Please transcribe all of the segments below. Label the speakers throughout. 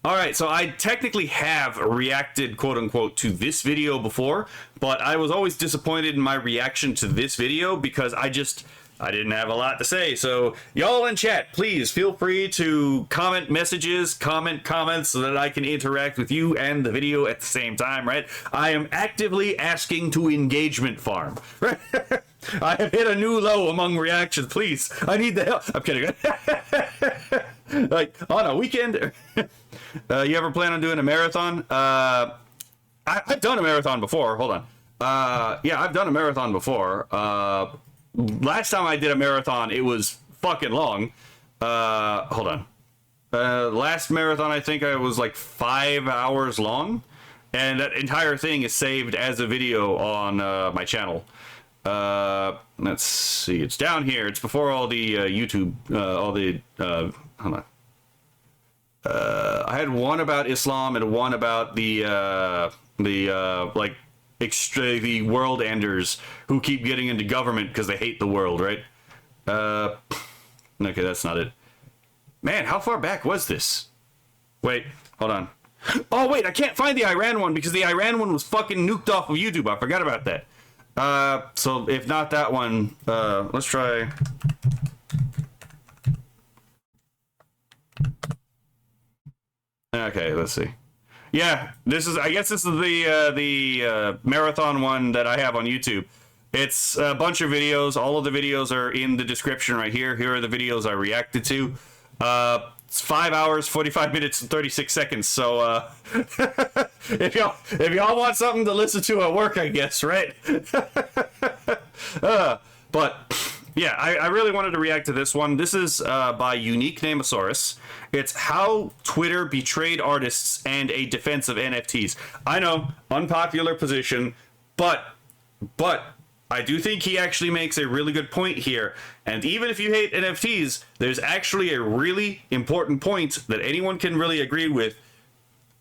Speaker 1: All right, so I technically have reacted, quote unquote, to this video before, but I was always disappointed in my reaction to this video because I didn't have a lot to say. So y'all in chat, please feel free to comment messages, comments so that I can interact with you and the video at the same time, right? I am actively asking to engagement farm, right? I have hit a new low among reactions. Please, I need the help. I'm kidding. Like on a weekend. You ever plan on doing a marathon? I've done a marathon before. Hold on. Yeah, I've done a marathon before. Last time I did a marathon, it was fucking long. Hold on. Last marathon, I think I was like 5 hours long, and that entire thing is saved as a video on my channel. Let's see. It's down here. It's before all the YouTube, all the. Hold on. I had one about Islam and one about the like the world enders who keep getting into government because they hate the world, right? Okay, that's not it. Man, how far back was this? Wait, hold on. Oh wait, I can't find the Iran one because the Iran one was fucking nuked off of YouTube. I forgot about that. So if not that one, let's try. Okay, let's see. Yeah, I guess this is the marathon one that I have on YouTube. It's a bunch of videos. All of the videos are in the description right here. Here are the videos I reacted to. It's 5 hours, 45 minutes, and 36 seconds. So if y'all want something to listen to at work, I guess, right? But yeah, I really wanted to react to this one. This is by Unique Namosaurus. It's How Twitter Betrayed Artists and a Defense of NFTs. I know, unpopular position, but I do think he actually makes a really good point here. And even if you hate NFTs, there's actually a really important point that anyone can really agree with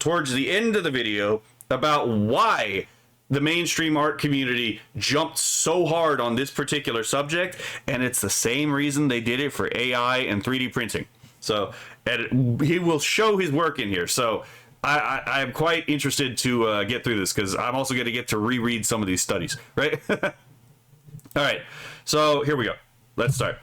Speaker 1: towards the end of the video about why the mainstream art community jumped so hard on this particular subject, and it's the same reason they did it for AI and 3D printing. So and he will show his work in here. So I am quite interested to get through this because I'm also going to get to reread some of these studies, right? All right, so here we go. Let's start.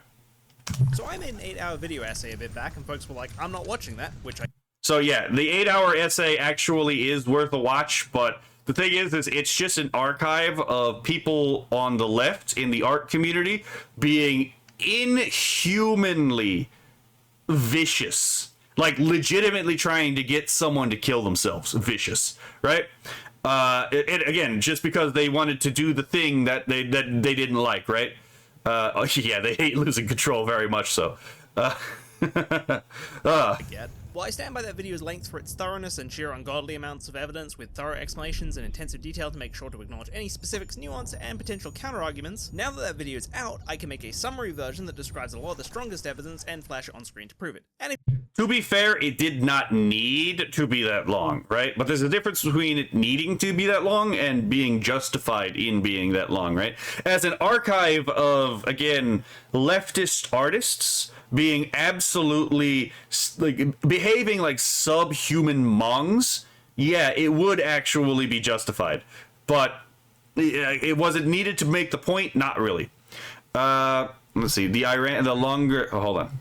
Speaker 2: So I made an 8-hour video essay a bit back, and folks were like, I'm not watching that, which I...
Speaker 1: So yeah, the 8-hour essay actually is worth a watch, but the thing is it's just an archive of people on the left in the art community being inhumanly vicious, like legitimately trying to get someone to kill themselves. Vicious, right? Again, just because they wanted to do the thing that they didn't like, right? Yeah, they hate losing control very much so.
Speaker 2: Well, I stand by that video's length for its thoroughness and sheer ungodly amounts of evidence with thorough explanations and intensive detail to make sure to acknowledge any specifics, nuance, and potential counter-arguments. Now that that video is out, I can make a summary version that describes a lot of the strongest evidence and flash it on screen to prove it. And
Speaker 1: to be fair, it did not need to be that long, right? But there's a difference between it needing to be that long and being justified in being that long, right? As an archive of, again, leftist artists being absolutely like behaving like subhuman mongs, yeah, it would actually be justified, but it wasn't needed to make the point. Not really. Let's see. The longer. Oh, hold on.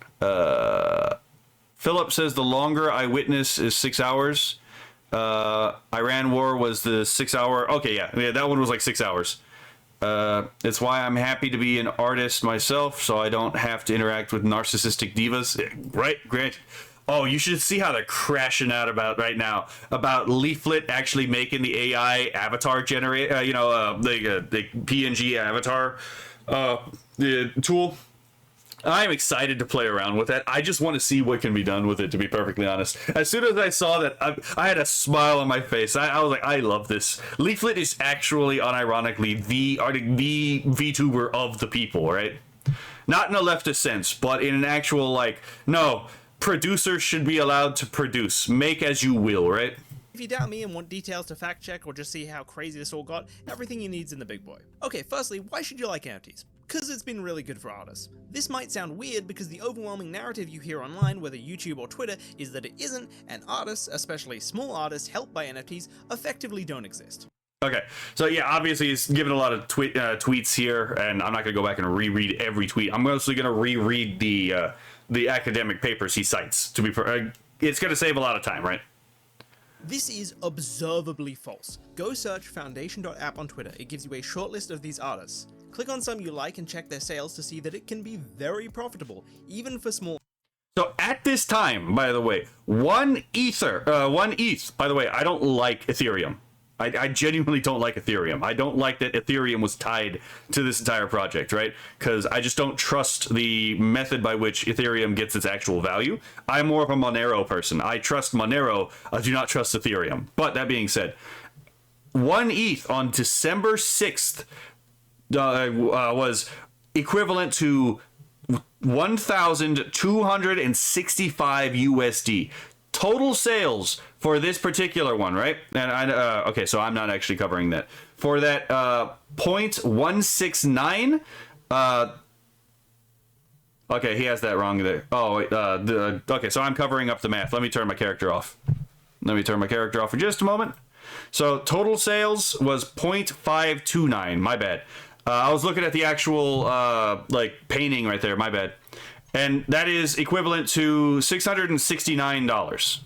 Speaker 1: Philip says the longer eyewitness is 6 hours. Iran war was the 6 hour. Okay, yeah, that one was like 6 hours. It's why I'm happy to be an artist myself, so I don't have to interact with narcissistic divas. Right? Great. Oh, you should see how they're crashing out about right now about Leaflet actually making the AI avatar generate, the PNG avatar the tool. I'm excited to play around with that. I just want to see what can be done with it, to be perfectly honest. As soon as I saw that, I had a smile on my face. I was like, I love this. Leaflet is actually, unironically, the VTuber of the people, right? Not in a leftist sense, but in an actual, like, no, producers should be allowed to produce. Make as you will, right?
Speaker 2: if you doubt me and want details to fact check or just see how crazy this all got, everything you need's in the big boy. Okay, firstly, why should you like NFTs? because it's been really good for artists. This might sound weird because the overwhelming narrative you hear online, whether YouTube or Twitter, is that it isn't, and artists, especially small artists helped by NFTs, effectively don't exist.
Speaker 1: Okay, so yeah, obviously he's given a lot of tweets here, and I'm not going to go back and reread every tweet. I'm mostly going to reread the academic papers he cites. It's going to save a lot of time, right?
Speaker 2: This is observably false. Go search foundation.app on Twitter. It gives you a short list of these artists. Click on some you like and check their sales to see that it can be very profitable, even for small.
Speaker 1: So at this time, by the way, one ETH, by the way, I don't like Ethereum. I genuinely don't like Ethereum. I don't like that Ethereum was tied to this entire project, right? Because I just don't trust the method by which Ethereum gets its actual value. I'm more of a Monero person. I trust Monero. I do not trust Ethereum. But that being said, one ETH on December 6th was equivalent to 1,265 USD. Total sales for this particular one, right? And okay, so I'm not actually covering that. For that 0.169, okay, he has that wrong there. Oh, okay, so I'm covering up the math. Let me turn my character off. Let me turn my character off for just a moment. So total sales was 0.529, my bad. I was looking at the actual like painting right there, my bad. And that is equivalent to $669.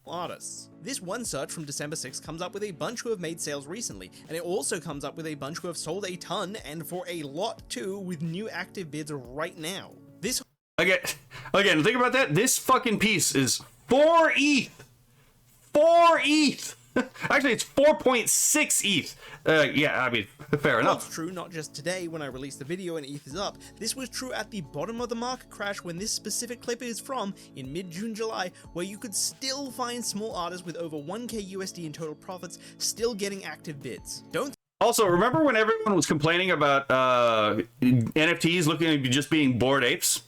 Speaker 2: Artists. This one search from December 6th comes up with a bunch who have made sales recently, and it also comes up with a bunch who have sold a ton, and for a lot too, with new active bids right now. This
Speaker 1: again, think about that. This fucking piece is 4 ETH. 4 ETH. Actually, it's 4.6 ETH. Yeah, I mean, fair enough.
Speaker 2: That's true not just today when I released the video and ETH is up. This was true at the bottom of the market crash when this specific clip is from, in mid-June, July, where you could still find small artists with over 1k USD in total profits still getting active bids.
Speaker 1: Also, remember when everyone was complaining about NFTs looking like just being bored apes?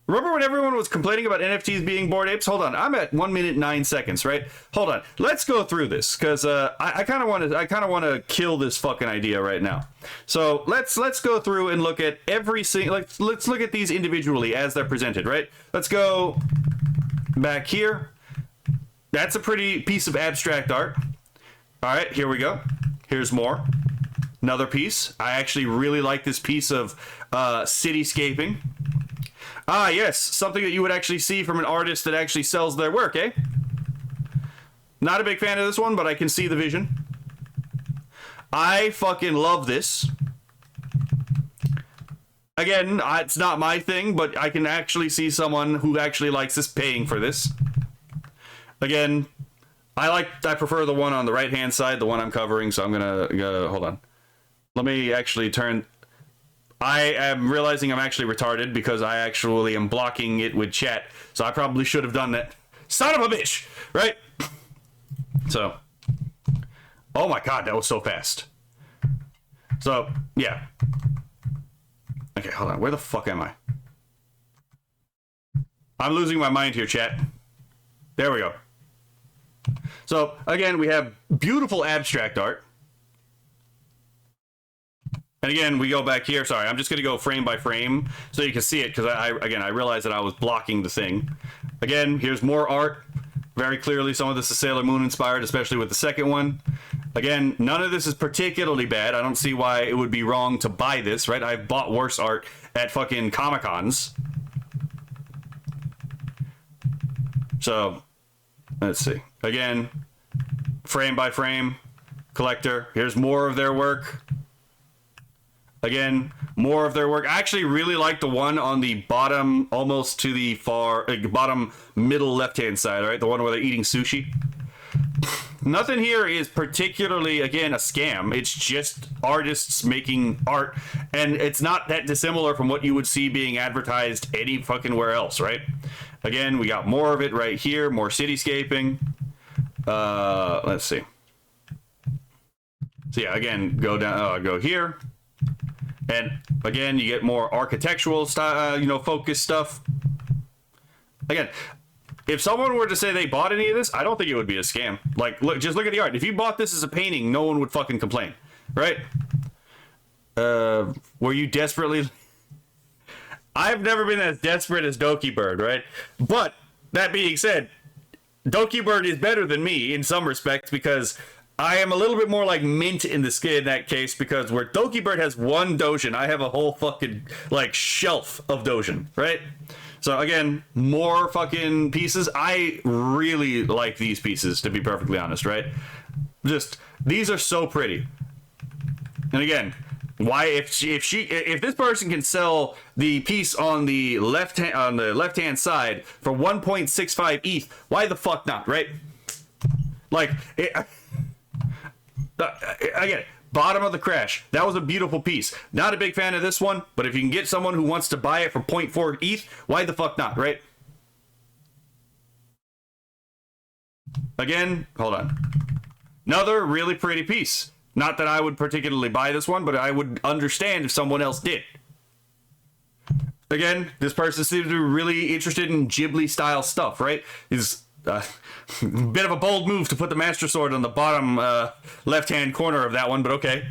Speaker 1: Remember when everyone was complaining about NFTs being bored apes? Hold on, I'm at 1 minute 9 seconds, right? Hold on, let's go through this because I kind of want to kill this fucking idea right now. So let's go through and look at every single. Let's look at these individually as they're presented, right? Let's go back here. That's a pretty piece of abstract art. All right, here we go. Here's more. Another piece. I actually really like this piece of cityscaping. Ah, yes, something that you would actually see from an artist that actually sells their work, eh? Not a big fan of this one, but I can see the vision. I fucking love this. Again, it's not my thing, but I can actually see someone who actually likes this paying for this. Again, I prefer the one on the right-hand side, the one I'm covering, so I'm gonna hold on. Let me actually turn... I am realizing I'm actually retarded because I actually am blocking it with chat. So I probably should have done that. Son of a bitch! Right? So. Oh my god, that was so fast. So, yeah. Okay, hold on. Where the fuck am I? I'm losing my mind here, chat. There we go. So, again, we have beautiful abstract art. And again, we go back here. Sorry, I'm just going to go frame by frame so you can see it because I realized that I was blocking the thing. Again, here's more art. Very clearly, some of this is Sailor Moon inspired, especially with the second one. Again, none of this is particularly bad. I don't see why it would be wrong to buy this, right? I've bought worse art at fucking Comic-Cons. So, let's see. Again, frame by frame, collector. Here's more of their work. Again, more of their work. I actually really like the one on the bottom, almost to the far bottom middle left-hand side, right? The one where they're eating sushi. Nothing here is particularly, again, a scam. It's just artists making art, and it's not that dissimilar from what you would see being advertised any fucking where else, right? Again, we got more of it right here, more cityscaping. Let's see. So yeah, again, go down, go here. And again, you get more architectural style, focused stuff. Again, if someone were to say they bought any of this, I don't think it would be a scam. Like, just look at the art. If you bought this as a painting, no one would fucking complain, right? Were you desperately... I've never been as desperate as Doki Bird, right? But that being said, Doki Bird is better than me in some respects because I am a little bit more like Mint in the skin in that case, because where Doki Bird has one Dojin, I have a whole fucking like shelf of Dojin, right? So again, more fucking pieces. I really like these pieces, to be perfectly honest, right? Just, these are so pretty. And again, why if this person can sell the piece on the left hand side for 1.65 ETH, why the fuck not, right? Like, I get it. Bottom of the crash. That was a beautiful piece. Not a big fan of this one, but if you can get someone who wants to buy it for 0.4 ETH, why the fuck not, right? Again, hold on. Another really pretty piece. Not that I would particularly buy this one, but I would understand if someone else did. Again, this person seems to be really interested in Ghibli-style stuff, right? Is bit of a bold move to put the Master Sword on the bottom left-hand corner of that one, but okay.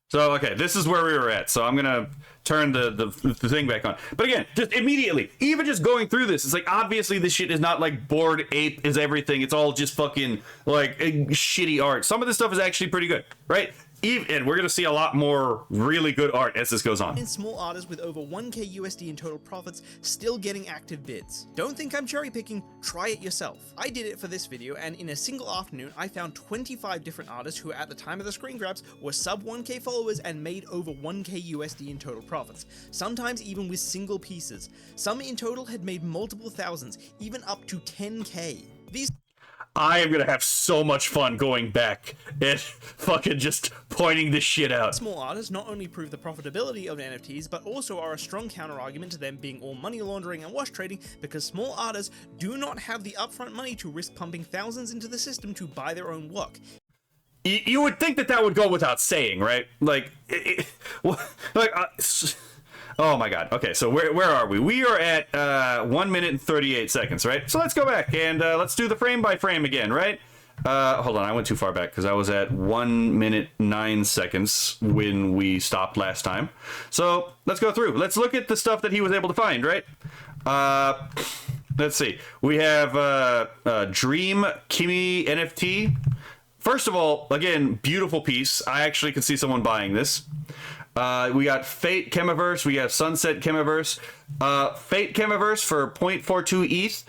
Speaker 1: So, okay, this is where we were at. So I'm going to turn the thing back on. But again, just immediately, even just going through this, it's like, obviously this shit is not like Bored Ape is everything. It's all just fucking, like, shitty art. Some of this stuff is actually pretty good, right? And we're going to see a lot more really good art as this goes on.
Speaker 2: And small artists with over 1k USD in total profits still getting active bids. Don't think I'm cherry picking, try it yourself. I did it for this video, and in a single afternoon I found 25 different artists who at the time of the screen grabs were sub 1k followers and made over 1k USD in total profits, sometimes even with single pieces. Some in total had made multiple thousands, even up to 10k. These
Speaker 1: I am gonna have so much fun going back and fucking just pointing this shit out.
Speaker 2: small artists not only prove the profitability of NFTs, but also are a strong counter-argument to them being all money laundering and wash trading, because small artists do not have the upfront money to risk pumping thousands into the system to buy their own work.
Speaker 1: You would think that would go without saying, right? Like, oh my god. Okay, so where are we? We are at 1 minute and 38 seconds, right? So let's go back and let's do the frame by frame again, right? Hold on, I went too far back because I was at 1 minute 9 seconds when we stopped last time. So let's go through. Let's look at the stuff that he was able to find, right? Let's see. We have Dream Kimi NFT. First of all, again, beautiful piece. I actually could see someone buying this. We got Fate Chemiverse. We have Sunset Chemiverse. Fate Chemiverse for 0.42 ETH.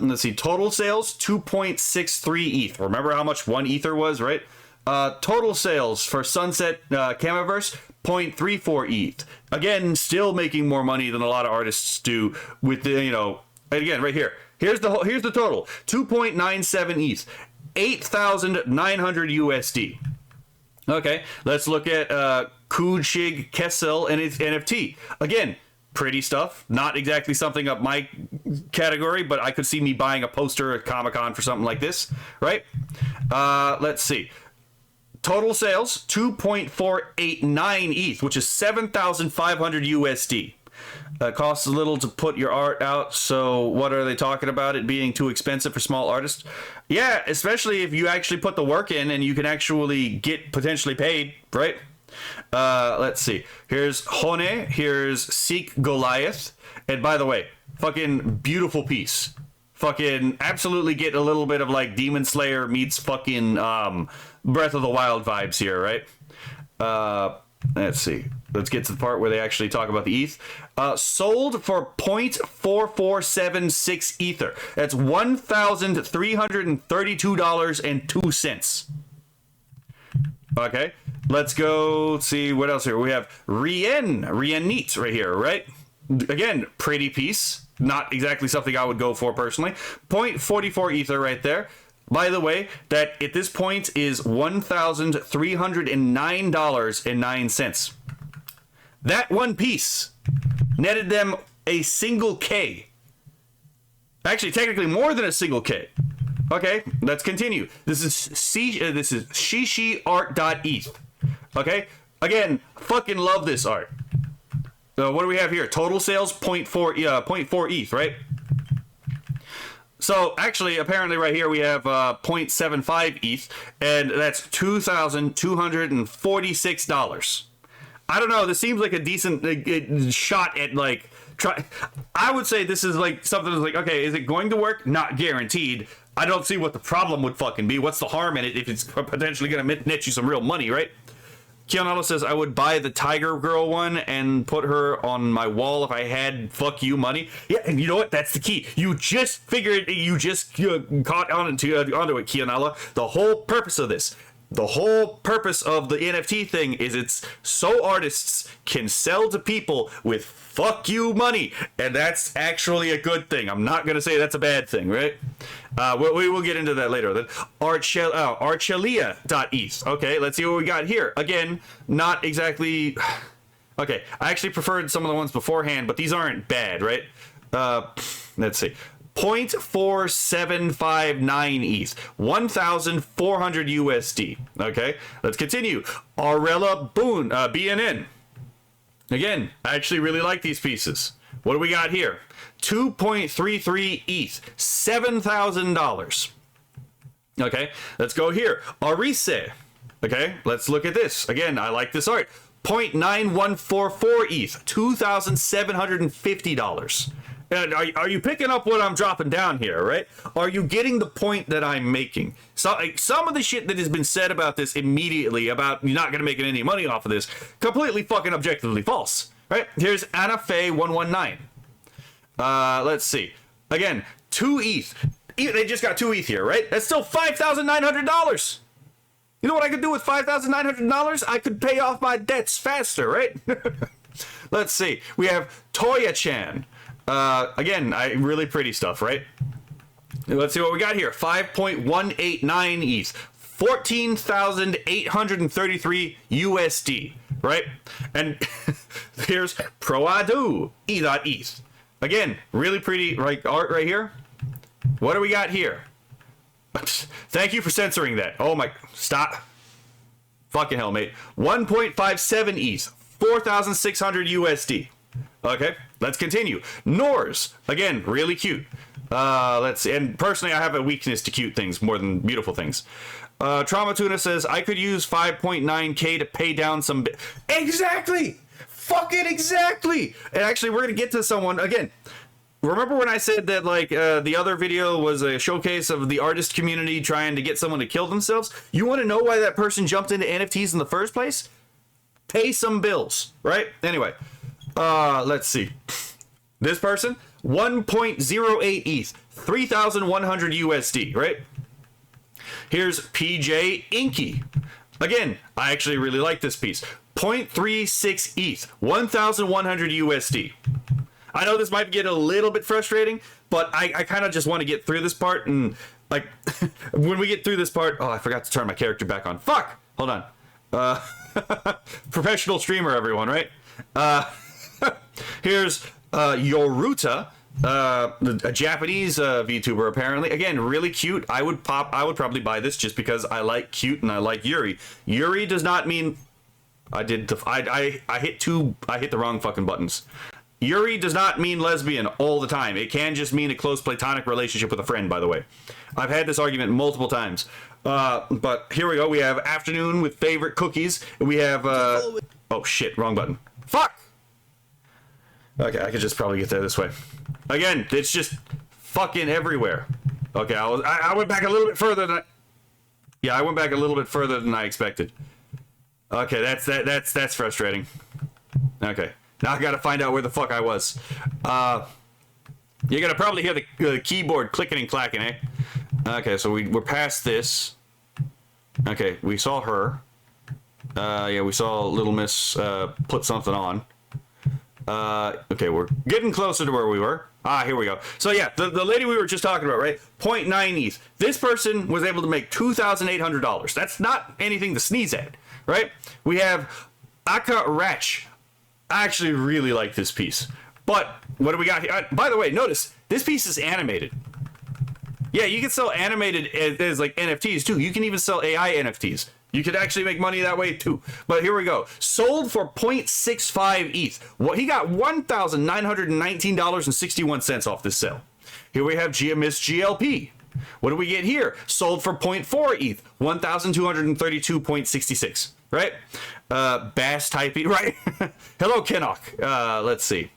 Speaker 1: Let's see. Total sales, 2.63 ETH. Remember how much 1 Ether was, right? Total sales for Sunset Chemiverse, 0.34 ETH. Again, still making more money than a lot of artists do with the, you know, again, right here. Here's the total. 2.97 ETH. 8,900 USD. Okay, let's look at Kuchig Kessel and its NFT. Again, pretty stuff. Not exactly something up my category, but I could see me buying a poster at Comic-Con for something like this, right? Let's see. Total sales, 2.489 ETH, which is 7,500 USD. Costs a little to put your art out, so what are they talking about? It being too expensive for small artists? Yeah, especially if you actually put the work in and you can actually get potentially paid, right? Let's see. Here's Hone, here's Seek Goliath, and by the way, fucking beautiful piece. Fucking absolutely get a little bit of like Demon Slayer meets fucking Breath of the Wild vibes here, right? Let's see. Let's get to the part where they actually talk about the ETH. Sold for 0.4476 Ether. That's $1,332.02. Okay. Let's go see what else here. We have Rien Neat right here, right? Again, pretty piece. Not exactly something I would go for personally. 0.44 Ether right there. By the way, that at this point is $1,309.09. That one piece netted them a single K. Actually, technically more than a single K. Okay, let's continue. This is shishiart.eth. Okay, again, fucking love this art. So what do we have here? Total sales 0.4 ETH, right? So actually, apparently right here we have 0.75 ETH, and that's $2,246. I don't know. This seems like a decent shot at like try. I would say this is like something that's like, okay, is it going to work? Not guaranteed. I don't see what the problem would fucking be. What's the harm in it if it's potentially going to net you some real money, right? Keonalo says, I would buy the Tiger Girl one and put her on my wall if I had fuck you money. Yeah, and you know what? That's the key. You just figured, you just caught onto it, Keonalo. The whole purpose of this, the whole purpose of the NFT thing is it's so artists can sell to people with fuck you money. And that's actually a good thing. I'm not going to say that's a bad thing, right? We will get into that later. Then Archelia.eth. Okay, let's see what we got here. Again, not exactly... Okay, I actually preferred some of the ones beforehand, but these aren't bad, right? Let's see. 0.4759 ETH. 1,400 USD. Okay, let's continue. Arella Boone, BNN. Again, I actually really like these pieces. What do we got here? 2.33 ETH, $7,000. Okay, let's go here. Arise. Okay, let's look at this. Again, I like this art. 0.9144 ETH, $2,750. And are you picking up what I'm dropping down here, right? Are you getting the point that I'm making? So, like, some of the shit that has been said about this immediately, about you're not going to make any money off of this, completely fucking objectively false, right? Here's Anna Faye 119. Let's see. Again, 2 ETH. They just got 2 ETH here, right? That's still $5,900. You know what I could do with $5,900? I could pay off my debts faster, right? Let's see. We have Toya-chan. Again, really pretty stuff, right? Let's see what we got here. 5.189 ETH. 14,833 USD, right? And here's Proadu E.ETH. Again, really pretty like art right here. What do we got here? Thank you for censoring that. Oh my, stop. Fucking hell, mate. 1.57 ETH, 4,600 USD. Okay, let's continue. Nors, again, really cute. Let's see. And personally, I have a weakness to cute things more than beautiful things. Trauma Tuna says, I could use 5.9K to pay down some... Exactly! Fucking exactly! And actually, we're going to get to someone, again, remember when I said that, like, the other video was a showcase of the artist community trying to get someone to kill themselves? You want to know why that person jumped into NFTs in the first place? Pay some bills, right? Anyway, let's see. This person, 1.08 ETH, 3,100 USD, right? Here's PJ Inky. Again, I actually really like this piece. 0.36 ETH, 1,100 USD. I know this might get a little bit frustrating, but I kind of just want to get through this part, and like when we get through this part, oh, I forgot to turn my character back on. Fuck! Hold on. Professional streamer, everyone, right? Here's Yoruta, a Japanese VTuber apparently. Again, really cute. I would probably buy this just because I like cute and I like Yuri. Yuri does not mean I hit the wrong fucking buttons. Yuri does not mean lesbian all the time. It can just mean a close platonic relationship with a friend, by the way. I've had this argument multiple times. But here we go. We have afternoon with favorite cookies. We have, oh shit, wrong button. Fuck! Okay, I could just probably get there this way. Again, it's just fucking everywhere. Okay, I went back a little bit further than I went back a little bit further than I expected. Okay, that's frustrating. Okay. Now I gotta find out where the fuck I was. You're gonna probably hear the keyboard clicking and clacking, eh? Okay, so we're past this. Okay, we saw her. Yeah, we saw Little Miss put something on. Okay, we're getting closer to where we were. Ah, here we go. So yeah, the lady we were just talking about, right? 0.9 ETH. This person was able to make $2,800. That's not anything to sneeze at, right? We have Aka Ratch. I actually really like this piece. But what do we got here? By the way, notice this piece is animated. Yeah, you can sell animated as like NFTs too. You can even sell AI NFTs. You could actually make money that way too. But here we go. Sold for 0.65 ETH. Well, he got $1,919.61 off this sale. Here we have GMS GLP. What do we get here? Sold for 0.4 ETH, 1,232.66, right? Bass typing, right? Hello, Kenok. Let's see.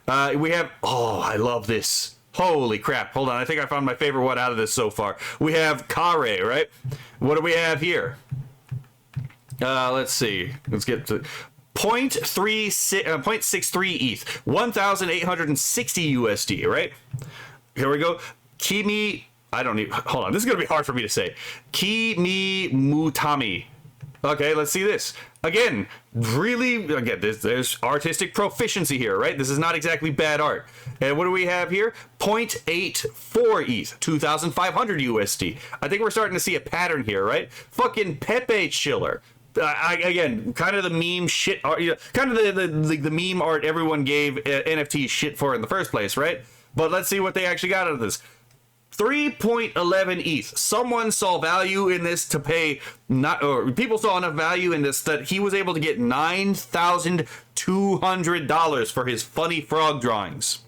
Speaker 1: We have, oh, I love this. Holy crap. Hold on. I think I found my favorite one out of this so far. We have Kare, right? What do we have here? Let's see. Let's get to 0.63 ETH, 1,860 USD, right? Here we go. Kimi, I don't need, hold on. This is going to be hard for me to say. Kimi Mutami. Okay, let's see this. Again, really, again, there's artistic proficiency here, right? This is not exactly bad art. And what do we have here? 0.84 ETH, 2,500 USD. I think we're starting to see a pattern here, right? Fucking Pepe Chiller. Again, kind of the meme shit art, kind of the meme art everyone gave NFT shit for in the first place, right? But let's see what they actually got out of this. 3.11 ETH. Someone saw value in this to pay, or people saw enough value in this that he was able to get $9,200 for his funny frog drawings.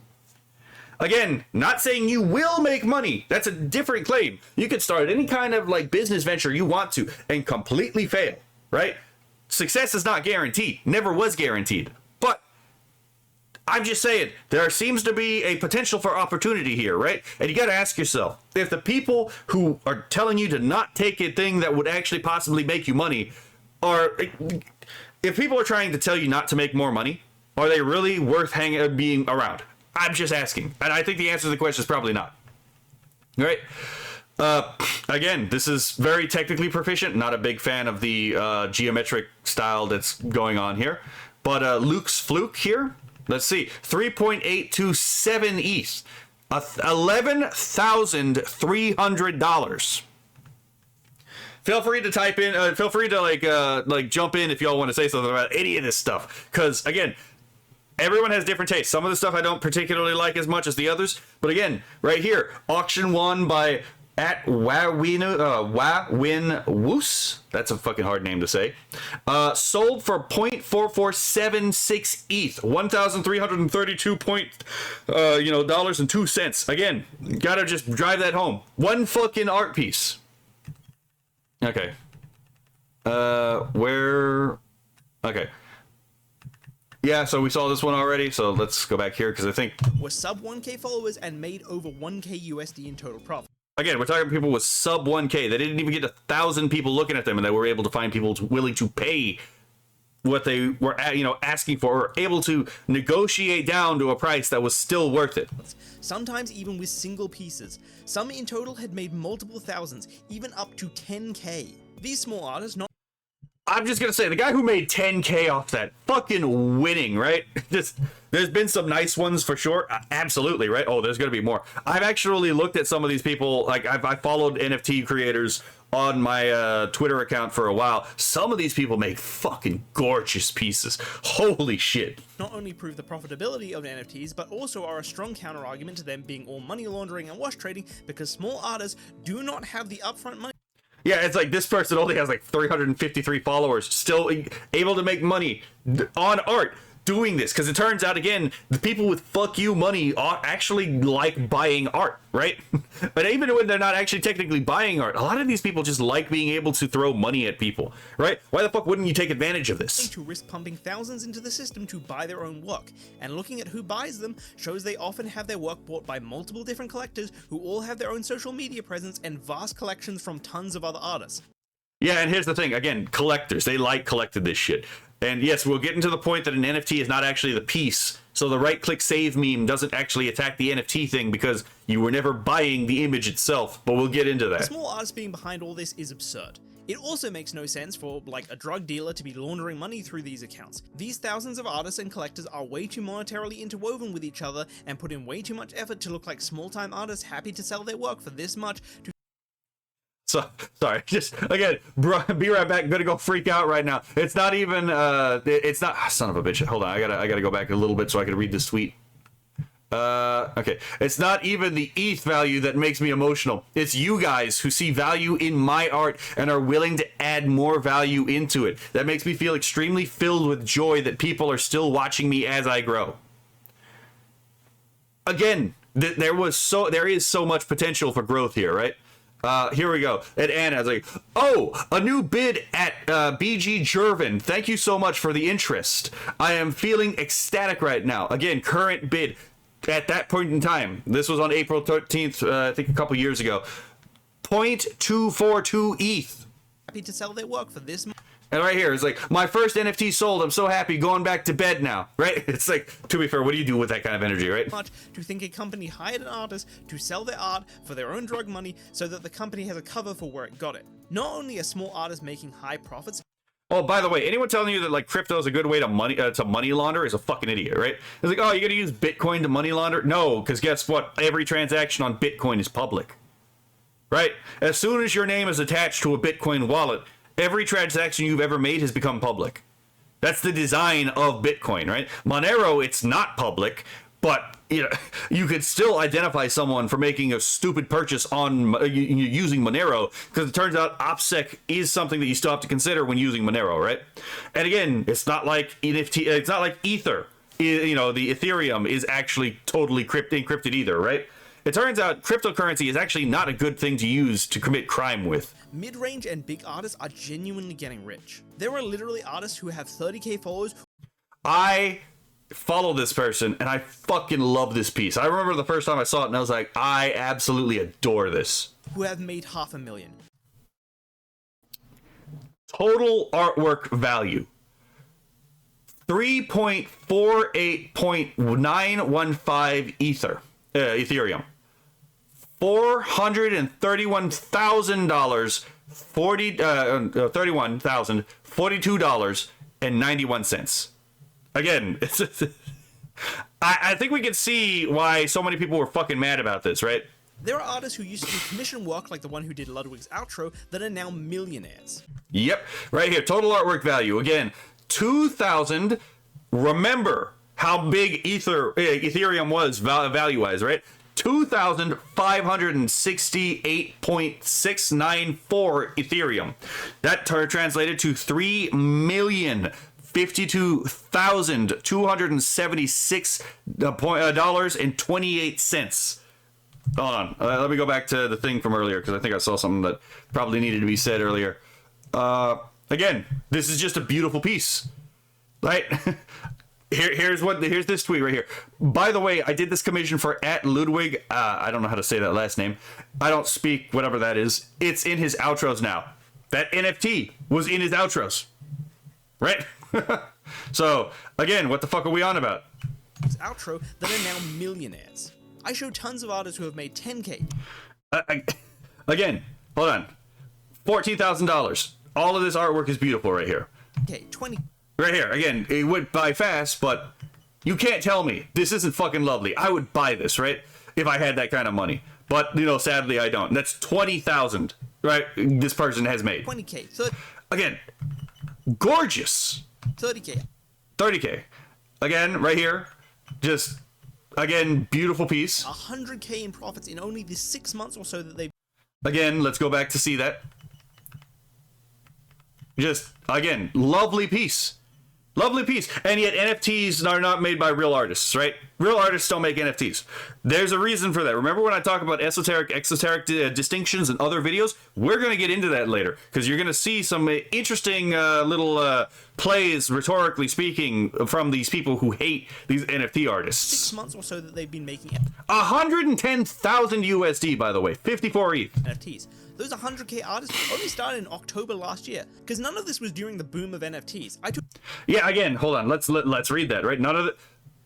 Speaker 1: Again, not saying you will make money. That's a different claim. You could start any kind of like business venture you want to and completely fail, right? Success is not guaranteed. Never was guaranteed. But I'm just saying, there seems to be a potential for opportunity here, right? And you got to ask yourself, if the people who are telling you to not take a thing that would actually possibly make you money are, if people are trying to tell you not to make more money, are they really worth being around? I'm just asking. And I think the answer to the question is probably not. All right? Again, this is very technically proficient. Not a big fan of the geometric style that's going on here. But Luke's Fluke here, let's see, 3.827 ETH, $11,300. Feel free to type in, feel free to like jump in if y'all want to say something about any of this stuff. Because again, everyone has different tastes. Some of the stuff I don't particularly like as much as the others. But again, right here, auction one by at Wawin Woos. That's a fucking hard name to say. Sold for 0.4476 ETH, 1,332 dollars and 2 cents. Again, gotta just drive that home. One fucking art piece. Okay. Where? Okay. Yeah, so we saw this one already, so let's go back here because I think
Speaker 2: were sub 1k followers and made over 1k USD in total profit.
Speaker 1: Again, we're talking people with sub 1k. They didn't even get 1,000 people looking at them, and they were able to find people willing to pay what they were, asking for, or able to negotiate down to a price that was still worth it.
Speaker 2: Sometimes even with single pieces. Some in total had made multiple thousands, even up to 10k. These small artists not.
Speaker 1: I'm just gonna say, the guy who made 10k off that, fucking winning, right? Just, there's been some nice ones for sure, absolutely, right? Oh, there's gonna be more. I've actually looked at some of these people, like I followed NFT creators on my Twitter account for a while. Some of these people make fucking gorgeous pieces. Holy shit.
Speaker 2: Not only prove the profitability of NFTs, but also are a strong counter-argument to them being all money laundering and wash trading, because small artists do not have the upfront money.
Speaker 1: Yeah, it's like this person only has like 353 followers, still able to make money on art doing this. Because it turns out, again, the people with fuck you money actually like buying art, right? But even when they're not actually technically buying art, a lot of these people just like being able to throw money at people, right? Why the fuck wouldn't you take advantage of this?
Speaker 2: To risk pumping thousands into the system to buy their own work, and looking at who buys them shows they often have their work bought by multiple different collectors who all have their own social media presence and vast collections from tons of other artists.
Speaker 1: Yeah, and here's the thing, again, collectors, they like collecting this shit. And yes, we'll get into the point that an NFT is not actually the piece, so the right-click save meme doesn't actually attack the NFT thing because you were never buying the image itself, but we'll get into that.
Speaker 2: The small artist being behind all this is absurd. It also makes no sense for, like, a drug dealer to be laundering money through these accounts. These thousands of artists and collectors are way too monetarily interwoven with each other and put in way too much effort to look like small-time artists happy to sell their work for this much to.
Speaker 1: So, sorry, just, again, bro, be right back. I'm gonna go freak out right now. It's not even, it's not, son of a bitch. Hold on, I gotta go back a little bit so I can read this tweet. Okay. It's not even the ETH value that makes me emotional. It's you guys who see value in my art and are willing to add more value into it. That makes me feel extremely filled with joy that people are still watching me as I grow. Again, there is so much potential for growth here, right? Here we go. And Anna's like, oh, a new bid at BG Jervin. Thank you so much for the interest. I am feeling ecstatic right now. Again, current bid at that point in time. This was on April 13th, I think a couple years ago. 0.242 ETH.
Speaker 2: Happy to sell their work for this.
Speaker 1: And right here, it's like, my first NFT sold. I'm so happy, going back to bed now, right? It's like, to be fair, what do you do with that kind of energy, right?
Speaker 2: Much to think a company hired an artist to sell their art for their own drug money so that the company has a cover for where it got it. Not only are small artists making high profits.
Speaker 1: Oh, by the way, anyone telling you that like crypto is a good way to money launder is a fucking idiot, right? It's like, oh, you're gonna use Bitcoin to money launder? No, because guess what? Every transaction on Bitcoin is public, right? As soon as your name is attached to a Bitcoin wallet, every transaction you've ever made has become public. That's the design of Bitcoin, right? Monero, it's not public, but you could still identify someone for making a stupid purchase on using Monero, because it turns out OPSEC is something that you still have to consider when using Monero, right? And again, it's not like NFT, it's not like Ether. The Ethereum is actually totally encrypted either, right? It turns out cryptocurrency is actually not a good thing to use to commit crime with.
Speaker 2: Mid-range and big artists are genuinely getting rich. There are literally artists who have 30k followers.
Speaker 1: I follow this person and I fucking love this piece. I remember the first time I saw it and I was like, I absolutely adore this.
Speaker 2: Who have made $500,000.
Speaker 1: Total artwork value. 3.48.915 Ethereum. $431,000, $32.91. Again, I think we can see why so many people were fucking mad about this, right?
Speaker 2: There are artists who used to do commission work like the one who did Ludwig's outro that are now millionaires.
Speaker 1: Yep, right here, total artwork value. Again, 2,000. Remember how big Ethereum was value-wise, right? 2,568.694 Ethereum. That translated to $3,052,276.28. Hold on. Let me go back to the thing from earlier, because I think I saw something that probably needed to be said earlier. Again, this is just a beautiful piece, right? Here's this tweet right here. By the way, I did this commission for @Ludwig. I don't know how to say that last name. I don't speak whatever that is. It's in his outros now. That NFT was in his outros, right? So again, what the fuck are we on about?
Speaker 2: His outro that are now millionaires. I show tons of artists who have made 10k.
Speaker 1: Again, hold on. $14,000. All of this artwork is beautiful right here.
Speaker 2: Okay, 20.
Speaker 1: Right here, again, it went by fast, but you can't tell me this isn't fucking lovely. I would buy this, right? If I had that kind of money. But, sadly I don't. That's 20,000, right? This person has made.
Speaker 2: 20k.
Speaker 1: Again, gorgeous.
Speaker 2: 30k.
Speaker 1: 30k. Again, right here, just, again, beautiful piece.
Speaker 2: 100k in profits in only the 6 months or so that they've...
Speaker 1: Again, let's go back to see that. Just, again, lovely piece. Lovely piece. And yet NFTs are not made by real artists, right? Real artists don't make NFTs. There's a reason for that. Remember when I talk about esoteric, exoteric distinctions in other videos? We're going to get into that later, because you're going to see some interesting little plays, rhetorically speaking, from these people who hate these NFT artists.
Speaker 2: 6 months or so that they've been making
Speaker 1: 110,000 USD, by the way. 54 ETH.
Speaker 2: NFTs. Those 100k artists only started in October last year, because none of this was during the boom of NFTs.
Speaker 1: Yeah, again, hold on. Let's read that, right? None of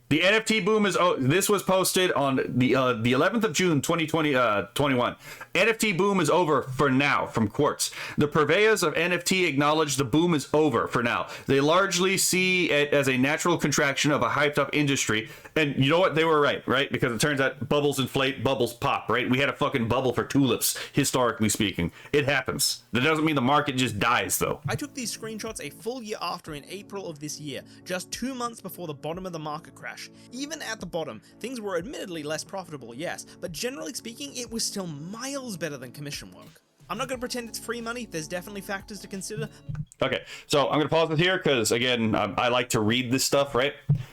Speaker 1: the NFT boom is. Oh, this was posted on the 11th of June, 2021. NFT boom is over for now. From Quartz, the purveyors of NFT acknowledge the boom is over for now. They largely see it as a natural contraction of a hyped-up industry. And you know what? They were right? Because it turns out bubbles inflate, bubbles pop, right? We had a fucking bubble for tulips, historically speaking. It happens. That doesn't mean the market just dies, though.
Speaker 2: I took these screenshots a full year after, in April of this year, just 2 months before the bottom of the market crash. Even at the bottom, things were admittedly less profitable, yes, but generally speaking, it was still miles better than commission work. I'm not going to pretend it's free money. There's definitely factors to consider.
Speaker 1: Okay, so I'm going to pause it here because, again, I like to read this stuff, right?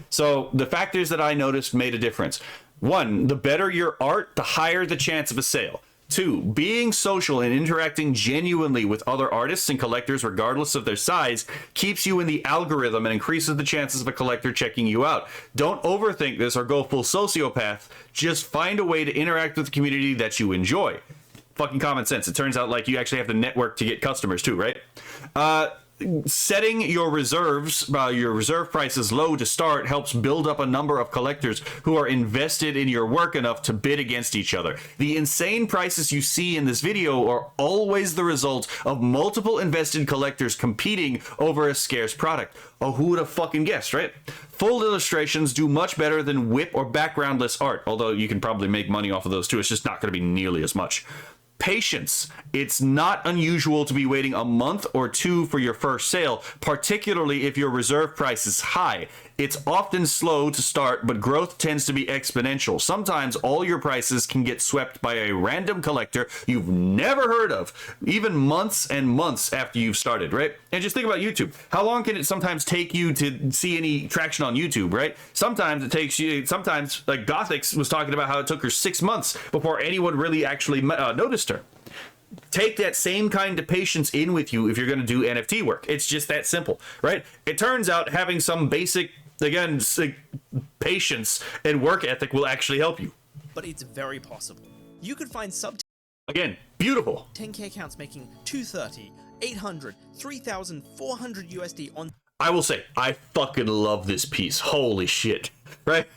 Speaker 1: So the factors that I noticed made a difference. 1, the better your art, the higher the chance of a sale. 2, being social and interacting genuinely with other artists and collectors, regardless of their size, keeps you in the algorithm and increases the chances of a collector checking you out. Don't overthink this or go full sociopath. Just find a way to interact with the community that you enjoy. Fucking common sense. It turns out like you actually have to network to get customers too, right? Setting your reserve prices low to start helps build up a number of collectors who are invested in your work enough to bid against each other. The insane prices you see in this video are always the result of multiple invested collectors competing over a scarce product. Oh, who would have fucking guessed, right? Full illustrations do much better than whip or backgroundless art, although you can probably make money off of those too. It's just not going to be nearly as much. Patience. It's not unusual to be waiting a month or 2 for your first sale, particularly if your reserve price is high. It's often slow to start, but growth tends to be exponential. Sometimes all your prices can get swept by a random collector you've never heard of, even months and months after you've started, right? And just think about YouTube. How long can it sometimes take you to see any traction on YouTube, right? Sometimes it takes you, like Gothix was talking about how it took her 6 months before anyone really actually noticed her. Take that same kind of patience in with you if you're going to do NFT work. It's just that simple, right? It turns out having some basic, again, patience and work ethic will actually help you.
Speaker 2: But it's very possible. You could find
Speaker 1: Again, beautiful.
Speaker 2: 10k accounts making 230, 800, 3,400 USD on.
Speaker 1: I will say, I fucking love this piece. Holy shit. Right?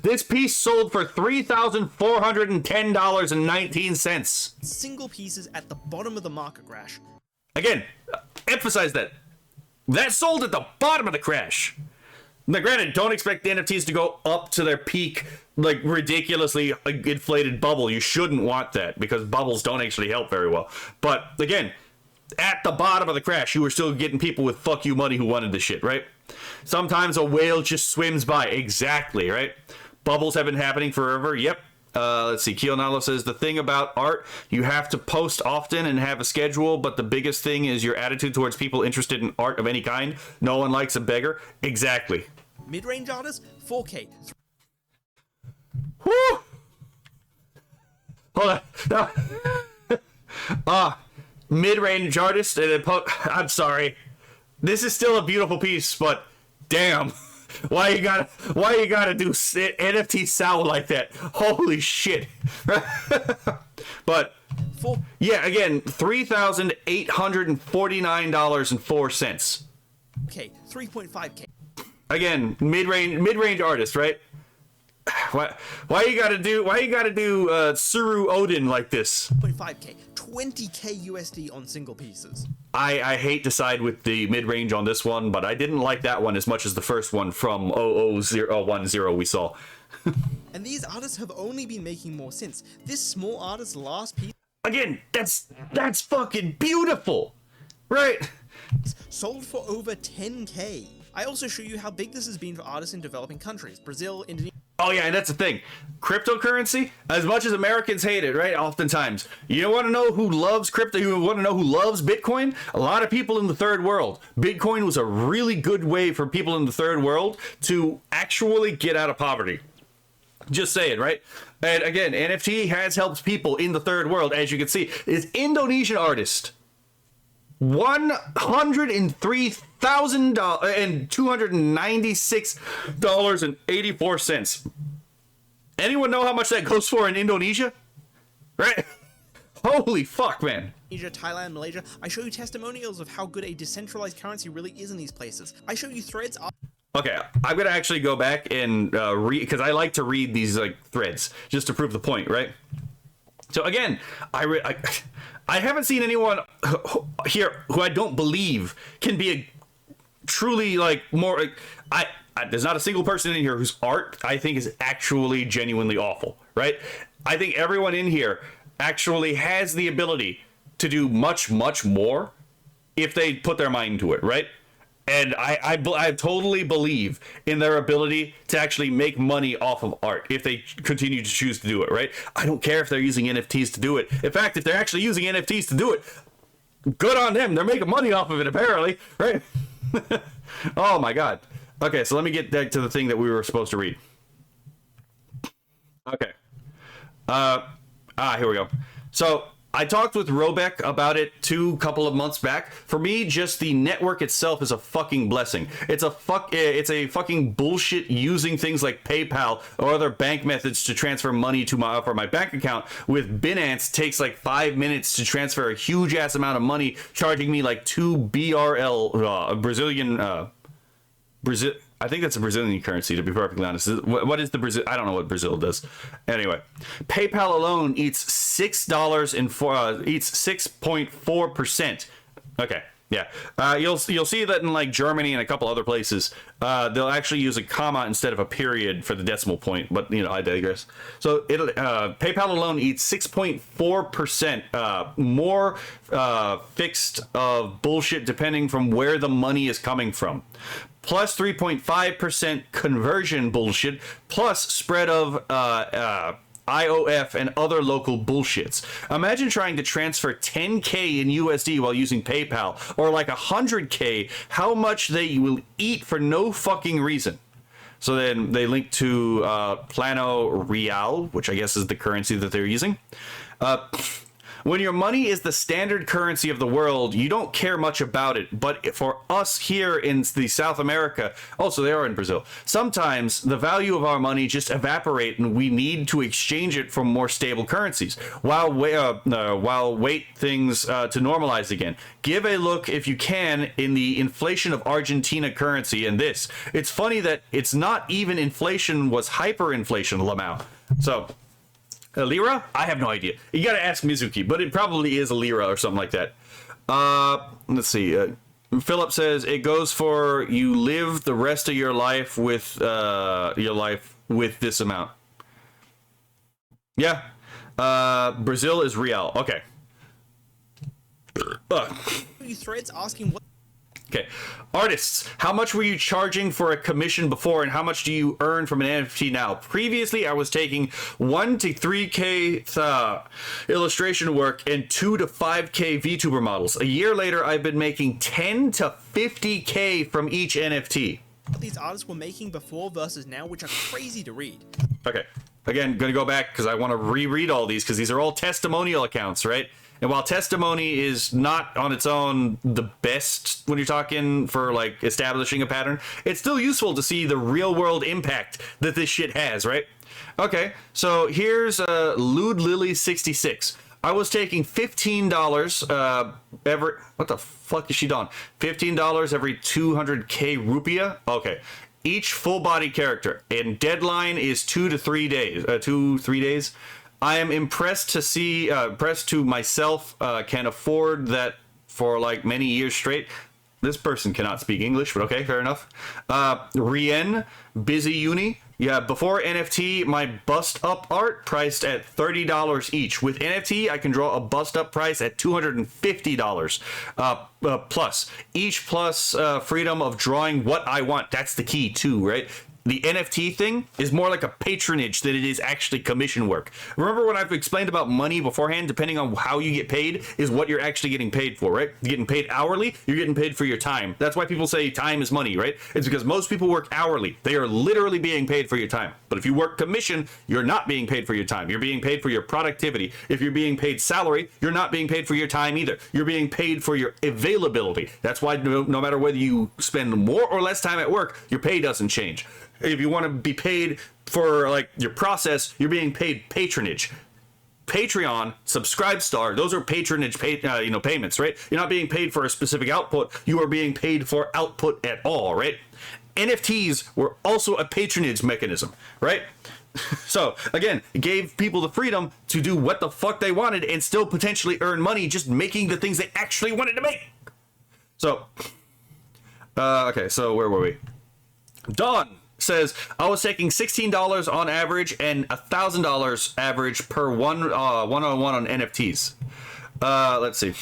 Speaker 1: This piece sold for $3,410.19.
Speaker 2: Single pieces at the bottom of the market crash.
Speaker 1: Again, emphasize that. That sold at the bottom of the crash. Now, granted, don't expect the NFTs to go up to their peak, like, ridiculously inflated bubble. You shouldn't want that, because bubbles don't actually help very well. But, again, at the bottom of the crash, you were still getting people with fuck you money who wanted this shit, right? Sometimes a whale just swims by. Exactly, right? Bubbles have been happening forever. Yep. Let's see. Kionalo says, the thing about art, you have to post often and have a schedule, but the biggest thing is your attitude towards people interested in art of any kind. No one likes a beggar. Exactly.
Speaker 2: Mid-range artists, 4K.
Speaker 1: Woo! Hold on. Mid-range artist, and I'm sorry. This is still a beautiful piece, but damn. Why you gotta do NFT sound like that? Holy shit. But yeah, again, $3,849.04.
Speaker 2: Okay, 3.5K.
Speaker 1: Again, mid-range artist, right? Why you gotta do Suru Odin like this?
Speaker 2: 0.5K, 20k USD on single pieces.
Speaker 1: I hate to side with the mid-range on this one, but I didn't like that one as much as the first one from 00010 we saw.
Speaker 2: And these artists have only been making more since. This small artist's last piece,
Speaker 1: again, that's fucking beautiful, right?
Speaker 2: sold for over 10k. I also show you how big this has been for artists in developing countries. Brazil, Indonesia.
Speaker 1: Oh yeah, and that's the thing. Cryptocurrency, as much as Americans hate it, right? Oftentimes, you want to know who loves crypto? You want to know who loves Bitcoin? A lot of people in the third world. Bitcoin was a really good way for people in the third world to actually get out of poverty. Just saying, right? And again, NFT has helped people in the third world, as you can see. This Indonesian artist, $103,296.84. Anyone know how much that goes for in Indonesia? Right? Holy fuck, man.
Speaker 2: Indonesia, Thailand, Malaysia. I show you testimonials of how good a decentralized currency really is in these places. I show you threads.
Speaker 1: Okay, I'm gonna actually go back and read, because I like to read these like threads just to prove the point, right? So again, I haven't seen anyone here who I don't believe can be a truly like more. There's not a single person in here whose art I think is actually genuinely awful, right? I think everyone in here actually has the ability to do much, much more if they put their mind to it, right? And I totally believe in their ability to actually make money off of art if they continue to choose to do it, right? I don't care if they're using NFTs to do it. In fact, if they're actually using NFTs to do it, good on them. They're making money off of it, apparently, right? Oh, my God. Okay, so let me get back to the thing that we were supposed to read. Okay. Here we go. So I talked with Robeck about it couple of months back. For me, just the network itself is a fucking blessing. It's a fucking bullshit using things like PayPal or other bank methods to transfer money to my bank account. With Binance, takes like 5 minutes to transfer a huge ass amount of money, charging me like 2 BRL, Brazil. I think that's a Brazilian currency, to be perfectly honest. What is the Brazil? I don't know what Brazil does. Anyway, PayPal alone eats eats 6.4%. Okay, yeah. You'll see that in like Germany and a couple other places. They'll actually use a comma instead of a period for the decimal point. But I digress. So PayPal alone eats 6.4% more fixed of bullshit depending from where the money is coming from. Plus 3.5% conversion bullshit, plus spread of IOF and other local bullshits. Imagine trying to transfer 10K in USD while using PayPal, or like 100K, how much they will eat for no fucking reason. So then they link to Plano Real, which I guess is the currency that they're using. When your money is the standard currency of the world, you don't care much about it. But for us here in the South America, also they are in Brazil, sometimes the value of our money just evaporate and we need to exchange it for more stable currencies while wait things to normalize again. Give a look, if you can, in the inflation of Argentina currency and this. It's funny that it's not even inflation, was hyperinflation, Lamau. So... a lira? I have no idea. You gotta ask Mizuki, but it probably is a lira or something like that. Let's see. Philip says it goes for you live the rest of your life with this amount. Yeah. Brazil is real. Okay.
Speaker 2: Threads asking what.
Speaker 1: Okay. Artists, how much were you charging for a commission before, and how much do you earn from an NFT now? Previously, I was taking 1 to 3K illustration work and 2 to 5K VTuber models. A year later, I've been making 10 to 50K from each NFT.
Speaker 2: These artists were making before versus now, which are crazy to read.
Speaker 1: Okay. Again, gonna go back because I want to reread all these because these are all testimonial accounts, right? And while testimony is not on its own the best when you're talking for like establishing a pattern, it's still useful to see the real world impact that this shit has, right? Okay, so here's Lewd Lily 66. I was taking $15 every... what the fuck is she done? $15 every 200k rupiah? Okay. Each full body character. And deadline is 2 to 3 days. 2-3 days. I am impressed to myself can afford that for like many years straight. This person cannot speak English, but okay, fair enough. Rien, Busy Uni. Yeah, before NFT, my bust up art priced at $30 each. With NFT, I can draw a bust up price at $250 plus. Each plus freedom of drawing what I want. That's the key too, right? The NFT thing is more like a patronage than it is actually commission work. Remember when I've explained about money beforehand, depending on how you get paid is what you're actually getting paid for, right? You're getting paid hourly, you're getting paid for your time. That's why people say time is money, right? It's because most people work hourly. They are literally being paid for your time. But if you work commission, you're not being paid for your time. You're being paid for your productivity. If you're being paid salary, you're not being paid for your time either. You're being paid for your availability. That's why no matter whether you spend more or less time at work, your pay doesn't change. If you want to be paid for like your process, you're being paid patronage. Patreon, Subscribestar, those are patronage payments, right? You're not being paid for a specific output. You are being paid for output at all, right? NFTs were also a patronage mechanism, right? So again, it gave people the freedom to do what the fuck they wanted and still potentially earn money just making the things they actually wanted to make. So, okay, so where were we? Dawn says, I was taking $16 on average and $1,000 average per one-on-one on NFTs. Let's see.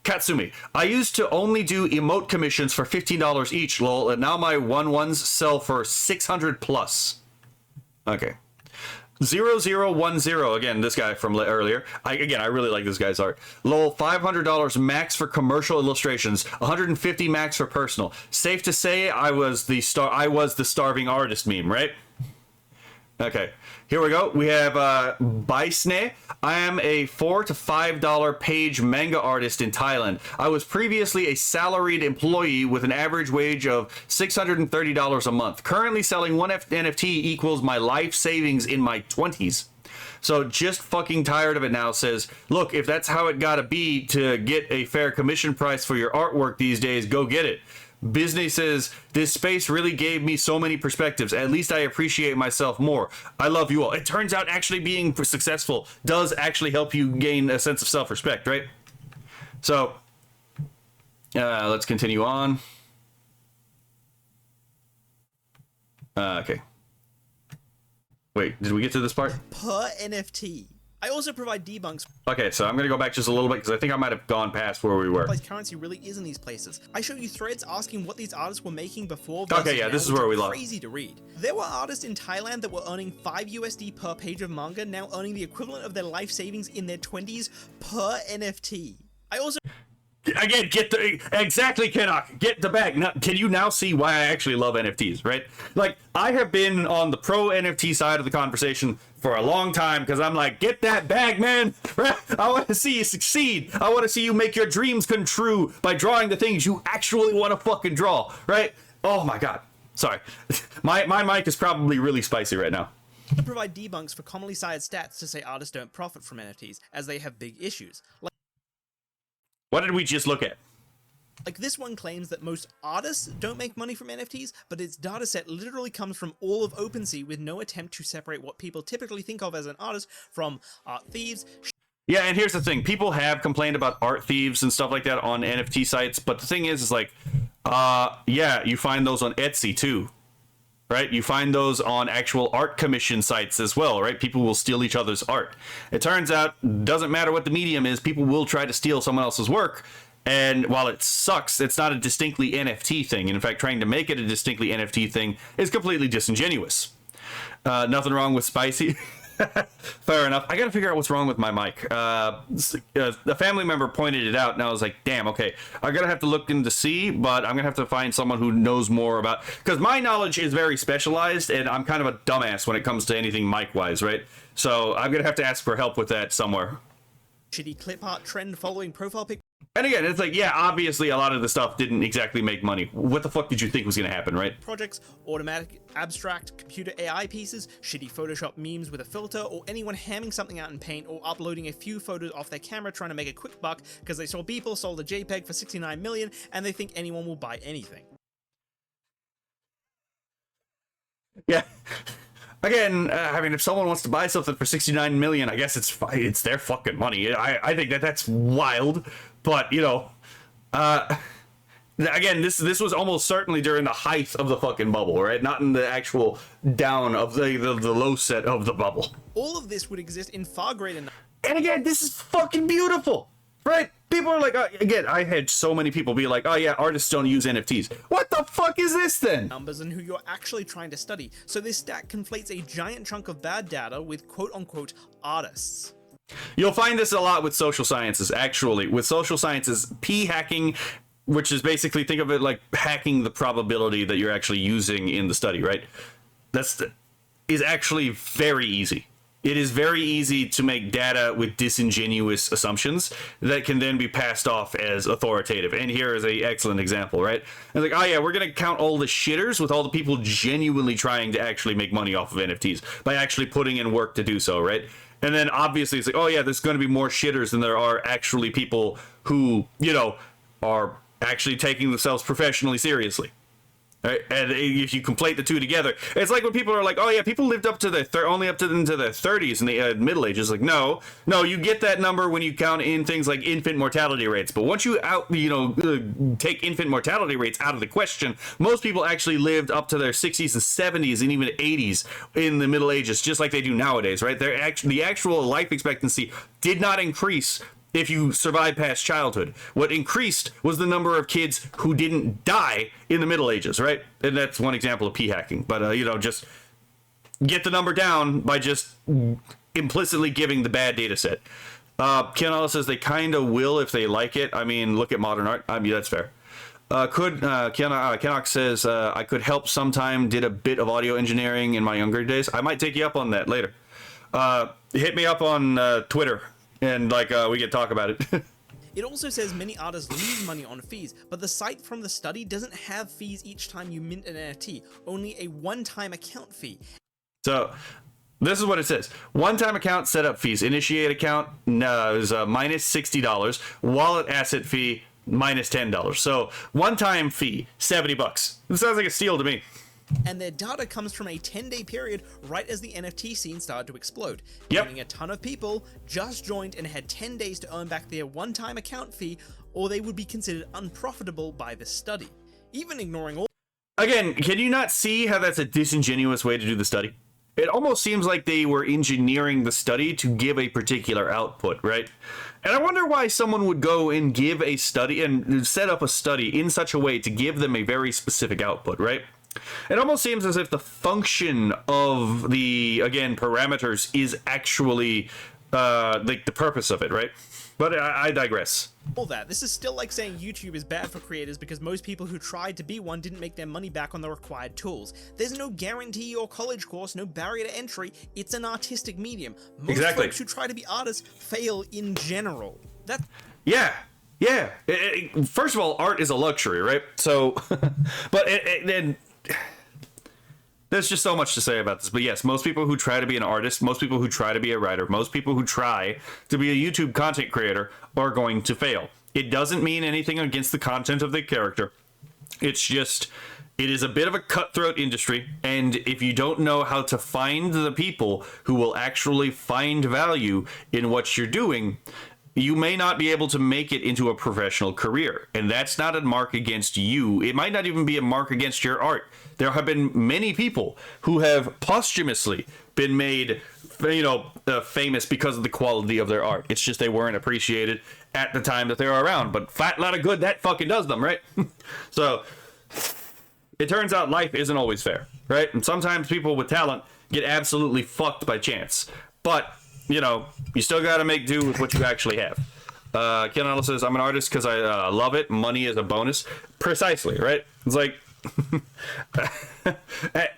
Speaker 1: Katsumi, I used to only do emote commissions for $15 each, lol, and now my one-ones sell for 600 plus. Okay. 0010, again, this guy from earlier. I really like this guy's art. Lol, $500 max for commercial illustrations, $150 max for personal. Safe to say I was the starving artist meme, right? Okay, here we go. We have Baisne. I am a $4 to $5 page manga artist in Thailand. I was previously a salaried employee with an average wage of $630 a month. Currently selling one NFT equals my life savings in my 20s. So just fucking tired of it now. Says, look, if that's how it gotta be to get a fair commission price for your artwork these days, go get it. Business says, this space really gave me so many perspectives. At least I appreciate myself more. I love you all. It turns out actually being successful does actually help you gain a sense of self-respect, right? So, let's continue on. Okay. Wait, did we get to this part?
Speaker 2: Per NFT. I also provide debunks.
Speaker 1: Okay, so I'm going to go back just a little bit because I think I might have gone past where we were.
Speaker 2: Currency really is in these places. I show you threads asking what these artists were making before.
Speaker 1: Okay, yeah, this is where we lost.
Speaker 2: Crazy to read. There were artists in Thailand that were earning 5 USD per page of manga, now earning the equivalent of their life savings in their 20s per NFT. I also...
Speaker 1: Again, exactly, Kenok. Get the bag. Now, can you now see why I actually love NFTs, right? Like, I have been on the pro NFT side of the conversation for a long time because I'm like, get that bag, man. Right? I want to see you succeed. I want to see you make your dreams come true by drawing the things you actually want to fucking draw, right? Oh my god. Sorry. My mic is probably really spicy right now.
Speaker 2: To provide debunks for commonly cited stats to say artists don't profit from NFTs, as they have big issues.
Speaker 1: What did we just look at?
Speaker 2: Like this one claims that most artists don't make money from NFTs, but its dataset literally comes from all of OpenSea with no attempt to separate what people typically think of as an artist from art thieves.
Speaker 1: Yeah, and here's the thing. People have complained about art thieves and stuff like that on NFT sites, but the thing is like, yeah, you find those on Etsy too, right? You find those on actual art commission sites as well, right? People will steal each other's art. It turns out, doesn't matter what the medium is, people will try to steal someone else's work. And while it sucks, it's not a distinctly NFT thing. And in fact, trying to make it a distinctly NFT thing is completely disingenuous. Nothing wrong with spicy. Fair enough. I gotta figure out what's wrong with my mic. A family member pointed it out, and I was like, damn, okay. I'm gonna have to look into see, but I'm gonna have to find someone who knows more about... Because my knowledge is very specialized, and I'm kind of a dumbass when it comes to anything mic-wise, right? So I'm gonna have to ask for help with that somewhere.
Speaker 2: Shitty clip art trend following profile pic.
Speaker 1: And again, it's like, yeah, obviously a lot of the stuff didn't exactly make money. What the fuck did you think was going to happen, right?
Speaker 2: Projects, automatic, abstract, computer AI pieces, shitty Photoshop memes with a filter, or anyone hamming something out in Paint or uploading a few photos off their camera trying to make a quick buck because they saw people sold a JPEG for 69 million and they think anyone will buy anything.
Speaker 1: Yeah. Again, I mean, if someone wants to buy something for 69 million, I guess it's their fucking money. I think that's wild. But, you know, again, this was almost certainly during the height of the fucking bubble, right? Not in the actual down of the low set of the bubble.
Speaker 2: All of this would exist in far greater numbers.
Speaker 1: And again, this is fucking beautiful, right? People are like, again, I had so many people be like, oh yeah, artists don't use NFTs. What the fuck is this then?
Speaker 2: Numbers and who you're actually trying to study. So this stat conflates a giant chunk of bad data with quote-unquote artists.
Speaker 1: You'll find this a lot with social sciences, actually. With social sciences, p-hacking, which is basically, think of it like hacking the probability that you're actually using in the study, right? Is actually very easy. It is very easy to make data with disingenuous assumptions that can then be passed off as authoritative. And here is an excellent example, right? And like, oh yeah, we're going to count all the shitters with all the people genuinely trying to actually make money off of NFTs by actually putting in work to do so, right? And then obviously it's like, oh yeah, there's going to be more shitters than there are actually people who, you know, are actually taking themselves professionally seriously. Right? And if you conflate the two together, it's like when people are like, oh yeah, people lived up to their only up to into their 30s in the Middle Ages. Like, no, you get that number when you count in things like infant mortality rates. But once you take infant mortality rates out of the question, most people actually lived up to their 60s and 70s and even 80s in the Middle Ages, just like they do nowadays, right? The actual life expectancy did not increase if you survive past childhood. What increased was the number of kids who didn't die in the Middle Ages, right? And that's one example of p-hacking. But, just get the number down by just implicitly giving the bad data set. Ken says they kind of will if they like it. I mean, look at modern art. I mean, that's fair. Kenok says, I could help sometime, did a bit of audio engineering in my younger days. I might take you up on that later. Hit me up on Twitter, and we can talk about it.
Speaker 2: It also says many artists lose money on fees, but the site from the study doesn't have fees each time you mint an NFT, only a one-time account fee.
Speaker 1: So this is what it says. One-time account setup fees. Initiate account is minus $60. Wallet asset fee minus $10. So one-time fee, $70. This sounds like a steal to me.
Speaker 2: And their data comes from a 10-day period right as the NFT scene started to explode.
Speaker 1: Yep.
Speaker 2: Meaning a ton of people just joined and had 10 days to earn back their one-time account fee, or they would be considered unprofitable by the study. Even ignoring all...
Speaker 1: Again, can you not see how that's a disingenuous way to do the study? It almost seems like they were engineering the study to give a particular output, right? And I wonder why someone would go and give a study and set up a study in such a way to give them a very specific output, right? It almost seems as if the function of the, again, parameters is actually the purpose of it, right? But I digress.
Speaker 2: All that. This is still like saying YouTube is bad for creators because most people who tried to be one didn't make their money back on the required tools. There's no guarantee or college course, no barrier to entry. It's an artistic medium. Most folks who try to be artists fail in general.
Speaker 1: Yeah. First of all, art is a luxury, right? So, but then there's just so much to say about this. But yes, most people who try to be an artist, most people who try to be a writer, most people who try to be a YouTube content creator are going to fail. It doesn't mean anything against the content of the character. It's just, it is a bit of a cutthroat industry. And if you don't know how to find the people who will actually find value in what you're doing, you may not be able to make it into a professional career. And that's not a mark against you. It might not even be a mark against your art. There have been many people who have posthumously been made, famous because of the quality of their art. It's just they weren't appreciated at the time that they were around. But fat lot of good that fucking does them, right? So it turns out life isn't always fair, right? And sometimes people with talent get absolutely fucked by chance. But you still got to make do with what you actually have. Ken says, I'm an artist because I love it. Money is a bonus. Precisely, right? It's like,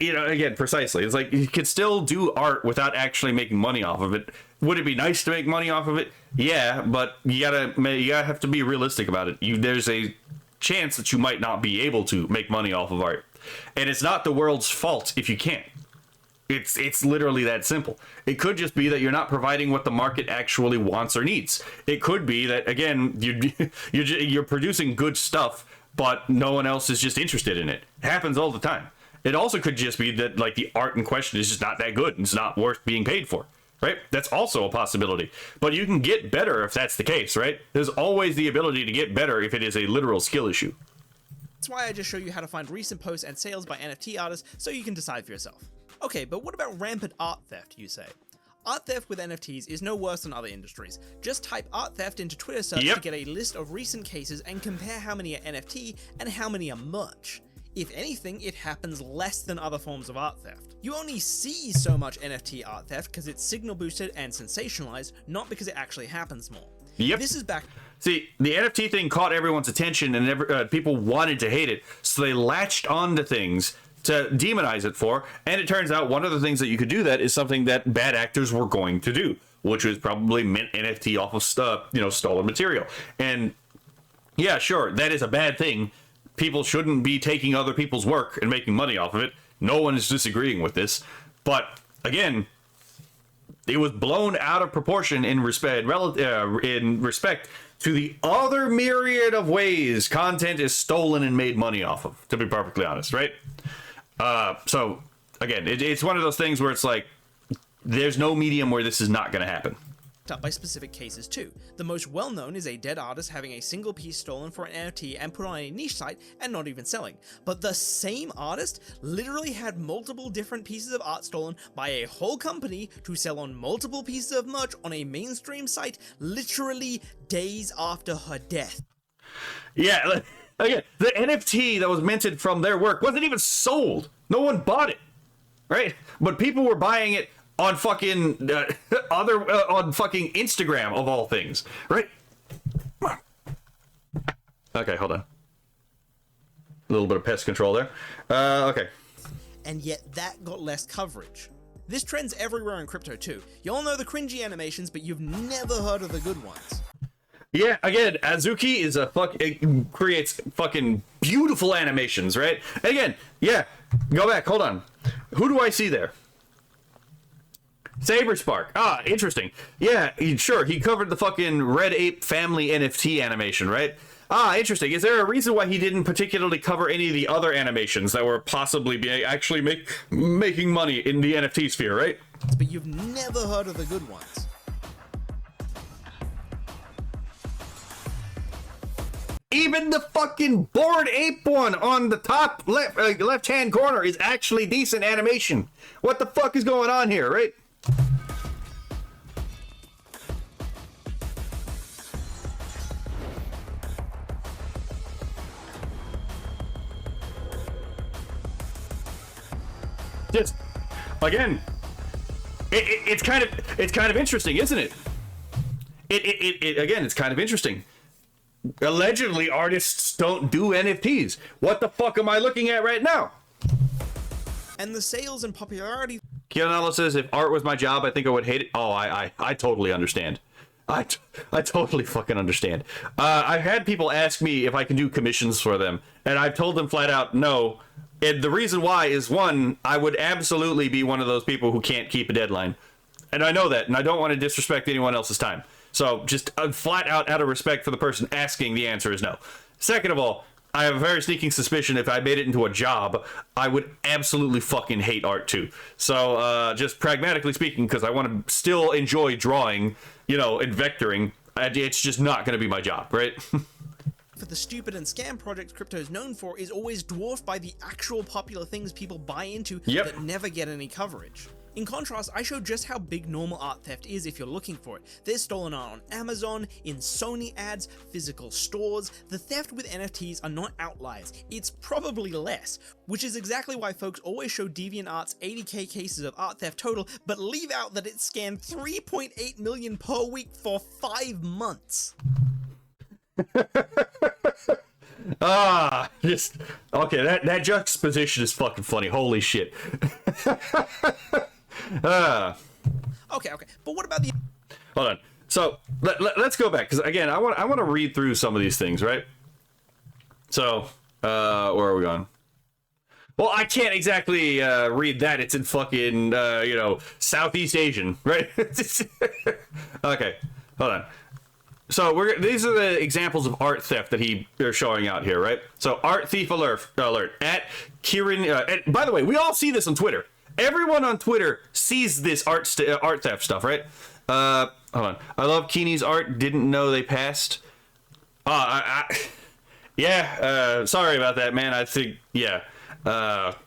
Speaker 1: again, precisely. It's like you could still do art without actually making money off of it. Would it be nice to make money off of it? Yeah, but you gotta have to be realistic about it. There's a chance that you might not be able to make money off of art. And it's not the world's fault if you can't. It's literally that simple. It could just be that you're not providing what the market actually wants or needs. It could be that, again, you're producing good stuff, but no one else is just interested in it. It happens all the time. It also could just be that the art in question is just not that good and it's not worth being paid for, right? That's also a possibility. But you can get better if that's the case, right? There's always the ability to get better if it is a literal skill issue.
Speaker 2: That's why I just show you how to find recent posts and sales by NFT artists so you can decide for yourself. Okay, but what about rampant art theft, you say? Art theft with NFTs is no worse than other industries. Just type art theft into Twitter search to get a list of recent cases and compare how many are NFT and how many are merch. If anything, it happens less than other forms of art theft. You only see so much NFT art theft because it's signal boosted and sensationalized, not because it actually happens more.
Speaker 1: Yep.
Speaker 2: This is back...
Speaker 1: See, the NFT thing caught everyone's attention and people wanted to hate it, so they latched on to things to demonize it for, and it turns out one of the things that you could do that is something that bad actors were going to do, which was probably mint NFT off of stolen material. And yeah, sure, that is a bad thing. People shouldn't be taking other people's work and making money off of it. No one is disagreeing with this. But again, it was blown out of proportion in respect to the other myriad of ways content is stolen and made money off of, to be perfectly honest, right? So again, it's one of those things where it's like there's no medium where this is not going to happen.
Speaker 2: Up by specific cases too. The most well-known is a dead artist having a single piece stolen for an NFT and put on a niche site and not even selling. But the same artist literally had multiple different pieces of art stolen by a whole company to sell on multiple pieces of merch on a mainstream site literally days after her death.
Speaker 1: Yeah, again, the NFT that was minted from their work wasn't even sold. No one bought it, right? But people were buying it on fucking on fucking Instagram of all things, right? Okay, hold on. A little bit of pest control there. Okay.
Speaker 2: And yet that got less coverage. This trend's everywhere in crypto too. You all know the cringy animations, but you've never heard of the good ones.
Speaker 1: Yeah, again, Azuki is it creates fucking beautiful animations, right? And again, yeah, go back, hold on. Who do I see there? Saberspark. Ah, interesting. Yeah, sure, he covered the fucking Red Ape family NFT animation, right? Ah, interesting. Is there a reason why he didn't particularly cover any of the other animations that were possibly actually making money in the NFT sphere, right?
Speaker 2: But you've never heard of the good ones.
Speaker 1: Even the fucking Bored Ape one on the top left-hand corner is actually decent animation. What the fuck is going on here, right? Just again, it's kind of interesting, isn't it? Again, it's kind of interesting. Allegedly, artists don't do NFTs. What the fuck am I looking at right now?
Speaker 2: And the sales and popularity.
Speaker 1: Kionello says, if art was my job, I think I would hate it. Oh, I totally understand. I totally fucking understand. I've had people ask me if I can do commissions for them, and I've told them flat out no. And the reason why is, one, I would absolutely be one of those people who can't keep a deadline. And I know that, and I don't want to disrespect anyone else's time. So just flat out of respect for the person asking, the answer is no. Second of all, I have a very sneaking suspicion if I made it into a job, I would absolutely fucking hate art too. So just pragmatically speaking, because I want to still enjoy drawing, you know, and vectoring, it's just not going to be my job, right?
Speaker 2: For the stupid and scam projects crypto is known for is always dwarfed by the actual popular things people buy into that never get any coverage. In contrast, I show just how big normal art theft is if you're looking for it. There's stolen art on Amazon, in Sony ads, physical stores. The theft with NFTs are not outliers, it's probably less, which is exactly why folks always show DeviantArt's 80k cases of art theft total, but leave out that it scanned 3.8 million per week for 5 months.
Speaker 1: Just okay, that juxtaposition is fucking funny. Holy shit.
Speaker 2: Okay, but what about the...
Speaker 1: Hold on. So let's go back, because again, I want to read through some of these things, right? So where are we going? Well, I can't exactly read that. It's in fucking Southeast Asian, right? Okay, hold on. So these are the examples of art theft that they're showing out here, right? So art thief alert at Kirin. And by the way, we all see this on Twitter. Everyone on Twitter sees this art theft stuff, right? Hold on. I love Keeney's art. Didn't know they passed. Yeah. Sorry about that, man. I think that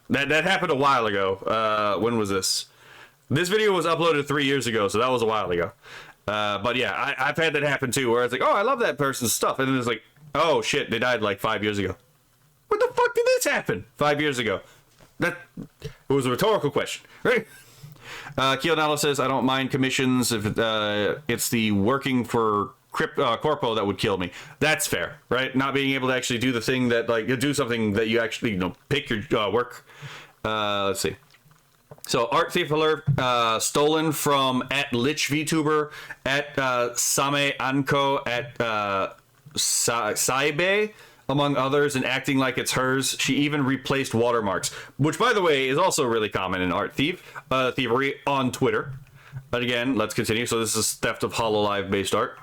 Speaker 1: happened a while ago. When was this? This video was uploaded 3 years ago, so that was a while ago. But yeah, I've had that happen too, where it's like, oh, I love that person's stuff, and then it's like, oh shit, they died like 5 years ago. What the fuck did this happen 5 years ago? It was a rhetorical question, right? Kionello says, I don't mind commissions if it's the working for corpo that would kill me. That's fair, right? Not being able to actually do the thing that, like, do something that you actually, pick your work. Let's see. So art thief alert, stolen from at Lich VTuber, at Same Anko, at Saibe, among others, and acting like it's hers. She even replaced watermarks, which, by the way, is also really common in art thievery on Twitter. But again, let's continue. So this is theft of HoloLive based art.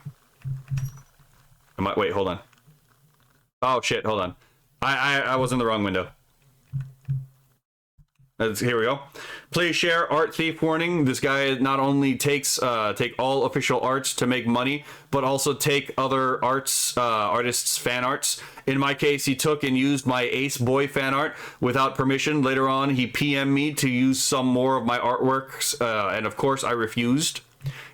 Speaker 1: Wait, hold on. Oh shit, hold on. I was in the wrong window. Here we go. Please share art thief warning. This guy not only take all official arts to make money, but also take other artists' fan arts. In my case, he took and used my Ace Boy fan art without permission. Later on, he PM'd me to use some more of my artworks, and of course, I refused.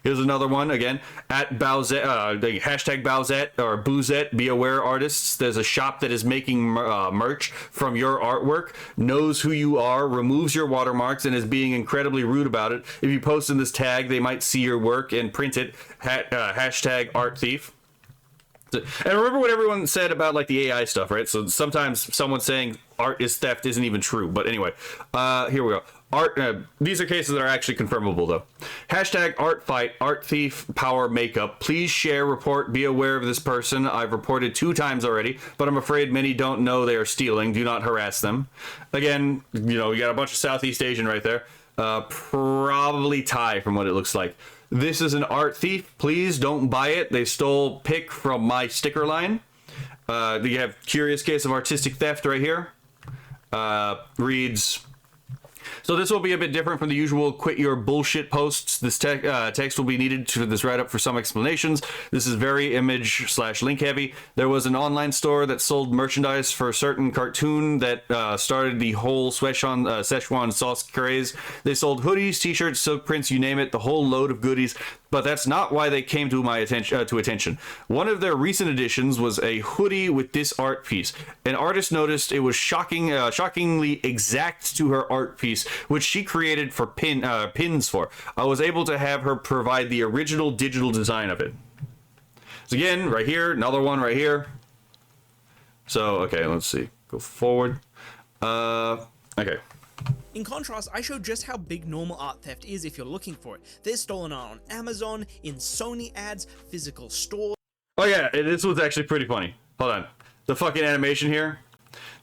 Speaker 1: Here's another one again at Bowsette, hashtag Bowsette or Boozette. Be aware, artists. There's a shop that is making merch from your artwork, knows who you are, removes your watermarks, and is being incredibly rude about it. If you post in this tag, they might see your work and print it. Hashtag art thief. And remember what everyone said about like the AI stuff, right? So sometimes someone saying art is theft isn't even true. But anyway, here we go. Art. These are cases that are actually confirmable though. Hashtag art fight, art thief, power makeup. Please share, report, be aware of this person. I've reported 2 times already, but I'm afraid many don't know they are stealing. Do not harass them. Again, you know, you got a bunch of Southeast Asian right there. Probably Thai from what it looks like. This is an art thief. Please don't buy it. They stole pic from my sticker line. You have curious case of artistic theft right here. Reads, so this will be a bit different from the usual quit your bullshit posts. This text will be needed to this write-up for some explanations. This is very image/link heavy. There was an online store that sold merchandise for a certain cartoon that started the whole Szechuan sauce craze. They sold hoodies, t-shirts, silk prints, you name it, the whole load of goodies. But that's not why they came to my attention. One of their recent additions was a hoodie with this art piece. An artist noticed it was shockingly exact to her art piece, which she created for pins for. I was able to have her provide the original digital design of it. So again, right here, another one right here. So, okay, let's see. Go forward. Okay.
Speaker 2: In contrast, I showed just how big normal art theft is if you're looking for it. There's stolen art on Amazon, in Sony ads, physical stores.
Speaker 1: Oh yeah, this was actually pretty funny. Hold on. The fucking animation here.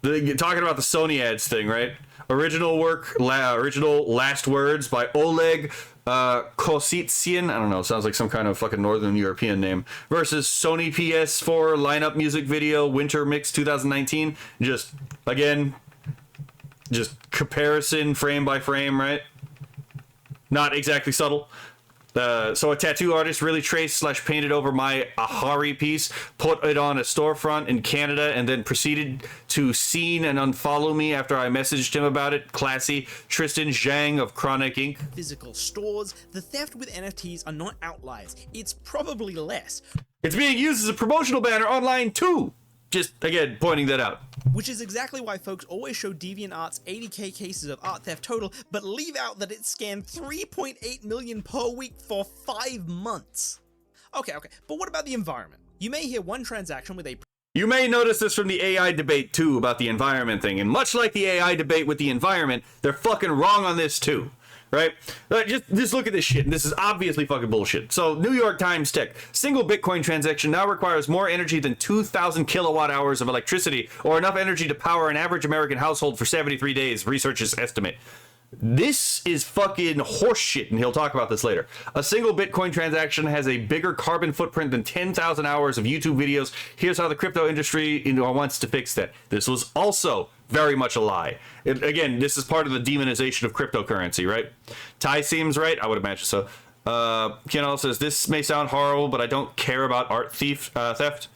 Speaker 1: Talking about the Sony ads thing, right? Original work, original last words by Oleg Kositsyn. I don't know, sounds like some kind of fucking Northern European name. Versus Sony PS4 lineup music video, Winter Mix 2019. Just, again, just comparison frame by frame, right? Not exactly subtle. So a tattoo artist really traced/painted over my Ahari piece, put it on a storefront in Canada, and then proceeded to scene and unfollow me after I messaged him about it. Classy. Tristan Zhang of Chronic Inc.
Speaker 2: Physical stores. The theft with NFTs are not outliers. It's probably less.
Speaker 1: It's being used as a promotional banner online too. Just, again, pointing that out.
Speaker 2: Which is exactly why folks always show DeviantArt's 80k cases of art theft total, but leave out that it scanned 3.8 million per week for 5 months. Okay, but what about the environment? You may hear one transaction with a...
Speaker 1: You may notice this from the AI debate too about the environment thing, and much like the AI debate with the environment, they're fucking wrong on this too. Right? Just look at this shit. This is obviously fucking bullshit. So, New York Times Tech. Single Bitcoin transaction now requires more energy than 2,000 kilowatt hours of electricity, or enough energy to power an average American household for 73 days, researchers estimate. This is fucking horseshit, and he'll talk about this later. A single Bitcoin transaction has a bigger carbon footprint than 10,000 hours of YouTube videos. Here's how the crypto industry wants to fix that. This was also very much a lie. Again, this is part of the demonization of cryptocurrency, right? Ty seems right. I would imagine so. Ken says, this may sound horrible, but I don't care about art theft.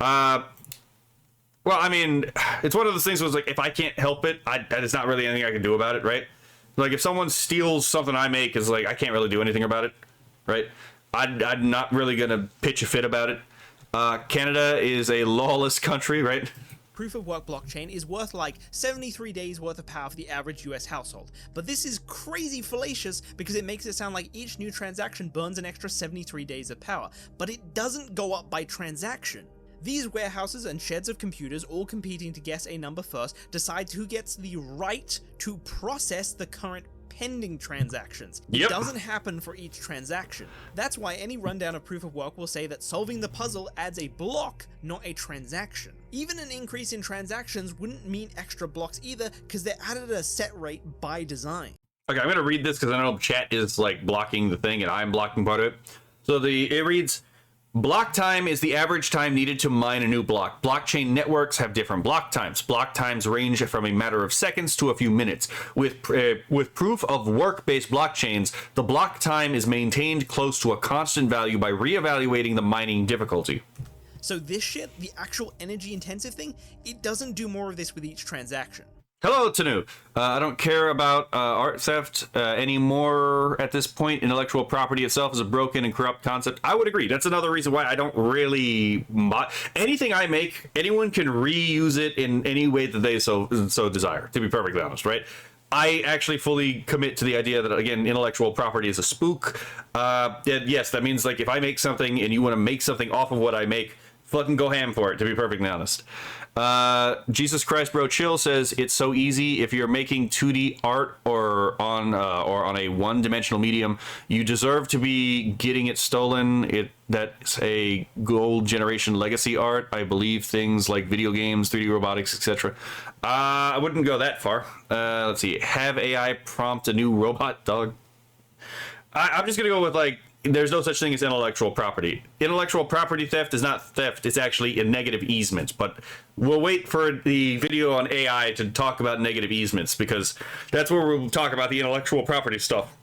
Speaker 1: Well, I mean, it's one of those things where it's like, if I can't help it, there's not really anything I can do about it, right? Like, if someone steals something I make, is like, I can't really do anything about it, right? I'm not really going to pitch a fit about it. Canada is a lawless country, right?
Speaker 2: Proof of work blockchain is worth like 73 days worth of power for the average US household. But this is crazy fallacious because it makes it sound like each new transaction burns an extra 73 days of power. But it doesn't go up by transaction. These warehouses and sheds of computers, all competing to guess a number first, decides who gets the right to process the current pending transactions. It doesn't happen for each transaction. That's why any rundown of proof of work will say that solving the puzzle adds a block, not a transaction. Even an increase in transactions wouldn't mean extra blocks either, because they're added at a set rate by design.
Speaker 1: Okay, I'm gonna read this because I know chat is like blocking the thing and I'm blocking part of it. So it reads, block time is the average time needed to mine a new block. Blockchain networks have different block times. Block times range from a matter of seconds to a few minutes. With proof of work-based blockchains, the block time is maintained close to a constant value by reevaluating the mining difficulty.
Speaker 2: So this shit, the actual energy-intensive thing, it doesn't do more of this with each transaction.
Speaker 1: Hello, Tanu. I don't care about art theft anymore at this point. Intellectual property itself is a broken and corrupt concept. I would agree. That's another reason why I don't really... Anything I make, anyone can reuse it in any way that they so desire, to be perfectly honest, right? I actually fully commit to the idea that, again, intellectual property is a spook. Yes, that means, like, if I make something and you want to make something off of what I make, fucking go ham for it, to be perfectly honest. Jesus Christ Bro Chill says it's so easy. If you're making 2D art or on a one-dimensional medium, you deserve to be getting it stolen. That's a gold generation legacy art. I believe things like video games, 3D robotics, etc. I wouldn't go that far. Let's see. Have AI prompt a new robot dog. I'm just gonna go with like, there's no such thing as intellectual property. Intellectual property theft is not theft, it's actually a negative easement. But we'll wait for the video on AI to talk about negative easements, because that's where we'll talk about the intellectual property stuff.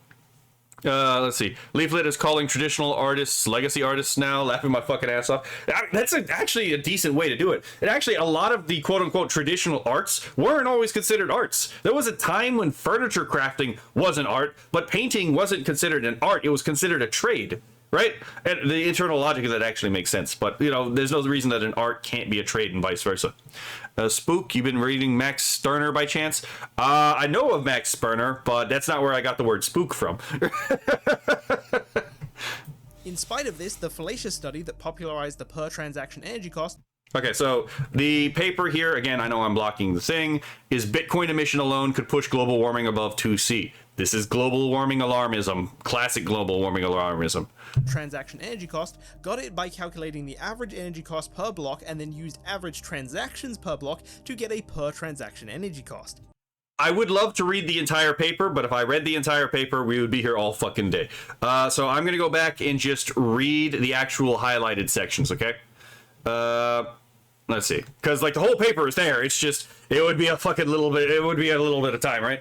Speaker 1: Let's see. Leaflet is calling traditional artists legacy artists now, laughing my fucking ass off. That's actually a decent way to do it. And actually, a lot of the quote-unquote traditional arts weren't always considered arts. There was a time when furniture crafting wasn't art, but painting wasn't considered an art. It was considered a trade, right? And the internal logic of that actually makes sense. But, you know, there's no reason that an art can't be a trade and vice versa. Spook, you've been reading Max Stirner by chance? I know of Max Stirner, but that's not where I got the word spook from.
Speaker 2: In spite of this, the fallacious study that popularized the per transaction energy cost.
Speaker 1: Okay, so the paper here, again, I know I'm blocking the thing, is Bitcoin emission alone could push global warming above 2C. This is global warming alarmism, classic global warming alarmism.
Speaker 2: Transaction energy cost, got it by calculating the average energy cost per block and then used average transactions per block to get a per transaction energy cost.
Speaker 1: I would love to read the entire paper, but if I read the entire paper, we would be here all fucking day. So I'm going to go back and just read the actual highlighted sections, okay? Let's see. Because, like, the whole paper is there. It's just, it would be a fucking little bit, it would be a little bit of time, right?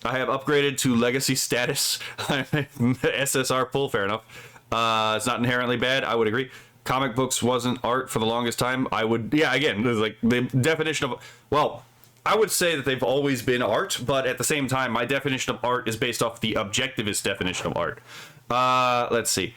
Speaker 1: I have upgraded to legacy status. SSR pull, fair enough. It's not inherently bad, I would agree. Comic books wasn't art for the longest time. I would, yeah, again, like the definition of, well, I would say that they've always been art, but at the same time, my definition of art is based off the objectivist definition of art. Let's see.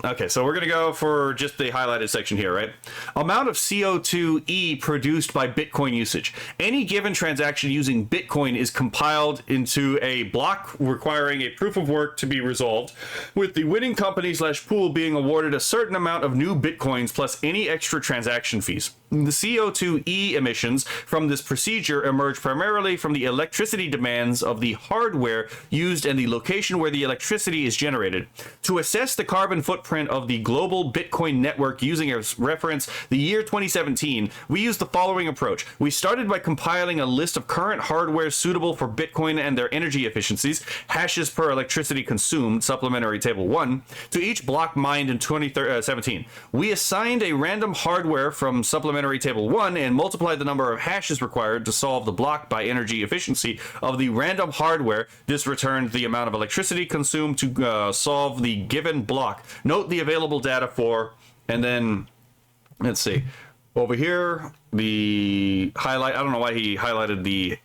Speaker 1: Okay, so we're going to go for just the highlighted section here, right? Amount of CO2e produced by Bitcoin usage. Any given transaction using Bitcoin is compiled into a block requiring a proof of work to be resolved, with the winning company / pool being awarded a certain amount of new Bitcoins plus any extra transaction fees. The CO2e emissions from this procedure emerge primarily from the electricity demands of the hardware used and the location where the electricity is generated. To assess the carbon footprint of the global Bitcoin network using as reference the year 2017, we used the following approach. We started by compiling a list of current hardware suitable for Bitcoin and their energy efficiencies, hashes per electricity consumed, supplementary table 1, to each block mined in 2017. We assigned a random hardware from supplementary table 1 and multiplied the number of hashes required to solve the block by energy efficiency of the random hardware. This returned the amount of electricity consumed to solve the given block. Note the available data for, and then let's see over here, the highlight, I don't know why he highlighted the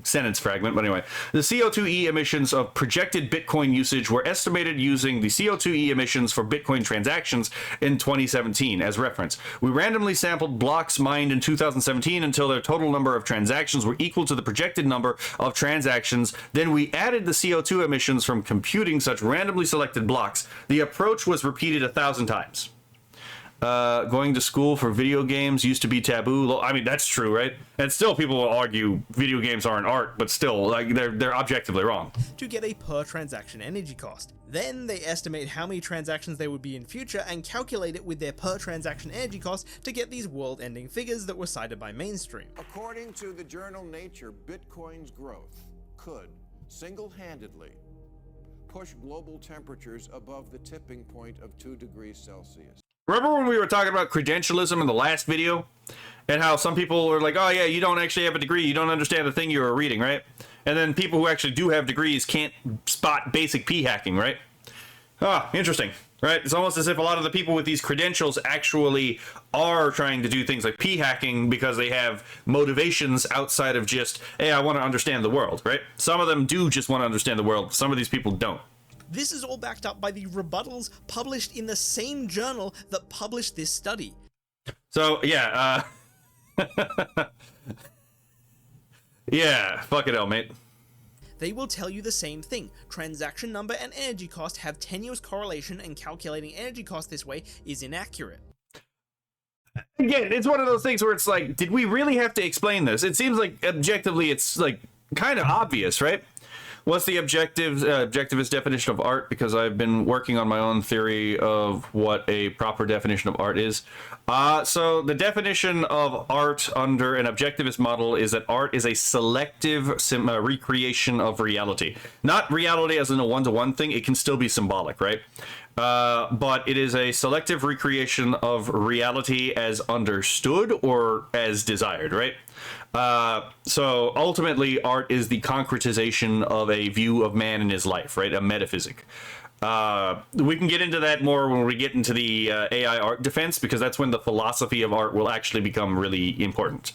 Speaker 1: sentence fragment, but anyway, the CO2e emissions of projected Bitcoin usage were estimated using the CO2e emissions for Bitcoin transactions in 2017 as reference. We randomly sampled blocks mined in 2017 until their total number of transactions were equal to the projected number of transactions. Then we added the CO2 emissions from computing such randomly selected blocks. The approach was repeated 1,000 times. Going to school for video games used to be taboo. I mean, that's true, right? And still people will argue video games aren't art, but still, like, they're objectively wrong.
Speaker 2: To get a per transaction energy cost. Then they estimate how many transactions there would be in future and calculate it with their per transaction energy cost to get these world-ending figures that were cited by mainstream.
Speaker 3: According to the journal Nature, Bitcoin's growth could single-handedly push global temperatures above the tipping point of 2 degrees Celsius.
Speaker 1: Remember when we were talking about credentialism in the last video? And how some people are like, oh yeah, you don't actually have a degree, you don't understand the thing you were reading, right? And then people who actually do have degrees can't spot basic p-hacking, right? Ah, interesting, right? It's almost as if a lot of the people with these credentials actually are trying to do things like p-hacking because they have motivations outside of just, hey, I want to understand the world, right? Some of them do just want to understand the world, some of these people don't.
Speaker 2: This is all backed up by the rebuttals published in the same journal that published this study.
Speaker 1: So, yeah, yeah, fuck it hell, mate.
Speaker 2: They will tell you the same thing. Transaction number and energy cost have tenuous correlation, and calculating energy cost this way is inaccurate.
Speaker 1: Again, it's one of those things where it's like, did we really have to explain this? It seems like objectively it's like kind of obvious, right? What's the objectivist definition of art? Because I've been working on my own theory of what a proper definition of art is. So the definition of art under an objectivist model is that art is a selective recreation of reality. Not reality as in a one-to-one thing. It can still be symbolic, right? But it is a selective recreation of reality as understood or as desired, right? So ultimately, art is the concretization of a view of man in his life, right? A metaphysic. We can get into that more when we get into the AI art defense, because that's when the philosophy of art will actually become really important.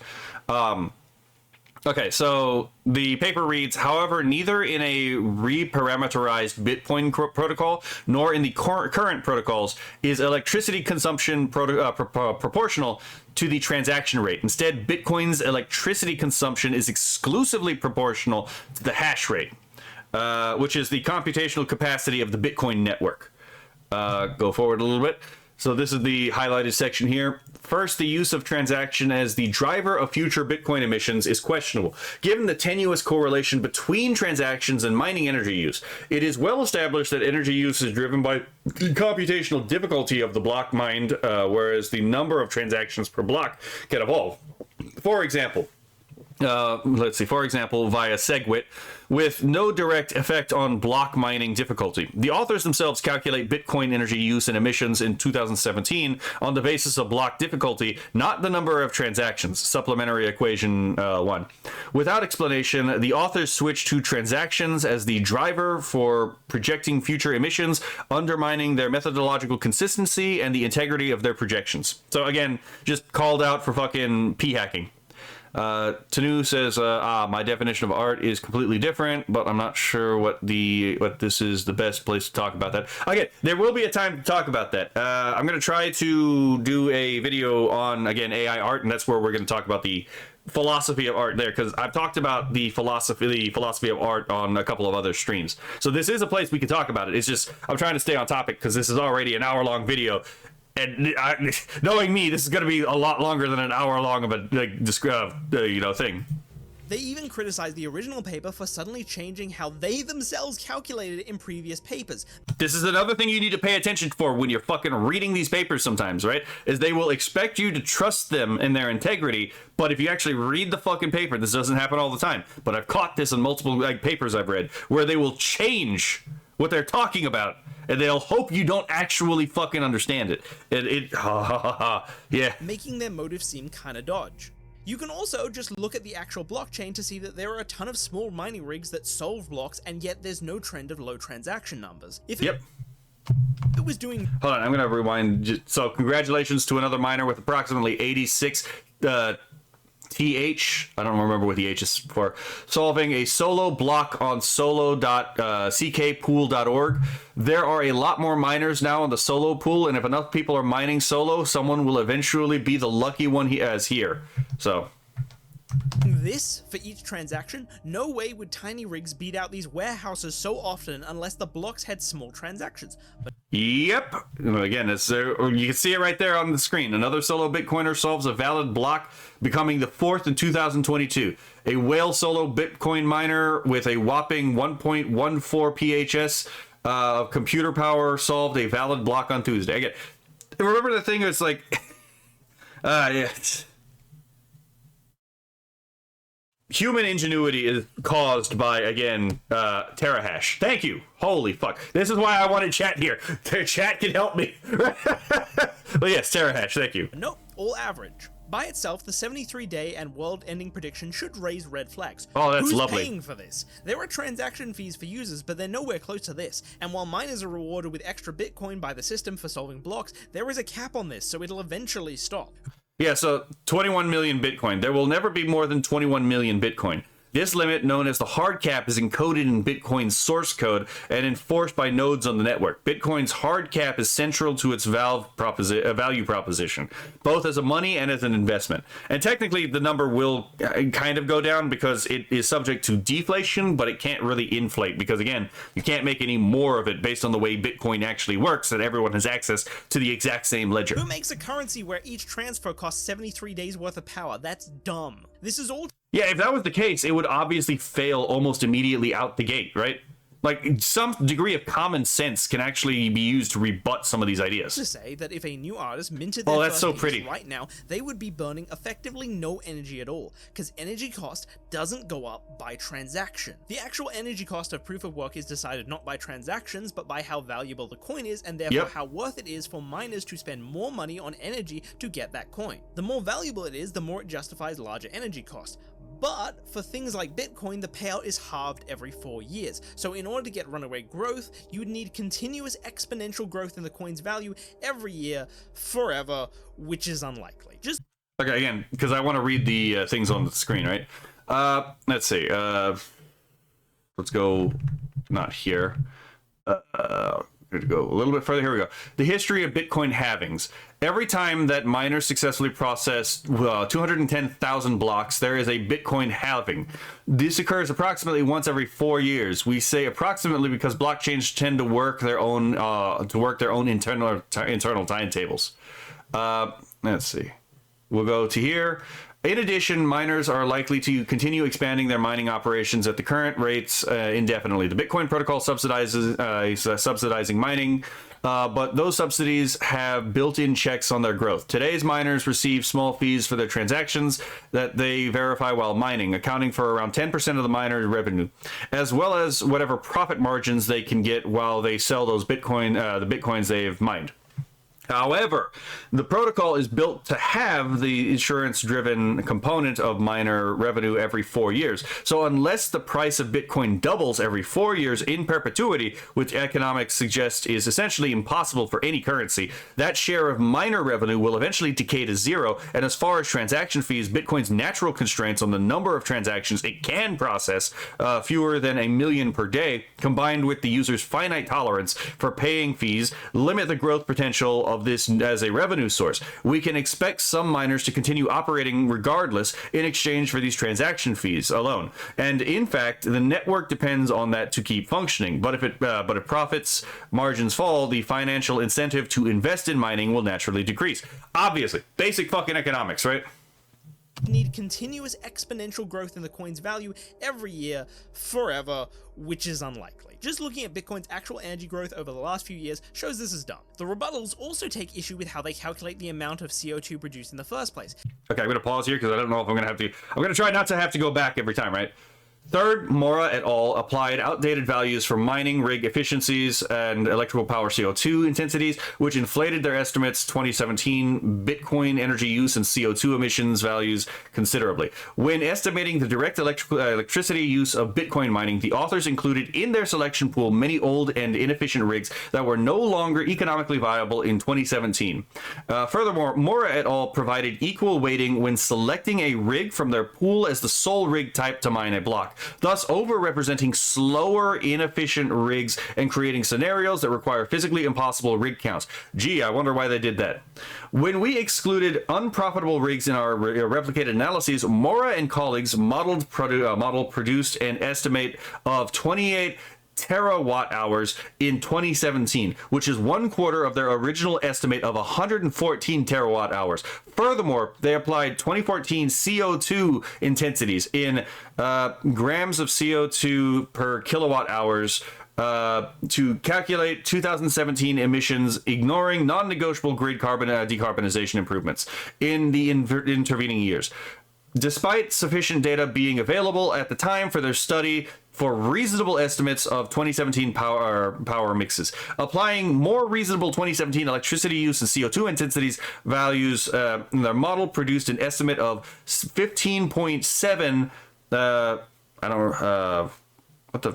Speaker 1: Okay, so the paper reads, however, neither in a reparameterized Bitcoin protocol nor in the current protocols is electricity consumption proportional to the transaction rate. Instead, Bitcoin's electricity consumption is exclusively proportional to the hash rate, which is the computational capacity of the Bitcoin network. Go forward a little bit. So this is the highlighted section here. First, the use of transaction as the driver of future Bitcoin emissions is questionable. Given the tenuous correlation between transactions and mining energy use, it is well established that energy use is driven by the computational difficulty of the block mined, whereas the number of transactions per block can evolve. For example, via SegWit, with no direct effect on block mining difficulty. The authors themselves calculate Bitcoin energy use and emissions in 2017 on the basis of block difficulty, not the number of transactions. Supplementary equation 1. Without explanation, the authors switch to transactions as the driver for projecting future emissions, undermining their methodological consistency and the integrity of their projections. So again, just called out for fucking p-hacking. Tanu says, my definition of art is completely different, but I'm not sure what this is the best place to talk about that. Again, there will be a time to talk about that. I'm going to try to do a video on, again, AI art, and that's where we're going to talk about the philosophy of art there, because I've talked about the philosophy of art on a couple of other streams. So this is a place we can talk about it. It's just, I'm trying to stay on topic because this is already an hour-long video. And knowing me, this is going to be a lot longer than an hour long of a thing.
Speaker 2: They even criticized the original paper for suddenly changing how they themselves calculated it in previous papers.
Speaker 1: This is another thing you need to pay attention for when you're fucking reading these papers sometimes, right? Is they will expect you to trust them in their integrity, but if you actually read the fucking paper, this doesn't happen all the time, but I've caught this in multiple papers I've read, where they will change what they're talking about, and they'll hope you don't actually fucking understand it. Yeah.
Speaker 2: Making their motive seem kinda dodge. You can also just look at the actual blockchain to see that there are a ton of small mining rigs that solve blocks, and yet there's no trend of low transaction numbers. If it was doing...
Speaker 1: Hold on, I'm going to rewind. So congratulations to another miner with approximately 86 TH, I don't remember what the H is for, solving a solo block on solo.ckpool.org. There are a lot more miners now on the solo pool, and if enough people are mining solo, someone will eventually be the lucky one he has here. So
Speaker 2: this for each transaction, no way would tiny rigs beat out these warehouses so often unless the blocks had small transactions. But
Speaker 1: yep, again, it's you can see it right there on the screen. Another solo Bitcoiner solves a valid block, becoming the 4th in 2022. A whale solo Bitcoin miner with a whopping 1.14 PHS of computer power solved a valid block on Tuesday. Again, remember the thing was like, human ingenuity is caused by, again, terahash. Thank you. Holy fuck. This is why I wanted chat here. Chat can help me. But yes, terahash. Thank you.
Speaker 2: nope, all average. By itself, the 73-day and world-ending prediction should raise red flags.
Speaker 1: Oh, that's lovely.
Speaker 2: Who's paying for this? There are transaction fees for users, but they're nowhere close to this. And while miners are rewarded with extra Bitcoin by the system for solving blocks, there is a cap on this, so it'll eventually stop.
Speaker 1: Yeah, so 21 million Bitcoin. There will never be more than 21 million Bitcoin. This limit, known as the hard cap, is encoded in Bitcoin's source code and enforced by nodes on the network. Bitcoin's hard cap is central to its value proposition, both as a money and as an investment. And technically, the number will kind of go down because it is subject to deflation, but it can't really inflate because, again, you can't make any more of it based on the way Bitcoin actually works, that everyone has access to the exact same ledger.
Speaker 2: Who makes a currency where each transfer costs 73 days worth of power? That's dumb. This is all...
Speaker 1: Yeah, if that was the case, it would obviously fail almost immediately out the gate, right? Like, some degree of common sense can actually be used to rebut some of these ideas.
Speaker 2: To say that if a new artist minted their
Speaker 1: that's
Speaker 2: first
Speaker 1: so
Speaker 2: piece
Speaker 1: pretty.
Speaker 2: right now, they would be burning effectively no energy at all, because energy cost doesn't go up by transaction. The actual energy cost of proof of work is decided not by transactions, but by how valuable the coin is, and therefore how worth it is for miners to spend more money on energy to get that coin. The more valuable it is, the more it justifies larger energy cost. But for things like Bitcoin, the payout is halved every 4 years. So in order to get runaway growth, you would need continuous exponential growth in the coin's value every year, forever, which is unlikely. Just
Speaker 1: Okay, again, because I want to read the things on the screen, right? Let's see. Let's go, not here. Going to go a little bit further. Here we go. The history of Bitcoin halvings. Every time that miners successfully process 210,000 blocks, there is a Bitcoin halving. This occurs approximately once every 4 years. We say approximately because blockchains tend to work their own internal timetables. Let's see. We'll go to here. In addition, miners are likely to continue expanding their mining operations at the current rates indefinitely. The Bitcoin protocol subsidizing mining, but those subsidies have built-in checks on their growth. Today's miners receive small fees for their transactions that they verify while mining, accounting for around 10% of the miner revenue, as well as whatever profit margins they can get while they sell those the Bitcoins they've mined. However, the protocol is built to have the insurance-driven component of miner revenue every 4 years. So unless the price of Bitcoin doubles every 4 years in perpetuity, which economics suggests is essentially impossible for any currency, that share of miner revenue will eventually decay to zero. And as far as transaction fees, Bitcoin's natural constraints on the number of transactions it can process, fewer than 1 million per day, combined with the user's finite tolerance for paying fees, limit the growth potential of this as a revenue source. We can expect some miners to continue operating regardless in exchange for these transaction fees alone. And in fact, the network depends on that to keep functioning. But if profits margins fall, the financial incentive to invest in mining will naturally decrease. Obviously, basic fucking economics, right?
Speaker 2: need continuous exponential growth in the coin's value every year, forever, which is unlikely. Just looking at Bitcoin's actual energy growth over the last few years shows this is dumb. The rebuttals also take issue with how they calculate the amount of CO2 produced in the first place.
Speaker 1: Okay, I'm going to pause here because I don't know if I'm going to have to... I'm going to try not to have to go back every time, right? Third, Mora et al. Applied outdated values for mining rig efficiencies and electrical power CO2 intensities, which inflated their estimates 2017 Bitcoin energy use and CO2 emissions values considerably. When estimating the direct electricity use of Bitcoin mining, the authors included in their selection pool many old and inefficient rigs that were no longer economically viable in 2017. Furthermore, Mora et al. Provided equal weighting when selecting a rig from their pool as the sole rig type to mine a block, thus overrepresenting slower, inefficient rigs and creating scenarios that require physically impossible rig counts. Gee, I wonder why they did that. When we excluded unprofitable rigs in our replicated analyses, Mora and colleagues produced an estimate of 28 terawatt hours in 2017, which is 1/4 of their original estimate of 114 terawatt hours. Furthermore, they applied 2014 CO2 intensities in grams of CO2 per kilowatt hours to calculate 2017 emissions, ignoring non-negotiable grid carbon decarbonization improvements in the intervening years. Despite sufficient data being available at the time for their study for reasonable estimates of 2017 power mixes, applying more reasonable 2017 electricity use and CO2 intensities values, their model produced an estimate of 15.7 what the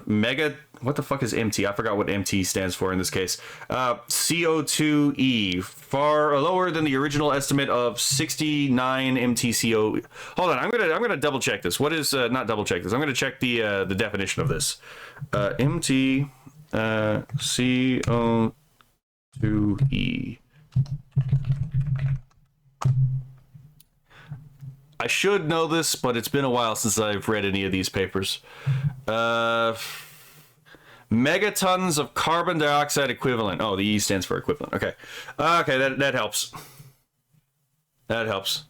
Speaker 1: what the fuck is MT? I forgot what MT stands for in this case. CO2e, far lower than the original estimate of 69 MTCO. Hold on, I'm gonna double check this. What is not double check this? I'm gonna check the definition of this. MT CO2e. I should know this, but it's been a while since I've read any of these papers. Megatons of carbon dioxide equivalent. Oh, the E stands for equivalent. Okay. Okay, that helps. That helps.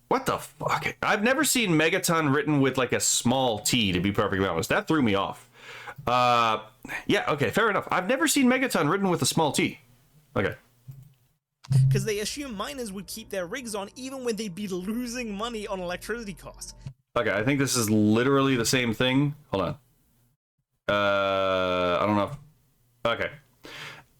Speaker 1: What the fuck? I've never seen megaton written with like a small t, to be perfectly honest. That threw me off. Yeah, okay, fair enough. I've never seen megaton written with a small t. Okay.
Speaker 2: Because they assume miners would keep their rigs on even when they'd be losing money on electricity costs.
Speaker 1: Okay, I think this is literally the same thing. Hold on. I don't know. Okay.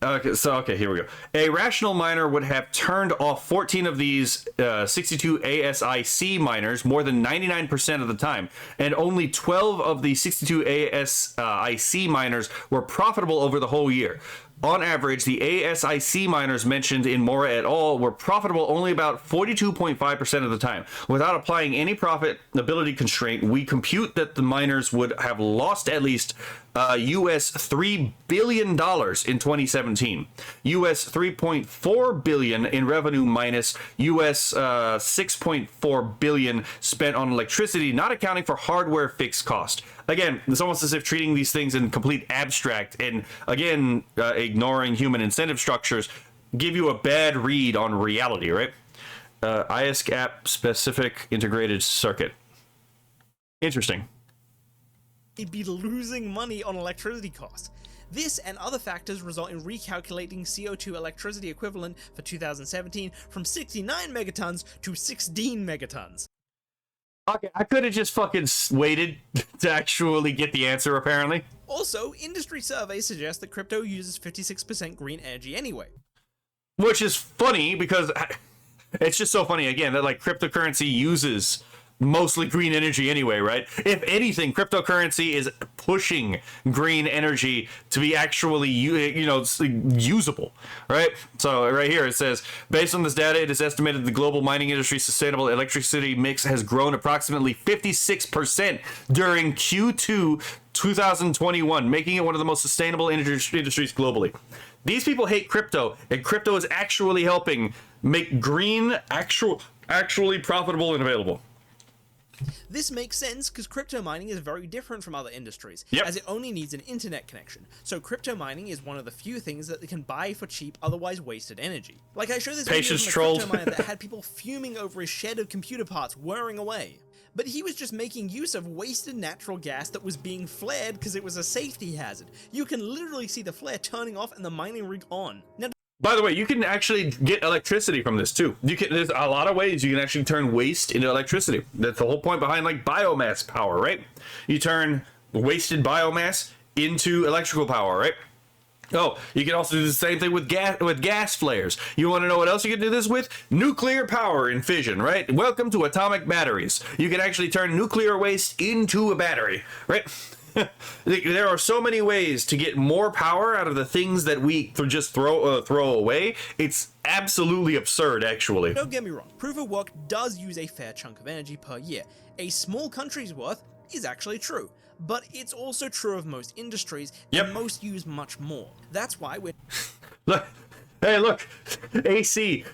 Speaker 1: Okay, here we go. A rational miner would have turned off 14 of these 62 ASIC miners more than 99% of the time, and only 12 of the 62 ASIC miners were profitable over the whole year. On average, the ASIC miners mentioned in Mora et al. Were profitable only about 42.5% of the time. Without applying any profitability constraint, we compute that the miners would have lost at least US $3 billion in 2017, US $3.4 billion in revenue minus US $6.4 billion spent on electricity, not accounting for hardware fixed cost. Again, it's almost as if treating these things in complete abstract and, again, ignoring human incentive structures give you a bad read on reality, right? ISCAP specific integrated circuit. Interesting.
Speaker 2: They'd be losing money on electricity costs. This and other factors result in recalculating CO2 electricity equivalent for 2017 from 69 megatons to 16 megatons.
Speaker 1: Okay, I could have just fucking waited to actually get the answer, apparently.
Speaker 2: Also, industry surveys suggest that crypto uses 56% green energy anyway.
Speaker 1: Which is funny because it's just so funny, again, that like cryptocurrency uses mostly green energy anyway, right? If anything, cryptocurrency is pushing green energy to be actually, usable, right? So right here it says, based on this data, it is estimated the global mining industry's sustainable electricity mix has grown approximately 56% during Q2 2021, making it one of the most sustainable industries globally. These people hate crypto, and crypto is actually helping make green actually profitable and available.
Speaker 2: This makes sense because crypto mining is very different from other industries,
Speaker 1: Yep.
Speaker 2: as it only needs an internet connection. So crypto mining is one of the few things that they can buy for cheap, otherwise wasted energy. Like I showed this video
Speaker 1: Patience
Speaker 2: from a
Speaker 1: trolled.
Speaker 2: crypto miner that had people fuming over his shed of computer parts whirring away. But he was just making use of wasted natural gas that was being flared because it was a safety hazard. You can literally see the flare turning off and the mining rig on. Now,
Speaker 1: By the way, you can actually get electricity from this too. There's a lot of ways you can actually turn waste into electricity. That's the whole point behind like biomass power, right? You turn wasted biomass into electrical power, right? Oh, you can also do the same thing with gas flares. You want to know what else you can do this with? Nuclear power in fission, right? Welcome to atomic batteries. You can actually turn nuclear waste into a battery, right? There are so many ways to get more power out of the things that we just throw away. It's absolutely absurd, actually.
Speaker 2: don't get me wrong, proof of work does use a fair chunk of energy per year. A small country's worth is actually true, but it's also true of most industries, and most use much more. That's why we're...
Speaker 1: Look. Hey, look, AC,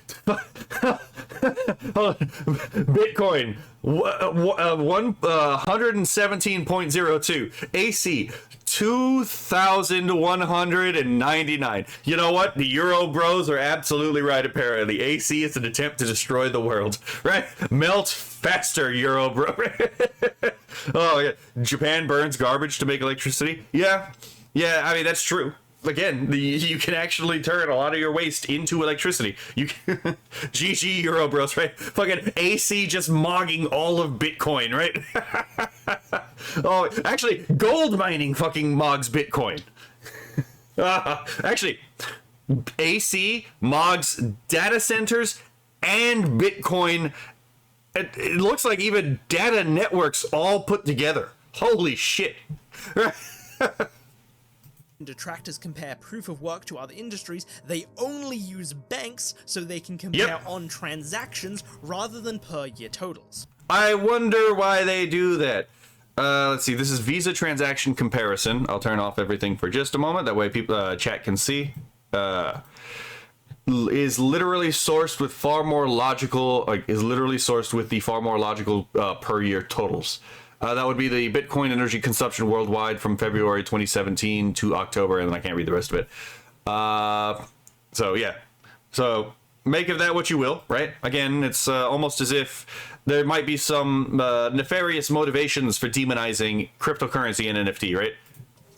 Speaker 1: Bitcoin, 117.02, AC, 2,199. You know what? The Euro bros are absolutely right, apparently. AC is an attempt to destroy the world, right? Melt faster, Euro bro. Oh, yeah. Japan burns garbage to make electricity. Yeah, I mean, that's true. Again, you can actually turn a lot of your waste into electricity. You can, GG Euro bros, right? Fucking AC just mogging all of Bitcoin, right? Oh, actually, gold mining fucking mogs Bitcoin. Actually, AC mogs data centers and Bitcoin. It looks like even data networks all put together. Holy shit.
Speaker 2: Detractors compare proof of work to other industries, they only use banks so they can compare on transactions rather than per year totals.
Speaker 1: I wonder why they do that. Let's see, this is Visa transaction comparison. I'll turn off everything for just a moment, that way people chat can see. Is literally sourced with far more logical, per year totals. That would be the Bitcoin energy consumption worldwide from February 2017 to October, and then I can't read the rest of it. So yeah. So make of that what you will, right? Again, it's almost as if there might be some nefarious motivations for demonizing cryptocurrency and NFT, right?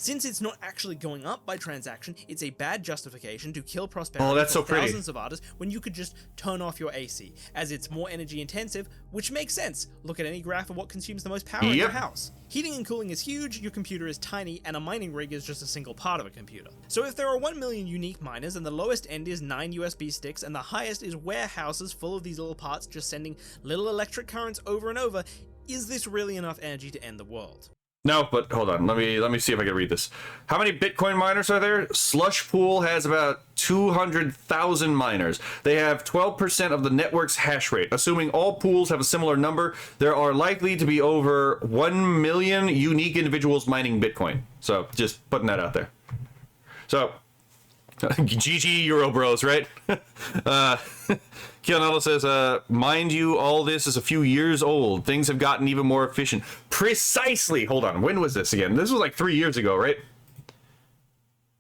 Speaker 2: Since it's not actually going up by transaction, it's a bad justification to kill prosperity
Speaker 1: that's so
Speaker 2: for
Speaker 1: pretty.
Speaker 2: thousands of artists when you could just turn off your AC, as it's more energy intensive, which makes sense. Look at any graph of what consumes the most power in your house. Heating and cooling is huge, your computer is tiny, and a mining rig is just a single part of a computer. So if there are 1 million unique miners and the lowest end is 9 USB sticks and the highest is warehouses full of these little parts just sending little electric currents over and over, is this really enough energy to end the world?
Speaker 1: No, but hold on. Let me see if I can read this. How many Bitcoin miners are there? Slush Pool has about 200,000 miners. They have 12% of the network's hash rate. Assuming all pools have a similar number, there are likely to be over 1 million unique individuals mining Bitcoin. So just putting that out there. So GG Euro Bros, right? Keonello says, mind you, all this is a few years old. Things have gotten even more efficient. Precisely. Hold on. When was this again? This was like 3 years ago, right?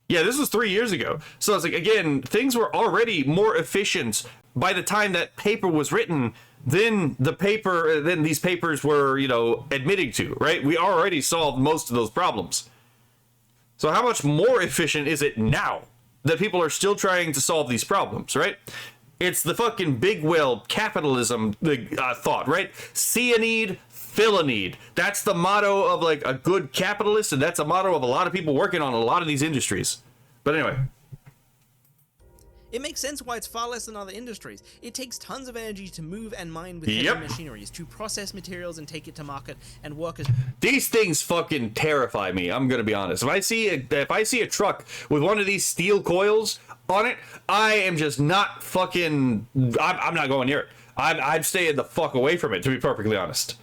Speaker 1: Yeah, this was 3 years ago. So it's like, again, things were already more efficient by the time that paper was written than these papers were, admitting to, right? We already solved most of those problems. So how much more efficient is it now that people are still trying to solve these problems, right? It's the fucking big whale capitalism thought, right? See a need, fill a need. That's the motto of like a good capitalist, and that's a motto of a lot of people working on a lot of these industries. But anyway.
Speaker 2: It makes sense why it's far less than other industries. It takes tons of energy to move and mine with heavy machineries, to process materials and take it to market, and workers. These
Speaker 1: things fucking terrify me, I'm gonna be honest. If I see a truck with one of these steel coils on it, I am just not fucking... I'm not going near it. I'm staying the fuck away from it, to be perfectly honest.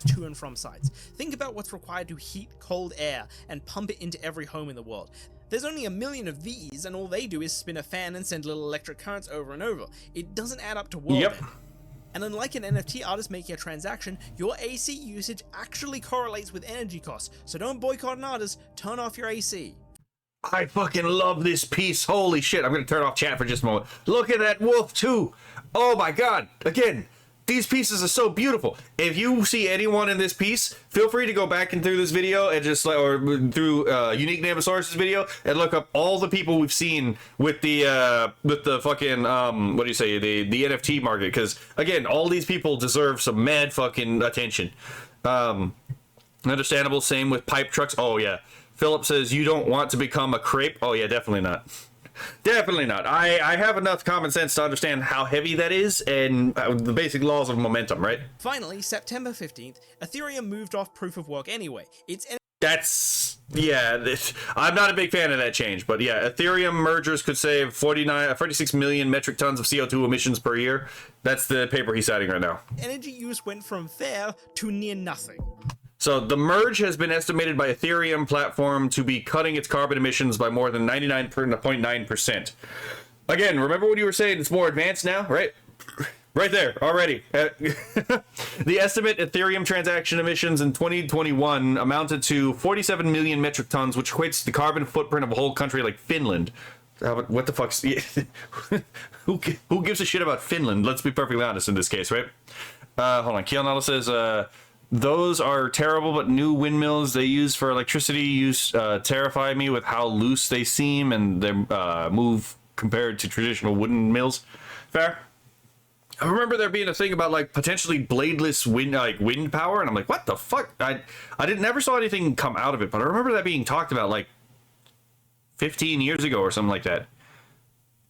Speaker 2: To and from sites. Think about what's required to heat cold air and pump it into every home in the world. There's only 1 million of these, and all they do is spin a fan and send little electric currents over and over. It doesn't add up to world end. And unlike an NFT artist making a transaction, your AC usage actually correlates with energy costs. So don't boycott an artist, turn off your AC.
Speaker 1: I fucking love this piece. Holy shit. I'm going to turn off chat for just a moment. Look at that wolf too. Oh my god. Again, these pieces are so beautiful. If you see anyone in this piece, feel free to go back and through this video and just or through Unique Namasaurus' video and look up all the people we've seen with the fucking what do you say, the NFT market, because again, all these people deserve some mad fucking attention. Understandable. Same with pipe trucks. Oh yeah. Philip says you don't want to become a crepe. Oh yeah, definitely not. Definitely not. I have enough common sense to understand how heavy that is and the basic laws of momentum, right?
Speaker 2: Finally, September 15th, Ethereum moved off proof of work anyway.
Speaker 1: I'm not a big fan of that change, but yeah, Ethereum mergers could save 46 million metric tons of CO2 emissions per year. That's the paper he's citing right now.
Speaker 2: Energy use went from fair to near nothing.
Speaker 1: So the merge has been estimated by Ethereum platform to be cutting its carbon emissions by more than 99.9%. Again, remember what you were saying? It's more advanced now, right? Right there, already. The estimate Ethereum transaction emissions in 2021 amounted to 47 million metric tons, which equates to the carbon footprint of a whole country like Finland. What the fuck's... Who gives a shit about Finland? Let's be perfectly honest in this case, right? Hold on. Keonello says... those are terrible, but new windmills they use for electricity use terrify me with how loose they seem and they move compared to traditional wooden mills. Fair. I remember there being a thing about like potentially bladeless wind power, and I'm like, what the fuck? I never saw anything come out of it, but I remember that being talked about like 15 years ago or something like that.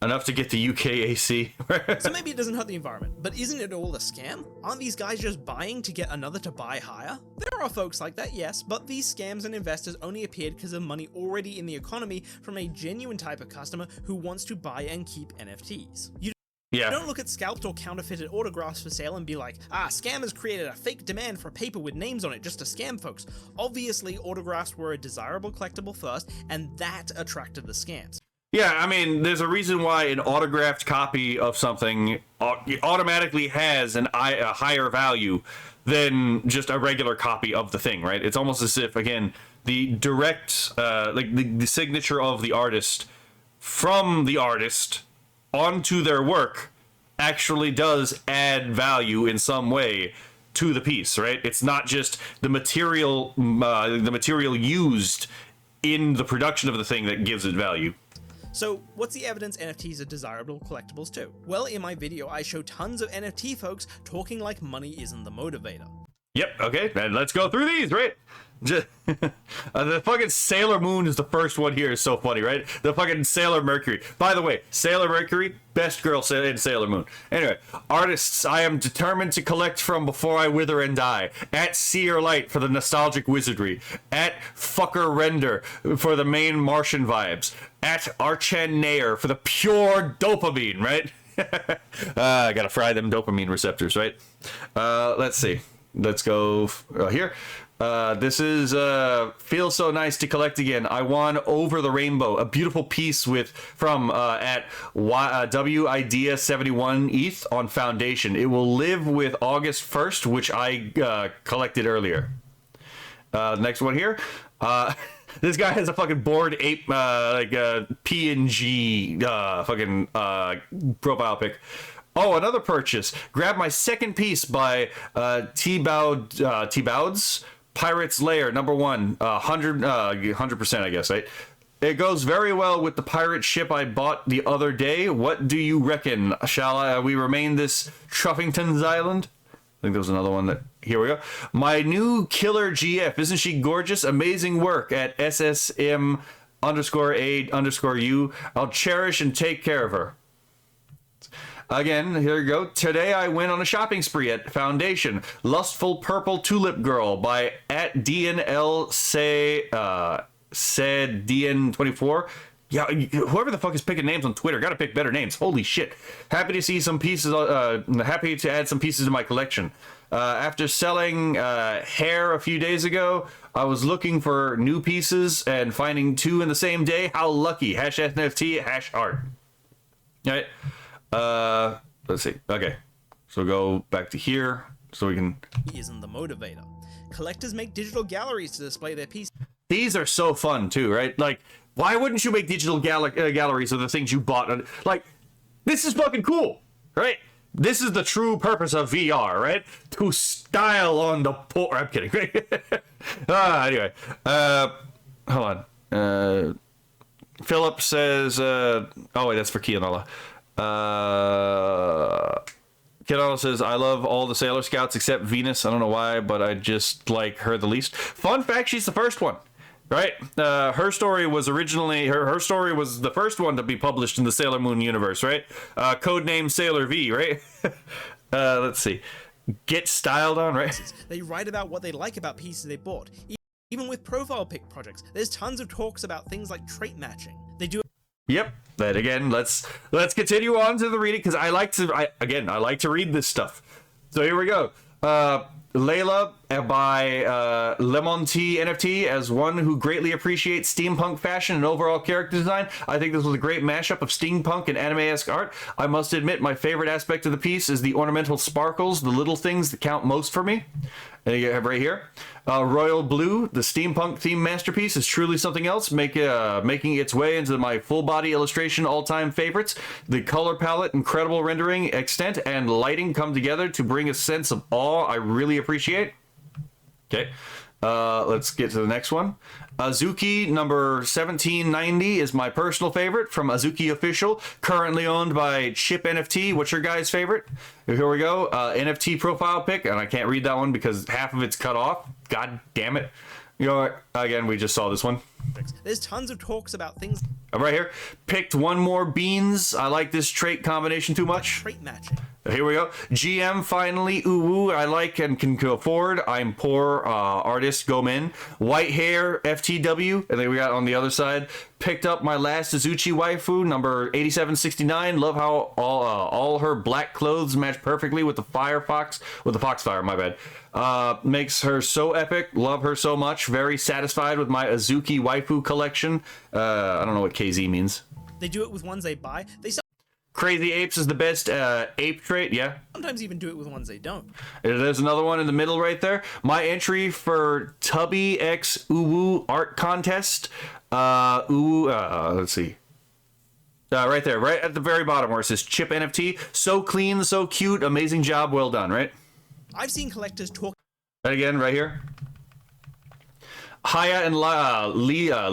Speaker 1: Enough to get the UKAC.
Speaker 2: So maybe it doesn't hurt the environment, but isn't it all a scam? Aren't these guys just buying to get another to buy higher? There are folks like that, yes, but these scams and investors only appeared because of money already in the economy from a genuine type of customer who wants to buy and keep NFTs. You don't look at scalped or counterfeited autographs for sale and be like, scammers created a fake demand for a paper with names on it just to scam folks. Obviously, autographs were a desirable collectible first, and that attracted the scams.
Speaker 1: Yeah, I mean, there's a reason why an autographed copy of something automatically has a higher value than just a regular copy of the thing, right? It's almost as if, again, the direct, like the signature of the artist from the artist onto their work actually does add value in some way to the piece, right? It's not just the material used in the production of the thing that gives it value.
Speaker 2: So, what's the evidence NFTs are desirable collectibles too? Well, in my video, I show tons of NFT folks talking like money isn't the motivator.
Speaker 1: Yep, okay, and let's go through these, right? The fucking Sailor Moon is the first one here. Is so funny, right? The fucking Sailor Mercury. By the way, Sailor Mercury, best girl in Sailor Moon. Anyway, artists I am determined to collect from before I wither and die. At Seer Light for the nostalgic wizardry. At Fucker Render for the main Martian vibes. At Archan Nair for the pure dopamine, right? I gotta fry them dopamine receptors, right? Let's see. Let's go here. This is feels so nice to collect again. I won Over the Rainbow, a beautiful piece from at W Idea 71 ETH on Foundation. It will live with August 1st, which I collected earlier. Next one here. This guy has a fucking Bored Ape PNG fucking profile pic. Oh, another purchase. Grab my second piece by T-Bowd's Pirate's Lair, number 1. 100%, I guess, right? It goes very well with the pirate ship I bought the other day. What do you reckon? Shall we remain this Truffington's Island? I think there was another one that... Here we go. My new killer GF. Isn't she gorgeous? Amazing work at SSM_A_U. I'll cherish and take care of her. Again, here we go. Today I went on a shopping spree at Foundation. Lustful Purple Tulip Girl by at DNL said DN24. Yeah, whoever the fuck is picking names on Twitter, gotta pick better names. Holy shit. Happy to see some pieces, happy to add some pieces to my collection. After selling hair a few days ago, I was looking for new pieces and finding 2 in the same day. How lucky. #NFT, #art. All right. Let's see. Okay, so go back to here so we can...
Speaker 2: Isn't the motivator. Collectors make digital galleries to display their pieces.
Speaker 1: These are so fun too, right? Like, why wouldn't you make digital galleries of the things you bought? Like, this is fucking cool, right? This is the true purpose of VR, right? To style on the poor... I'm kidding. Anyway, hold on. Philip says... oh, wait, that's for Kianola. Kianola says, I love all the Sailor Scouts except Venus. I don't know why, but I just like her the least. Fun fact, she's the first one. Right? Her story was originally... Her story was the first one to be published in the Sailor Moon universe, right? Codename Sailor V, right? Let's see. Get styled on, right?
Speaker 2: They write about what they like about pieces they bought. Even with profile pic projects, there's tons of talks about things like trait matching. They do...
Speaker 1: Yep. But again, let's continue on to the reading, because I like to read this stuff. So here we go. Layla by Lemon Tea NFT. As one who greatly appreciates steampunk fashion and overall character design, I think this was a great mashup of steampunk and anime-esque art. I must admit, my favorite aspect of the piece is the ornamental sparkles, the little things that count most for me. And you have right here. Royal Blue, the steampunk theme masterpiece, is truly something else, making its way into my full-body illustration all-time favorites. The color palette, incredible rendering, extent, and lighting come together to bring a sense of awe I really appreciate. Okay, let's get to the next one. Azuki number 1790 is my personal favorite from Azuki Official, currently owned by Chip NFT. What's your guys' favorite? Here we go. NFT profile pic, and I can't read that one because half of it's cut off. God damn it. You know what? Again, we just saw this one.
Speaker 2: There's tons of talks about things
Speaker 1: Right here, picked one more beans. I like this trait combination too much.
Speaker 2: trait matching.
Speaker 1: Here we go. GM finally. Ooh, I like and can afford. I'm poor. Artist Gomen. White hair. FTW. And then we got on the other side. Picked up my last Azuchi waifu, number 8769. Love how all her black clothes match perfectly with the foxfire. My bad. Makes her so epic. Love her so much. Very satisfied with my Azuki waifu collection. I don't know what KZ means.
Speaker 2: They do it with ones they buy. They
Speaker 1: Crazy Apes is the best ape trait, yeah.
Speaker 2: sometimes even do it with ones they don't.
Speaker 1: There's another one in the middle right there. My entry for Tubby X Uwu art contest. Let's see. Right there, right at the very bottom where it says Chip NFT. So clean, so cute, amazing job, well done, right?
Speaker 2: I've seen collectors talk
Speaker 1: And again, right here. Haya and Leah.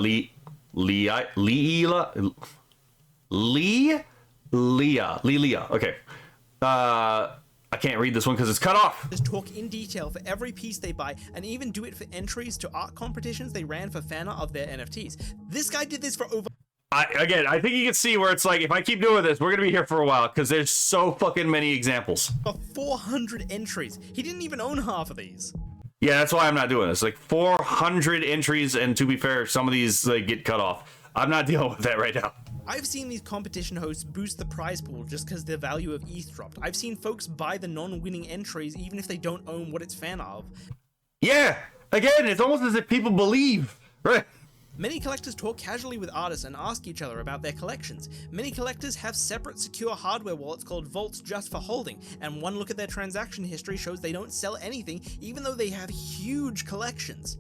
Speaker 1: Okay. I can't read this one because it's cut off.
Speaker 2: just talk in detail for every piece they buy, and even do it for entries to art competitions they ran for fan art of their NFTs. This guy did this for over
Speaker 1: I think you can see where it's like, if I keep doing this, we're going to be here for a while because there's so fucking many examples.
Speaker 2: 400 entries. He didn't even own half of these.
Speaker 1: Yeah, that's why I'm not doing this. Like 400 entries, and to be fair, some of these like get cut off. I'm not dealing with that right now.
Speaker 2: I've seen these competition hosts boost the prize pool just because the value of ETH dropped. I've seen folks buy the non-winning entries even if they don't own what it's fan of.
Speaker 1: Yeah, again, it's almost as if people believe, right?
Speaker 2: Many collectors talk casually with artists and ask each other about their collections. Many collectors have separate secure hardware wallets called vaults just for holding, and one look at their transaction history shows they don't sell anything even though they have huge collections.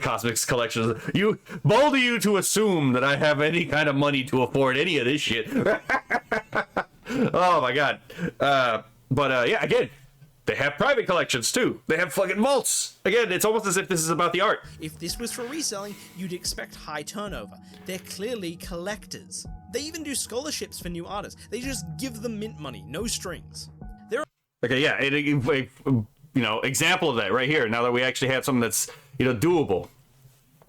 Speaker 1: Cosmics collections. Bold of you to assume that I have any kind of money to afford any of this shit. Oh my god. Yeah, again, they have private collections too. They have fucking vaults. Again, it's almost as if this is about the art.
Speaker 2: If this was for reselling, you'd expect high turnover. They're clearly collectors. They even do scholarships for new artists. They just give them mint money, no strings.
Speaker 1: Okay, yeah, example of that right here. Now that we actually have something that's doable.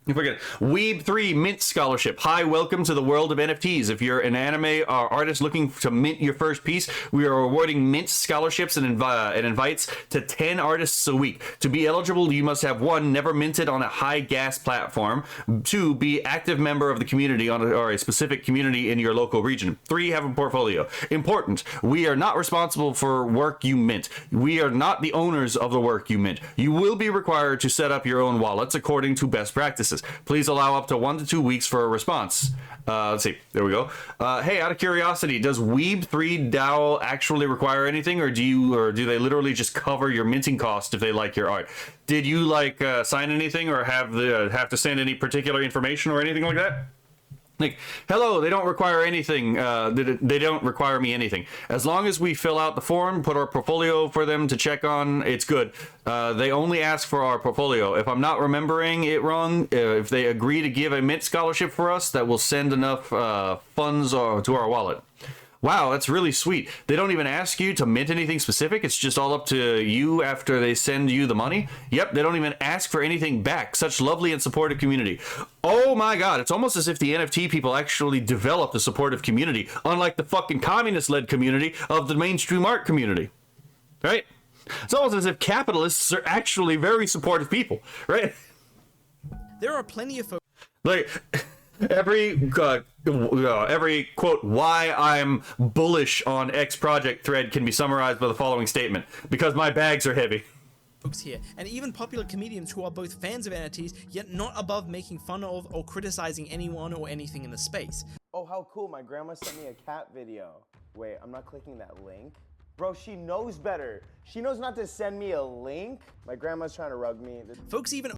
Speaker 1: You forget Weeb 3 Mint Scholarship. Hi, welcome to the world of NFTs. If you're an anime artist looking to mint your first piece, we are awarding mint scholarships and invites to 10 artists a week. To be eligible, you must have 1, never minted on a high gas platform. 2, be active member of the community or a specific community in your local region. 3, have a portfolio. Important, we are not responsible for work you mint. We are not the owners of the work you mint. You will be required to set up your own wallets according to best practices. Please allow up to 1 to 2 weeks for a response. Let's see. There we go. Hey, out of curiosity, does Weeb 3 DAO actually require anything, or do they literally just cover your minting cost if they like your art? Did you sign anything or have to send any particular information or anything like that? Like, hello, they don't require anything. They don't require me anything. As long as we fill out the form, put our portfolio for them to check on, it's good. They only ask for our portfolio. If I'm not remembering it wrong, if they agree to give a mint scholarship for us, that will send enough funds to our wallet. Wow, that's really sweet. They don't even ask you to mint anything specific. It's just all up to you after they send you the money. Yep, they don't even ask for anything back. Such lovely and supportive community. Oh my god, it's almost as if the NFT people actually developed a supportive community, unlike the fucking communist-led community of the mainstream art community. Right? It's almost as if capitalists are actually very supportive people, right?
Speaker 2: There are plenty of folks
Speaker 1: Like... Every quote why I'm bullish on X project thread can be summarized by the following statement: because my bags are heavy.
Speaker 2: here, and even popular comedians who are both fans of NFTs yet not above making fun of or criticizing anyone or anything in the space.
Speaker 4: Oh, how cool, my grandma sent me a cat video. Wait, I'm not clicking that link. Bro, she knows better. She knows not to send me a link. My grandma's trying to rug me.
Speaker 2: Folks even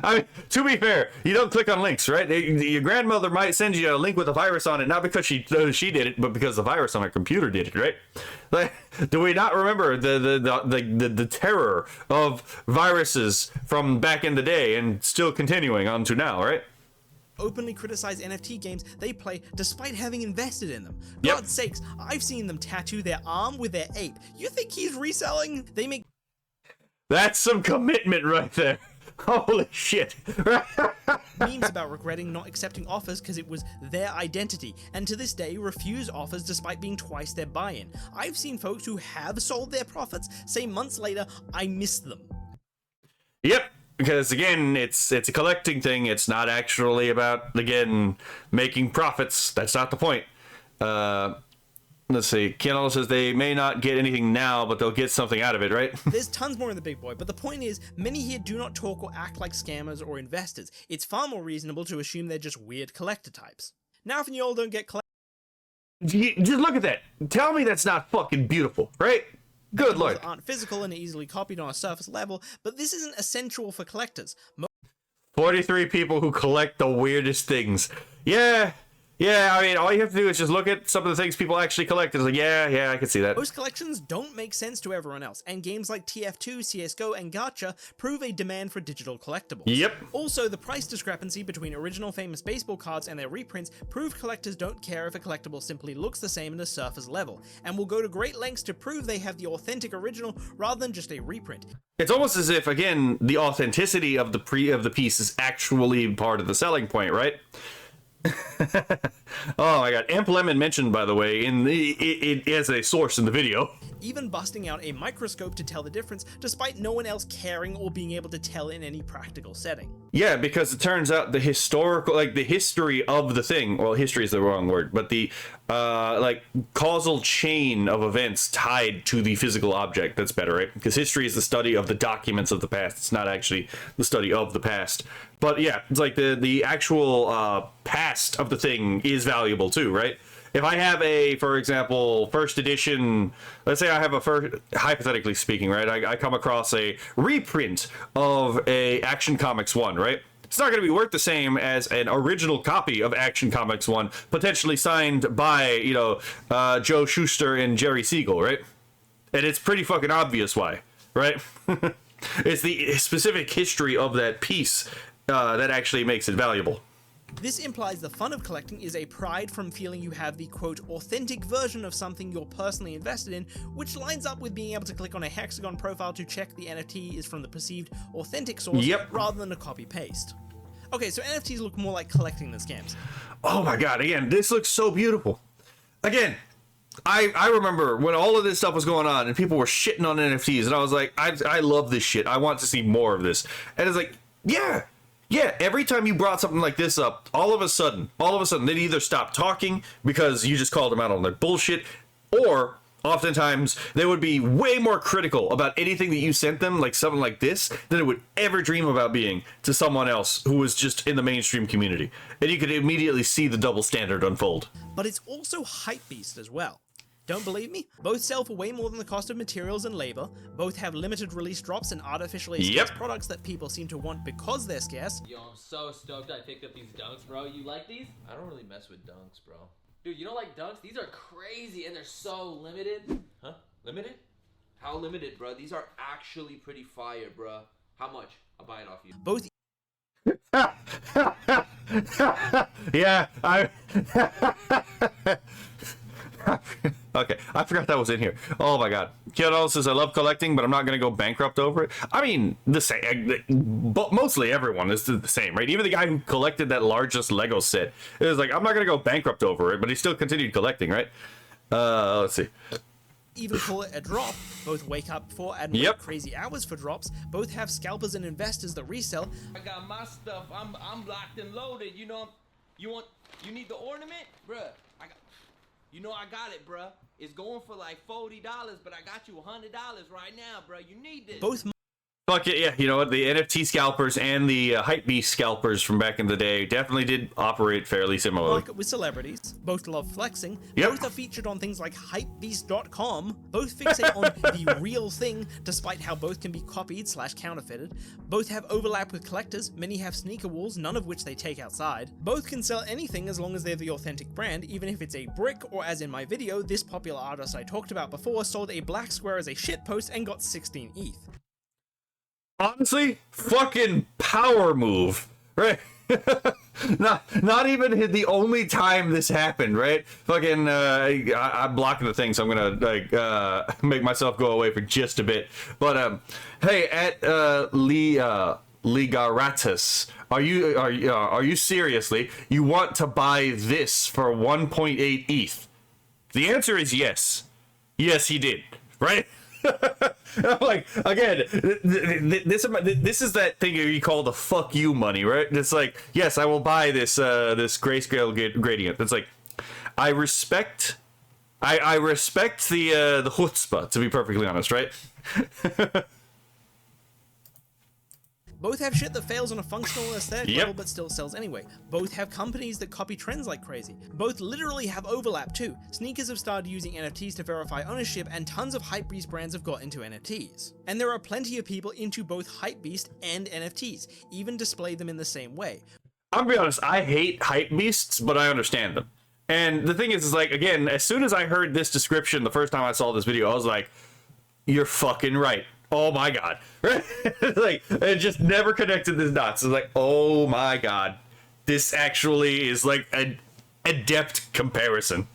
Speaker 1: I mean, to be fair, you don't click on links, right? Your grandmother might send you a link with a virus on it, not because she did it, but because the virus on her computer did it, right? Like, do we not remember the terror of viruses from back in the day and still continuing on to now, right?
Speaker 2: openly criticize NFT games they play despite having invested in them.
Speaker 1: Yep.
Speaker 2: God's sakes, I've seen them tattoo their arm with their ape. You think he's reselling? They make
Speaker 1: That's some commitment right there. Holy shit.
Speaker 2: Memes about regretting not accepting offers because it was their identity, and to this day refuse offers despite being twice their buy-in. I've seen folks who have sold their profits say months later, I missed them.
Speaker 1: Yep, because again, it's a collecting thing. It's not actually about, again, making profits. That's not the point. Let's see. Ken says they may not get anything now, but they'll get something out of it, right?
Speaker 2: There's tons more in the big boy, but the point is, many here do not talk or act like scammers or investors. It's far more reasonable to assume they're just weird collector types. Now if you all don't get
Speaker 1: Just look at that. Tell me that's not fucking beautiful, right? Good lord.
Speaker 2: aren't physical and easily copied on a surface level, but this isn't essential for collectors.
Speaker 1: 43 people who collect the weirdest things. Yeah, I mean, all you have to do is just look at some of the things people actually collect. It's like, yeah, I can see that.
Speaker 2: Most collections don't make sense to everyone else, and games like TF2, CSGO, and Gacha prove a demand for digital collectibles.
Speaker 1: Yep.
Speaker 2: Also, the price discrepancy between original famous baseball cards and their reprints prove collectors don't care if a collectible simply looks the same at a surface level, and will go to great lengths to prove they have the authentic original rather than just a reprint.
Speaker 1: It's almost as if, again, the authenticity of the piece is actually part of the selling point, right? Oh my god. Amp Lemon mentioned, by the way, it as a source in the video.
Speaker 2: Even busting out a microscope to tell the difference, despite no one else caring or being able to tell in any practical setting.
Speaker 1: Yeah, because it turns out the history of the thing, well, history is the wrong word, but the causal chain of events tied to the physical object, that's better, right? Because history is the study of the documents of the past. It's not actually the study of the past. But yeah, it's like the actual past of the thing is valuable too, right? If I have for example, first edition, let's say I have hypothetically speaking, right? I come across a reprint of a Action Comics 1, right? It's not going to be worth the same as an original copy of Action Comics 1, potentially signed by, Joe Shuster and Jerry Siegel, right? And it's pretty fucking obvious why, right? It's the specific history of that piece that actually makes it valuable.
Speaker 2: This implies the fun of collecting is a pride from feeling you have the quote authentic version of something you're personally invested in, which lines up with being able to click on a hexagon profile to check the NFT is from the perceived authentic source rather than a copy-paste. Okay, so NFTs look more like collecting than scams.
Speaker 1: Oh my god, again, this looks so beautiful. Again, I remember when all of this stuff was going on and people were shitting on NFTs, and I was like, I love this shit. I want to see more of this. And it's like, yeah, every time you brought something like this up, all of a sudden, they'd either stop talking because you just called them out on their bullshit, or oftentimes they would be way more critical about anything that you sent them, like something like this, than it would ever dream about being to someone else who was just in the mainstream community. And you could immediately see the double standard unfold.
Speaker 2: But it's also hypebeast as well. Don't believe me? Both sell for way more than the cost of materials and labor, both have limited release drops and artificially scarce products that people seem to want because they're scarce.
Speaker 5: Yo, I'm so stoked I picked up these dunks, bro. You like these?
Speaker 6: I don't really mess with dunks, bro.
Speaker 5: Dude, you don't like dunks? These are crazy and they're so limited.
Speaker 6: Huh? Limited? How limited, bro? These are actually pretty fire, bro. How much? I'll buy it off you.
Speaker 2: Both
Speaker 1: Yeah, okay, I forgot that was in here. Oh my god. Kyoto says, I love collecting, but I'm not going to go bankrupt over it. I mean, the same, but mostly everyone is the same, right? Even the guy who collected that largest Lego set is like, I'm not going to go bankrupt over it, but he still continued collecting, right? Let's see.
Speaker 2: Even call it a drop. Both wake up for and wait crazy hours for drops. Both have scalpers and investors that resell.
Speaker 6: I got my stuff. I'm locked and loaded. You know, you need the ornament, bruh. I got it, bruh. It's going for like $40, but I got you $100 right now, bruh. You need this.
Speaker 2: Both
Speaker 1: Fuck it, yeah. You know what? The NFT scalpers and the hypebeast scalpers from back in the day definitely did operate fairly similarly.
Speaker 2: market with celebrities. Both love flexing. Both are featured on things like hypebeast.com. Both fixate on the real thing, despite how both can be copied/counterfeited. Both have overlap with collectors. Many have sneaker walls, none of which they take outside. Both can sell anything as long as they're the authentic brand, even if it's a brick, or as in my video, this popular artist I talked about before sold a black square as a shitpost and got 16 ETH.
Speaker 1: Honestly, fucking power move, right? not even the only time this happened, right? Fucking, I'm blocking the thing, so I'm gonna make myself go away for just a bit. But hey, at ligaratus. Are you seriously? You want to buy this for 1.8 ETH? The answer is yes. Yes, he did. Right? I'm like, again, this is that thing you call the fuck you money, right? It's like, yes, I will buy this this grayscale gradient. It's like, I respect the chutzpah, to be perfectly honest, right?
Speaker 2: Both have shit that fails on a functional and aesthetic level but still sells anyway. Both have companies that copy trends like crazy. Both literally have overlap too. Sneakers have started using NFTs to verify ownership, and tons of hypebeast brands have got into NFTs. And there are plenty of people into both hypebeast and NFTs, even display them in the same way.
Speaker 1: I'm gonna be honest, I hate hypebeasts, but I understand them. And the thing is like, again, as soon as I heard this description the first time I saw this video, I was like, you're fucking right. Oh my god. Right? Like, it just never connected the dots. It's like, oh my god. This actually is like an adept comparison.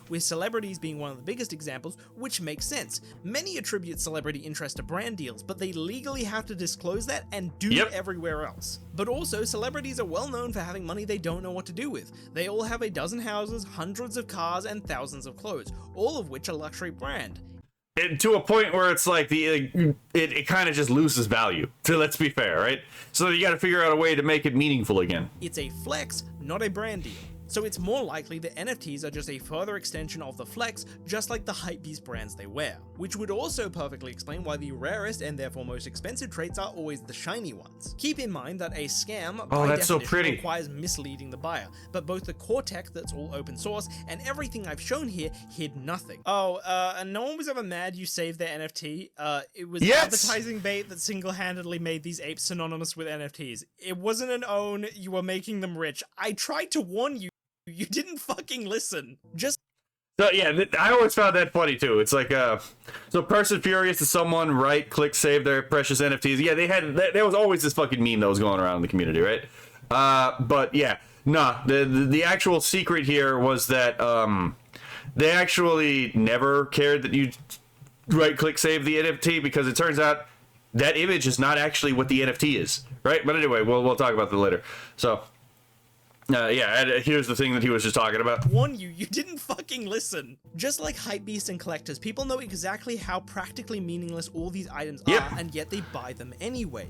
Speaker 2: With celebrities being one of the biggest examples, which makes sense. Many attribute celebrity interest to brand deals, but they legally have to disclose that and do everywhere else. But also, celebrities are well known for having money they don't know what to do with. They all have a dozen houses, hundreds of cars, and thousands of clothes, all of which are luxury brand.
Speaker 1: To a point where it's like it kind of just loses value. So let's be fair, right? So you got to figure out a way to make it meaningful again.
Speaker 2: It's a flex, not a brand deal. So it's more likely that NFTs are just a further extension of the flex, just like the hypebeast brands they wear. Which would also perfectly explain why the rarest and therefore most expensive traits are always the shiny ones. Keep in mind that a scam by
Speaker 1: that's so
Speaker 2: definition
Speaker 1: pretty.
Speaker 2: requires misleading the buyer, but both the core tech that's all open source and everything I've shown here hid nothing. And no one was ever mad you saved their NFT. It was advertising bait that single-handedly made these apes synonymous with NFTs. It wasn't an own, you were making them rich. I tried to warn you. You didn't fucking listen.
Speaker 1: So yeah, I always found that funny too. It's like, so person furious to someone, right click, save their precious NFTs. Yeah, there was always this fucking meme that was going around in the community, right? But yeah, nah, the actual secret here was that they actually never cared that you right click save the NFT, because it turns out that image is not actually what the NFT is, right? But anyway, we'll talk about that later. So. Here's the thing that he was just talking about.
Speaker 2: Warn you, you didn't fucking listen. Just like hypebeasts and collectors, people know exactly how practically meaningless all these items are, and yet they buy them anyway.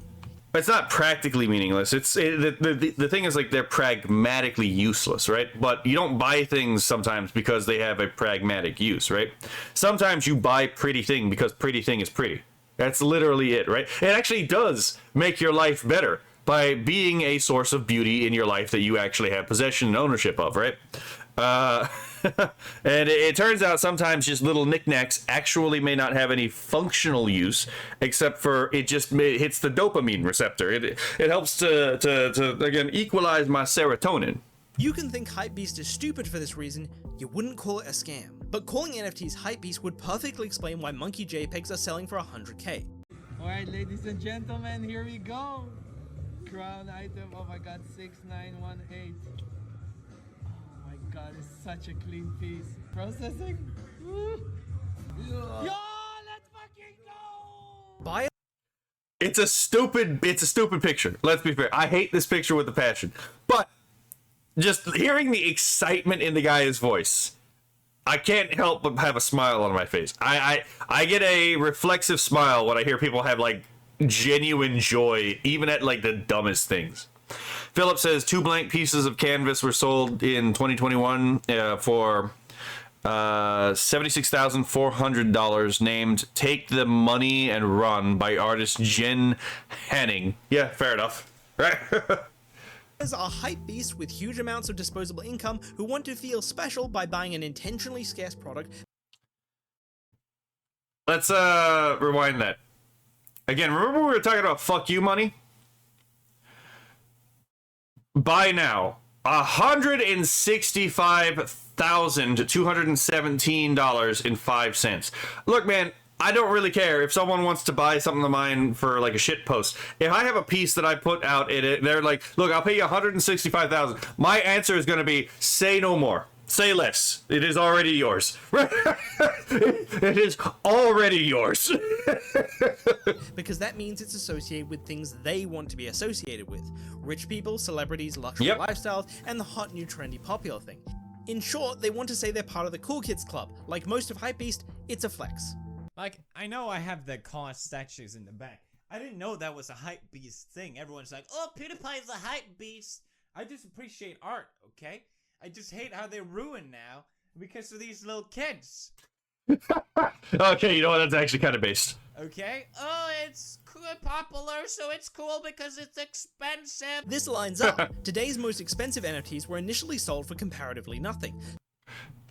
Speaker 1: It's not practically meaningless. The thing is, like, they're pragmatically useless, right? But you don't buy things sometimes because they have a pragmatic use, right? Sometimes you buy pretty thing because pretty thing is pretty. That's literally it, right? It actually does make your life better by being a source of beauty in your life that you actually have possession and ownership of, right? And it turns out sometimes just little knickknacks actually may not have any functional use, except for it hits the dopamine receptor. It helps to again equalize my serotonin.
Speaker 2: You can think hypebeast is stupid for this reason. You wouldn't call it a scam. But calling NFTs hypebeast would perfectly explain why monkey JPEGs are selling for $100K.
Speaker 7: All right, ladies and gentlemen, here we go. Crown item, oh my god, 6918. Oh my god, it's such a clean piece. Processing. Yo, let's fucking go!
Speaker 2: Buy
Speaker 1: It's a stupid picture. Let's be fair. I hate this picture with a passion. But just hearing the excitement in the guy's voice, I can't help but have a smile on my face. I get a reflexive smile when I hear people have like genuine joy, even at like the dumbest things. Philip says 2 blank pieces of canvas were sold in 2021 for $76,400, named "Take the Money and Run" by artist Jen Hanning. Yeah, fair enough. Right?
Speaker 2: Are hype beasts with huge amounts of disposable income who want to feel special by buying an intentionally scarce product.
Speaker 1: Let's rewind that. Again, remember we were talking about fuck you money? Buy now. $165,217.05. Look, man, I don't really care if someone wants to buy something of mine for like a shit post. If I have a piece that I put out in it, they're like, look, I'll pay you $165,000. My answer is going to be, say no more. Say less. It is already yours. It is already yours.
Speaker 2: because that means it's associated with things they want to be associated with. Rich people, celebrities, luxury lifestyles, and the hot new trendy popular thing. In short, they want to say they're part of the cool kids club. Like most of Hypebeast, it's a flex.
Speaker 8: Like, I know I have the car statues in the back. I didn't know that was a Hypebeast thing. Everyone's like, oh, PewDiePie's a Hypebeast. I just appreciate art, okay? I just hate how they're ruined now because of these little kids.
Speaker 1: Okay, you know what? That's actually kind of based.
Speaker 8: Okay? Oh, it's popular, so it's cool because it's expensive.
Speaker 2: This lines up. Today's most expensive NFTs were initially sold for comparatively nothing.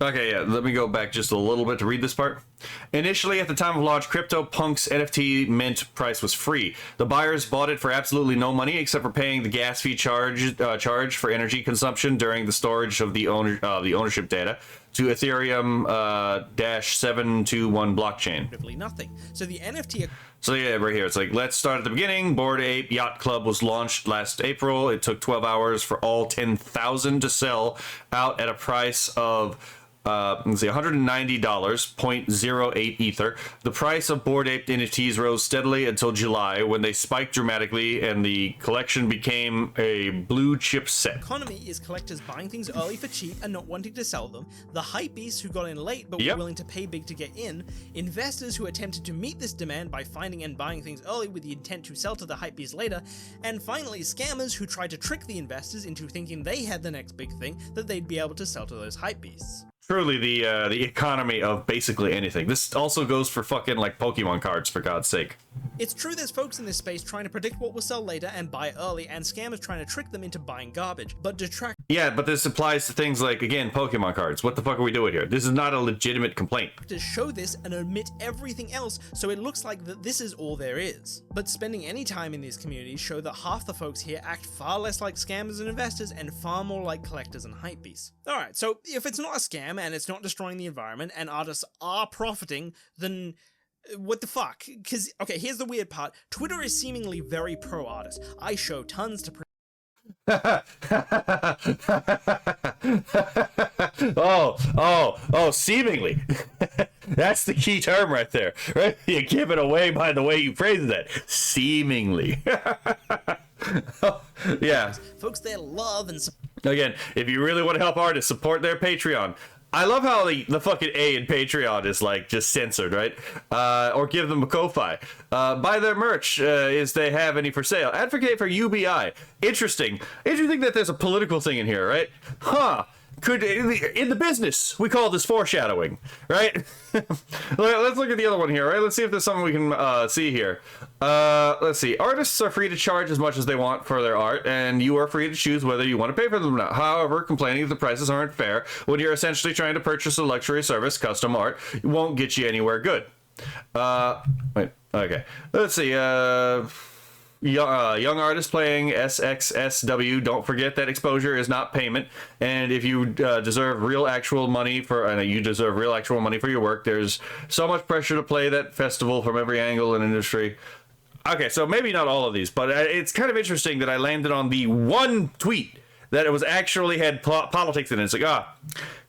Speaker 1: Okay, yeah, let me go back just a little bit to read this part. Initially, at the time of launch, CryptoPunk's NFT mint price was free. The buyers bought it for absolutely no money except for paying the gas fee charge for energy consumption during the storage of the ownership data to Ethereum -721 blockchain.
Speaker 2: Nothing. So the NFT.
Speaker 1: So yeah, right here, it's like, let's start at the beginning. Bored Ape Yacht Club was launched last April. It took 12 hours for all 10,000 to sell out at a price of let's see, $190, 0.08 Ether. The price of Bored Ape NFTs rose steadily until July, when they spiked dramatically and the collection became a blue chip set.
Speaker 2: Economy is collectors buying things early for cheap and not wanting to sell them, the hypebeasts who got in late but were willing to pay big to get in, investors who attempted to meet this demand by finding and buying things early with the intent to sell to the hypebeasts later, and finally scammers who tried to trick the investors into thinking they had the next big thing that they'd be able to sell to those hypebeasts.
Speaker 1: Truly the economy of basically anything. This also goes for fucking like Pokemon cards, for God's sake.
Speaker 2: It's true there's folks in this space trying to predict what will sell later and buy early, and scammers trying to trick them into buying garbage, but detract.
Speaker 1: Yeah, but this applies to things like, again, Pokemon cards. What the fuck are we doing here? This is not a legitimate complaint.
Speaker 2: To show this and omit everything else, so it looks like that this is all there is. But spending any time in these communities show that half the folks here act far less like scammers and investors and far more like collectors and hypebeasts. Alright, so if it's not a scam and it's not destroying the environment and artists are profiting, then what the fuck? Because, okay, here's the weird part. Twitter is seemingly very pro-artist. I show tons to
Speaker 1: seemingly. That's the key term right there, right? You give it away by the way you phrase that. Seemingly. Yeah.
Speaker 2: Folks there love and
Speaker 1: again, if you really want to help artists, support their Patreon. I love how the fucking A in Patreon is like just censored, right? Or give them a Ko-Fi. Buy their merch if they have any for sale. Advocate for UBI. Interesting that there's a political thing in here, right? Huh. Could in the business we call this foreshadowing, right? Let's look at the other one here, right? Let's see if there's something we can see here. Let's see. Artists are free to charge as much as they want for their art, and you are free to choose whether you want to pay for them or not. However, complaining that the prices aren't fair when you're essentially trying to purchase a luxury service, custom art, won't get you anywhere good. Wait. Okay. Let's see. Young artists playing SXSW, don't forget that exposure is not payment, and if you deserve real actual money for your work, there's so much pressure to play that festival from every angle and industry. Okay, so maybe not all of these, but it's kind of interesting that I landed on the one tweet that it was actually had politics in it. It's like,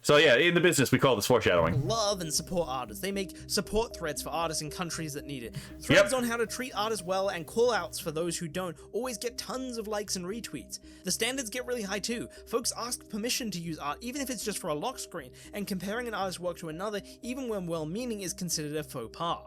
Speaker 1: so yeah, in the business we call this foreshadowing.
Speaker 2: Love and support artists. They make support threads for artists in countries that need it. Threads on how to treat artists well and call outs for those who don't always get tons of likes and retweets. The standards get really high too. Folks ask permission to use art even if it's just for a lock screen, and comparing an artist's work to another even when well-meaning is considered a faux pas.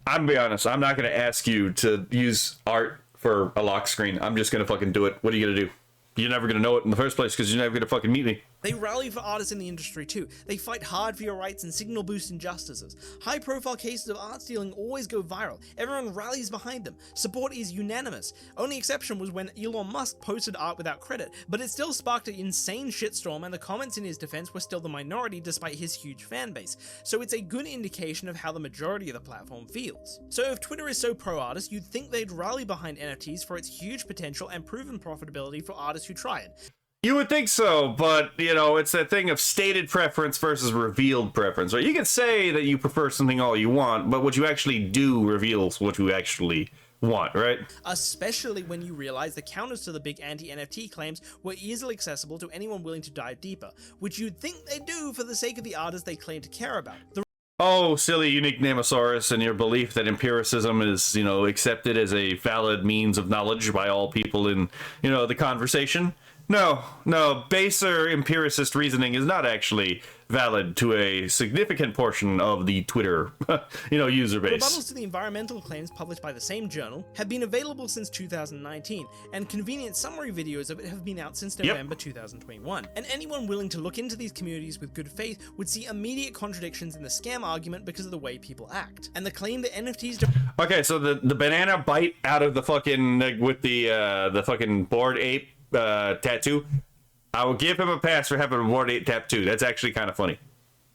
Speaker 1: I'm gonna be honest, I'm not gonna ask you to use art for a lock screen. I'm just gonna fucking do it. What are you gonna do? You're never gonna know it in the first place because you're never gonna fucking meet me.
Speaker 2: They rally for artists in the industry too. They fight hard for your rights and signal boost injustices. High-profile cases of art stealing always go viral. Everyone rallies behind them. Support is unanimous. Only exception was when Elon Musk posted art without credit, but it still sparked an insane shitstorm, and the comments in his defense were still the minority despite his huge fan base. So it's a good indication of how the majority of the platform feels. So if Twitter is so pro-artist, you'd think they'd rally behind NFTs for its huge potential and proven profitability for artists who try it.
Speaker 1: You would think so, but, you know, it's that thing of stated preference versus revealed preference, right? You can say that you prefer something all you want, but what you actually do reveals what you actually want, right?
Speaker 2: Especially when you realize the counters to the big anti-NFT claims were easily accessible to anyone willing to dive deeper, which you'd think they'd do. for the sake of the artists they claim to care about.
Speaker 1: Oh, silly unique Namosaurus, and your belief that empiricism is, accepted as a valid means of knowledge by all people in, the conversation. No, baser empiricist reasoning is not actually valid to a significant portion of the Twitter, user base.
Speaker 2: Rebuttals to the environmental claims published by the same journal have been available since 2019, and convenient summary videos of it have been out since November 2021. And anyone willing to look into these communities with good faith would see immediate contradictions in the scam argument because of the way people act. And the claim that NFTs...
Speaker 1: Okay, so the banana bite out of the fucking, with the fucking Bored Ape tattoo, I will give him a pass for having a Bored Ape tattoo. That's actually kind of funny.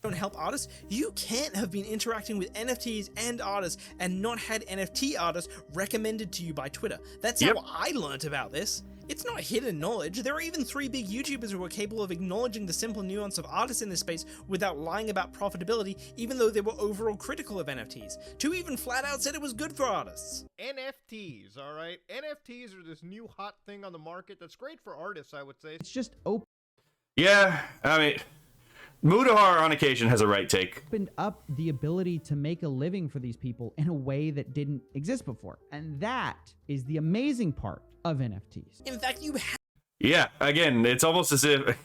Speaker 2: Don't help artists. You can't have been interacting with NFTs and artists and not had NFT artists recommended to you by Twitter. That's how I learnt about this. It's not hidden knowledge. There are even 3 big YouTubers who are capable of acknowledging the simple nuance of artists in this space without lying about profitability, even though they were overall critical of NFTs. 2 even flat out said it was good for artists.
Speaker 9: NFTs, alright? NFTs are this new hot thing on the market that's great for artists, I would say.
Speaker 10: It's just open.
Speaker 1: Yeah, I mean, Mudahar on occasion has a right take.
Speaker 10: Opened up the ability to make a living for these people in a way that didn't exist before. And that is the amazing part of NFTs.
Speaker 2: In fact, you have
Speaker 1: Yeah, again, it's almost as if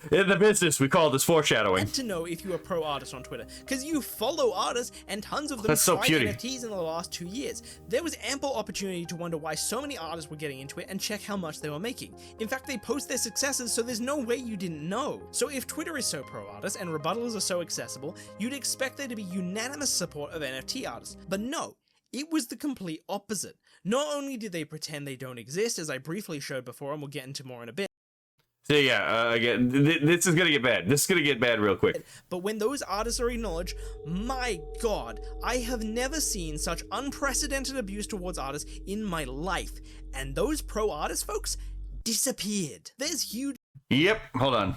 Speaker 1: in the business we call this foreshadowing.
Speaker 2: to know if you are pro artist on Twitter, because you follow artists and tons of them
Speaker 1: That's so
Speaker 2: tried
Speaker 1: cutie.
Speaker 2: NFTs in the last 2 years. There was ample opportunity to wonder why so many artists were getting into it and check how much they were making. In fact, they post their successes, so there's no way you didn't know. So if Twitter is so pro artists and rebuttals are so accessible, you'd expect there to be unanimous support of NFT artists. But no. It was the complete opposite. Not only did they pretend they don't exist, as I briefly showed before and we'll get into more in a bit,
Speaker 1: So yeah, again, this is gonna get bad. This is gonna get bad real quick.
Speaker 2: but when those artists are acknowledged, my god, I have never seen such unprecedented abuse towards artists in my life. And those pro artist folks disappeared. There's huge
Speaker 1: Yep, hold on.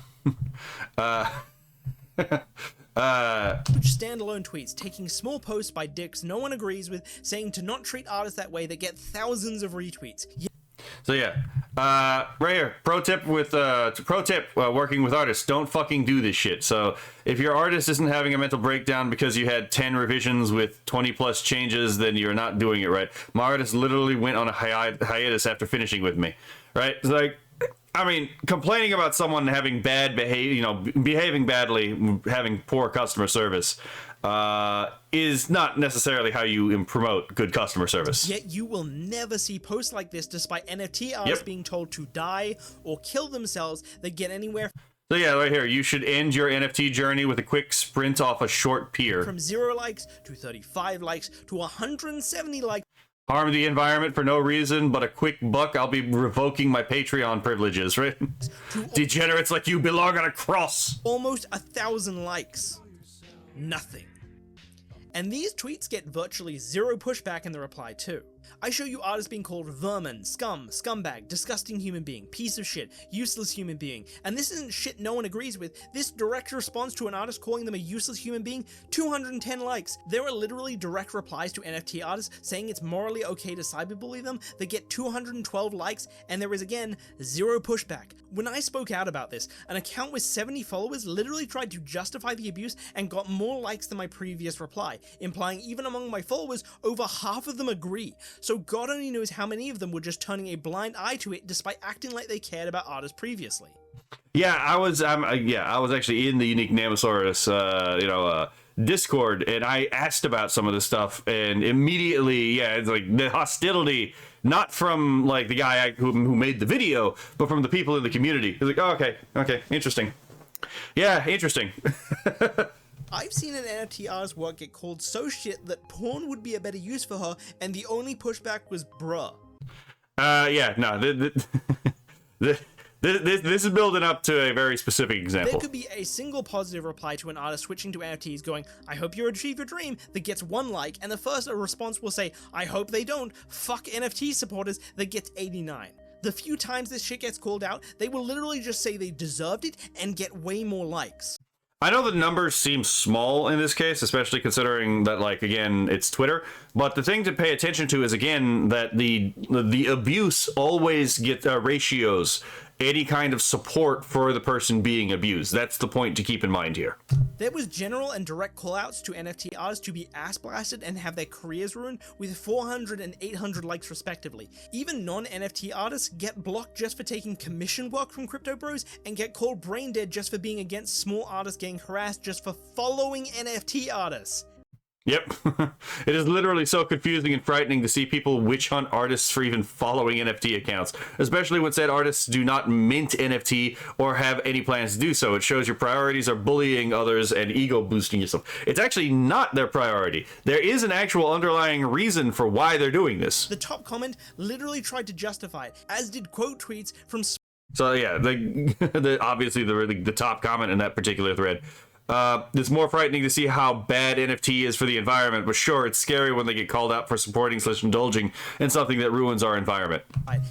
Speaker 2: standalone tweets taking small posts by dicks no one agrees with saying to not treat artists that way that get thousands of retweets.
Speaker 1: So yeah, right here, pro tip working with artists, don't fucking do this shit. So if your artist isn't having a mental breakdown because you had 10 revisions with 20 plus changes, then you're not doing it right. My artist literally went on a hiatus after finishing with me, right? It's like, I mean, complaining about someone having bad behavior, behaving badly, having poor customer service, is not necessarily how you promote good customer service.
Speaker 2: Yet you will never see posts like this despite NFT artists being told to die or kill themselves that get anywhere
Speaker 1: So yeah, right here, you should end your NFT journey with a quick sprint off a short pier.
Speaker 2: from 0 likes to 35 likes to 170 likes.
Speaker 1: Harm the environment for no reason but a quick buck, I'll be revoking my Patreon privileges, right? Degenerates like you belong on a cross.
Speaker 2: Almost 1,000 likes. Nothing. And these tweets get virtually 0 pushback in the reply too. I show you artists being called vermin, scum, scumbag, disgusting human being, piece of shit, useless human being, and this isn't shit no one agrees with. This direct response to an artist calling them a useless human being, 210 likes. There are literally direct replies to NFT artists saying it's morally okay to cyberbully them that get 212 likes, and there is again 0 pushback. When I spoke out about this, an account with 70 followers literally tried to justify the abuse and got more likes than my previous reply, implying even among my followers, over half of them agree. So God only knows how many of them were just turning a blind eye to it despite acting like they cared about artists previously.
Speaker 1: Yeah, I was actually in the Unique Namosaurus, Discord, and I asked about some of this stuff, and immediately, it's like the hostility, not from like the guy who made the video, but from the people in the community. It's like, oh, okay, interesting. Yeah, interesting.
Speaker 2: I've seen an NFT artist's work get called so shit that porn would be a better use for her, and the only pushback was bruh.
Speaker 1: This is building up to a very specific example.
Speaker 2: There could be a single positive reply to an artist switching to NFTs going, I hope you achieve your dream, that gets 1 like, and the first response will say, I hope they don't, fuck NFT supporters, that gets 89. The few times this shit gets called out, they will literally just say they deserved it and get way more likes.
Speaker 1: I know the numbers seem small in this case, especially considering that, like, again, it's Twitter. But the thing to pay attention to is, again, that the abuse always gets ratios any kind of support for the person being abused. That's the point to keep in mind here.
Speaker 2: There was general and direct callouts to NFT artists to be ass blasted and have their careers ruined, with 400 and 800 likes respectively. Even non-NFT artists get blocked just for taking commission work from crypto bros, and get called brain dead just for being against small artists getting harassed just for following NFT artists.
Speaker 1: Yep. It is literally so confusing and frightening to see people witch hunt artists for even following NFT accounts, especially when said artists do not mint NFT or have any plans to do so. It shows your priorities are bullying others and ego boosting yourself. It's actually not their priority. There is an actual underlying reason for why they're doing this.
Speaker 2: The top comment literally tried to justify it, as did quote tweets from...
Speaker 1: So yeah, obviously the top comment in that particular thread. It's more frightening to see how bad NFT is for the environment, but sure, it's scary when they get called out for supporting / indulging in something that ruins our environment.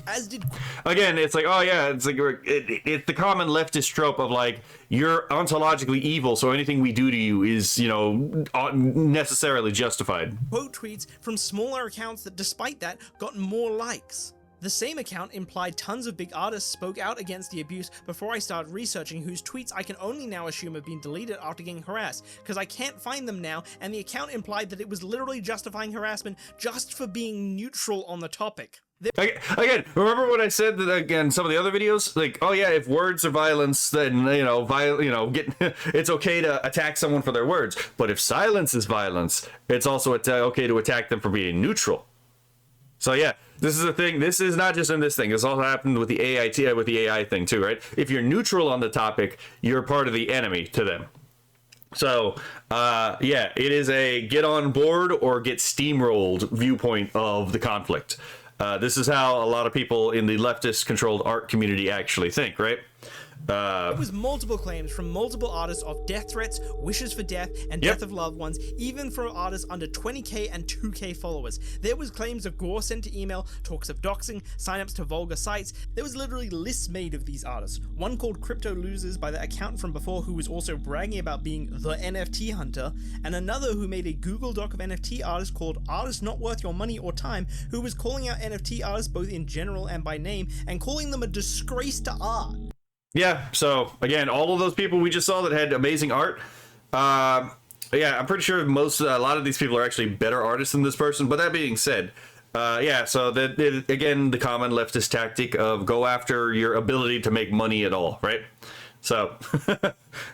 Speaker 2: As did...
Speaker 1: Again, it's like, oh yeah, it's like it's the common leftist trope of like, you're ontologically evil, so anything we do to you is, you know, necessarily justified.
Speaker 2: Quote tweets from smaller accounts that, despite that, got more likes. The same account implied tons of big artists spoke out against the abuse before I started researching, whose tweets I can only now assume have been deleted after getting harassed, because I can't find them now, and the account implied that it was literally justifying harassment just for being neutral on the topic.
Speaker 1: Again, remember what I said that again some of the other videos, like, oh yeah, if words are violence, then it's okay to attack someone for their words, but if silence is violence, it's also okay to attack them for being neutral. So yeah, this is a thing. This is not just in this thing. This all happened with the AI thing too, right? If you're neutral on the topic, you're part of the enemy to them. So yeah, it is a get on board or get steamrolled viewpoint of the conflict. This is how a lot of people in the leftist-controlled art community actually think, right?
Speaker 2: There was multiple claims from multiple artists of death threats, wishes for death, and death of loved ones, even from artists under 20k and 2k followers. There was claims of gore sent to email, talks of doxing, signups to vulgar sites. There was literally lists made of these artists. One called Crypto Losers by the account from before who was also bragging about being the NFT hunter, and another who made a Google Doc of NFT artists called Artists Not Worth Your Money or Time, who was calling out NFT artists both in general and by name, and calling them a disgrace to art.
Speaker 1: Yeah, so again, all of those people we just saw that had amazing art, yeah, I'm pretty sure a lot of these people are actually better artists than this person. But that being said, yeah, so again, the common leftist tactic of go after your ability to make money at all, right? So,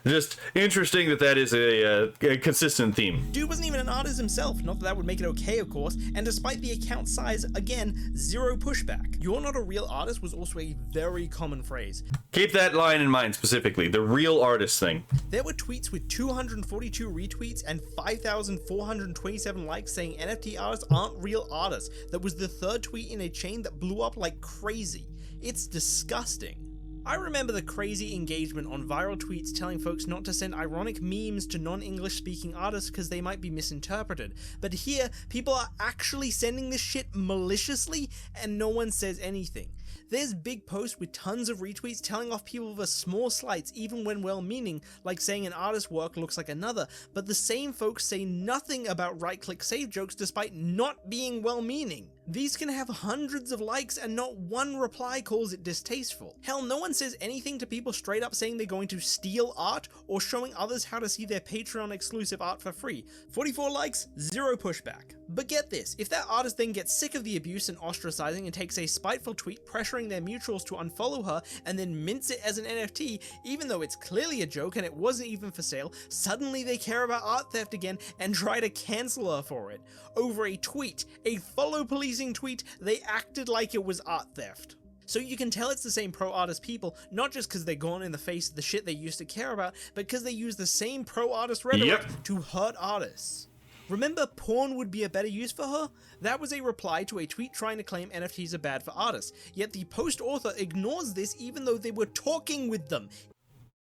Speaker 1: just interesting that is a consistent theme.
Speaker 2: Dude wasn't even an artist himself, not that that would make it okay, of course, and despite the account size, again, zero pushback. You're not a real artist was also a very common phrase.
Speaker 1: Keep that line in mind specifically, the real artist thing.
Speaker 2: There were tweets with 242 retweets and 5,427 likes saying NFT artists aren't real artists. That was the third tweet in a chain that blew up like crazy. It's disgusting. I remember the crazy engagement on viral tweets telling folks not to send ironic memes to non-English speaking artists because they might be misinterpreted, but here people are actually sending this shit maliciously and no one says anything. There's big posts with tons of retweets telling off people for small slights even when well-meaning, like saying an artist's work looks like another, but the same folks say nothing about right-click save jokes despite not being well-meaning. These can have hundreds of likes and not one reply calls it distasteful. Hell, no one says anything to people straight up saying they're going to steal art or showing others how to see their Patreon exclusive art for free. 44 likes, zero pushback. But get this, if that artist then gets sick of the abuse and ostracizing and takes a spiteful tweet pressuring their mutuals to unfollow her and then mints it as an NFT, even though it's clearly a joke and it wasn't even for sale, suddenly they care about art theft again and try to cancel her for it. Over a tweet, a follow policing tweet, they acted like it was art theft. So you can tell it's the same pro-artist people, not just because they're gone in the face of the shit they used to care about, but because they use the same pro-artist rhetoric to hurt artists. Remember porn would be a better use for her? That was a reply to a tweet trying to claim NFTs are bad for artists, yet the post author ignores this even though they were talking with them.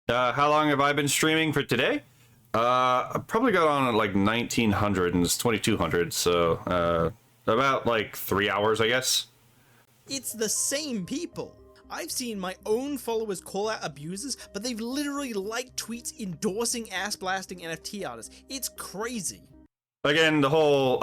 Speaker 1: How long have I been streaming for today? I probably got on at like 1900 and it's 2200, so about like 3 hours, I guess.
Speaker 2: It's the same people. I've seen my own followers call out abusers, but they've literally liked tweets endorsing ass-blasting NFT artists. It's crazy.
Speaker 1: Again, the whole,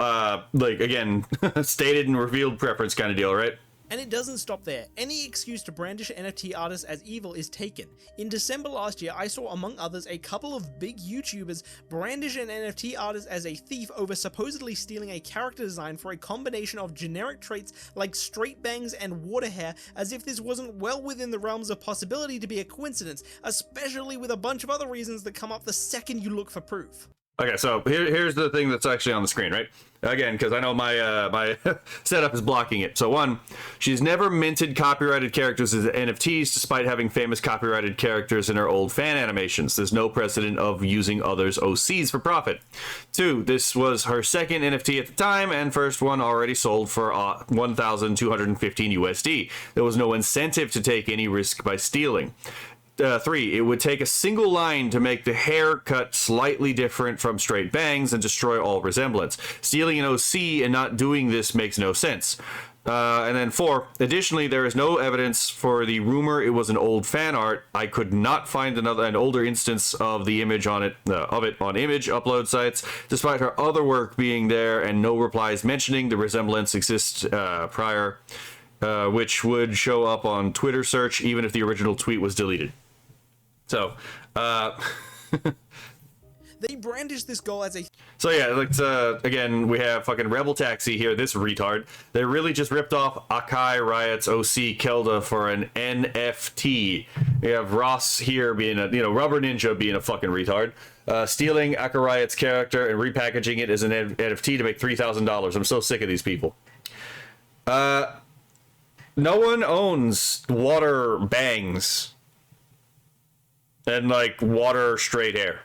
Speaker 1: like, again, stated and revealed preference kind of deal, right?
Speaker 2: And it doesn't stop there. Any excuse to brandish NFT artists as evil is taken. In December last year, I saw among others a couple of big YouTubers brandish an NFT artist as a thief over supposedly stealing a character design for a combination of generic traits like straight bangs and water hair, as if this wasn't well within the realms of possibility to be a coincidence, especially with a bunch of other reasons that come up the second you look for proof.
Speaker 1: Okay, so here's the thing that's actually on the screen, right? Again, because I know my my setup is blocking it. So one, she's never minted copyrighted characters as NFTs, despite having famous copyrighted characters in her old fan animations. There's no precedent of using others' OCs for profit. Two, this was her second NFT at the time, and first one already sold for 1,215 USD. There was no incentive to take any risk by stealing. Three, it would take a single line to make the haircut slightly different from straight bangs and destroy all resemblance. Stealing an OC and not doing this makes no sense. And then four, additionally, there is no evidence for the rumor it was an old fan art. I could not find an older instance of the image on it on image upload sites, despite her other work being there and no replies mentioning the resemblance exists prior, which would show up on Twitter search even if the original tweet was deleted. So,
Speaker 2: they brandish this goal as a...
Speaker 1: So yeah, let's, again, we have fucking Rebel Taxi here, this retard. They really just ripped off Akai Riot's OC Kelda for an NFT. We have Ross here being a, Rubber Ninja being a fucking retard. Stealing Akai Riot's character and repackaging it as an NFT to make $3,000. I'm so sick of these people. No one owns water bangs and like water straight hair.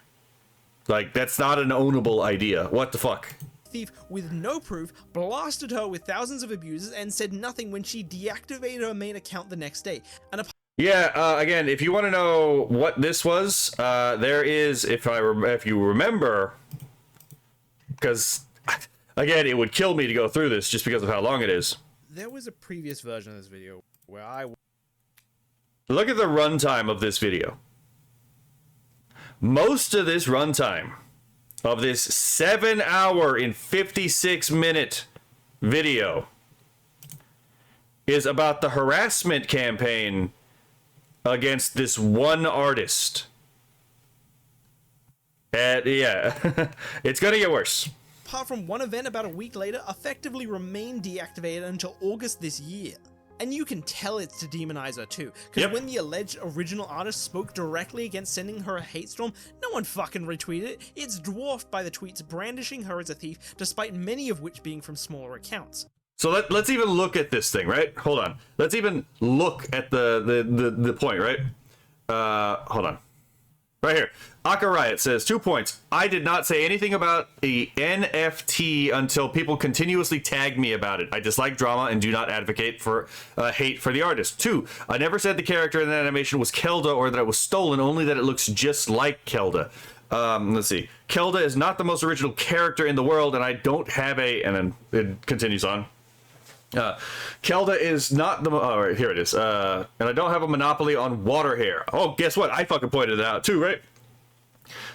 Speaker 1: Like, that's not an ownable idea. What the fuck?
Speaker 2: Thief with no proof blasted her with thousands of abusers and said nothing when she deactivated her main account the next day. And
Speaker 1: yeah, again, if you want to know what this was, there is, if you remember, because again, it would kill me to go through this just because of how long it is.
Speaker 2: There was a previous version of this video where I...
Speaker 1: Look at the runtime of this video. Most of this runtime of this 7-hour and 56-minute video is about the harassment campaign against this one artist. And yeah, it's gonna get worse.
Speaker 2: Apart from one event about a week later, effectively remained deactivated until August this year. And you can tell it's to demonize her too, because when the alleged original artist spoke directly against sending her a hate storm, no one fucking retweeted it. It's dwarfed by the tweets brandishing her as a thief, despite many of which being from smaller accounts.
Speaker 1: So let's even look at this thing, right? Hold on. Let's even look at the point, right? Hold on. Right here. Akai Riot says, 2 points. I did not say anything about the NFT until people continuously tagged me about it. I dislike drama and do not advocate for hate for the artist. 2, I never said the character in that animation was Kelda or that it was stolen, only that it looks just like Kelda. Let's see. Kelda is not the most original character in the world, and I don't have a... And then it continues on. Kelda is not the... Oh, right, here it is. And I don't have a monopoly on water hair. Oh, guess what? I fucking pointed it out too, right?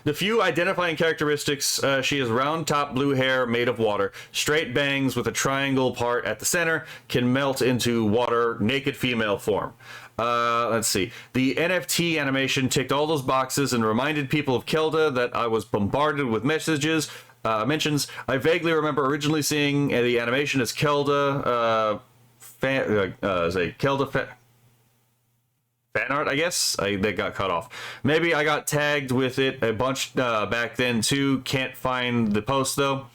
Speaker 1: The few identifying characteristics, she has round top blue hair made of water, straight bangs with a triangle part at the center, can melt into water, naked female form. Let's see. The NFT animation ticked all those boxes and reminded people of Kelda that I was bombarded with mentions. I vaguely remember originally seeing the animation as Kelda, Kelda fan art, I guess. That got cut off. Maybe I got tagged with it a bunch back then too. Can't find the post though.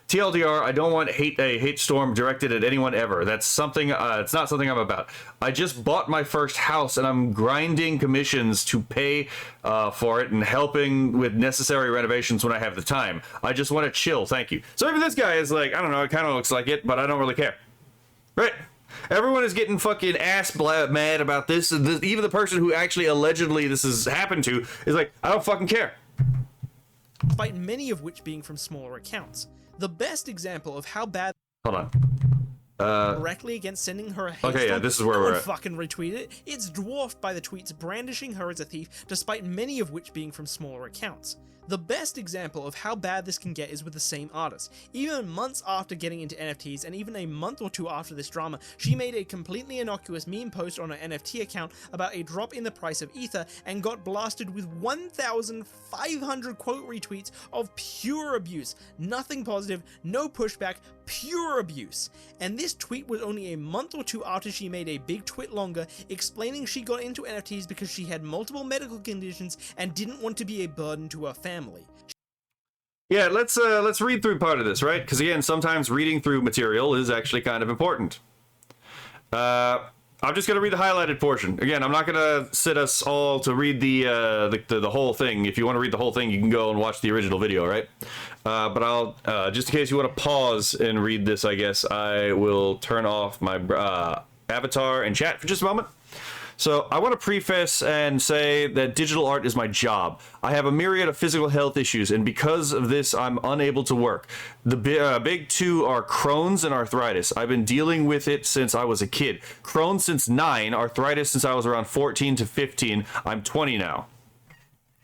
Speaker 1: TLDR, I don't want a hate storm directed at anyone ever. That's something, it's not something I'm about. I just bought my first house and I'm grinding commissions to pay for it and helping with necessary renovations when I have the time. I just want to chill, thank you. So even this guy is like, I don't know, it kind of looks like it, but I don't really care. Right? Everyone is getting fucking mad about this. Even the person who actually allegedly this has happened to is like, I don't fucking care.
Speaker 2: Despite many of which being from smaller accounts. The best example of how bad...
Speaker 1: Hold on.
Speaker 2: directly against sending her a hate
Speaker 1: Okay, yeah,
Speaker 2: storm.
Speaker 1: this is where
Speaker 2: No
Speaker 1: we're
Speaker 2: one
Speaker 1: at.
Speaker 2: fucking retweeted it. It's dwarfed by the tweets brandishing her as a thief, despite many of which being from smaller accounts. The best example of how bad this can get is with the same artist. Even months after getting into NFTs, and even a month or two after this drama, she made a completely innocuous meme post on her NFT account about a drop in the price of Ether and got blasted with 1,500 quote retweets of pure abuse. Nothing positive, no pushback, pure abuse. And this tweet was only a month or two after she made a big twit longer explaining she got into NFTs because she had multiple medical conditions and didn't want to be a burden to her family.
Speaker 1: Yeah, let's read through part of this, right? Because again, sometimes reading through material is actually kind of important. I'm just gonna read the highlighted portion. Again, I'm not gonna sit us all to read the whole thing. If you want to read the whole thing, you can go and watch the original video, right? But I'll just in case you want to pause and read this, I guess I will turn off my avatar and chat for just a moment. So I want to preface and say that digital art is my job. I have a myriad of physical health issues, and because of this, I'm unable to work. The big two are Crohn's and arthritis. I've been dealing with it since I was a kid. Crohn's since 9, arthritis since I was around 14 to 15. I'm 20 now.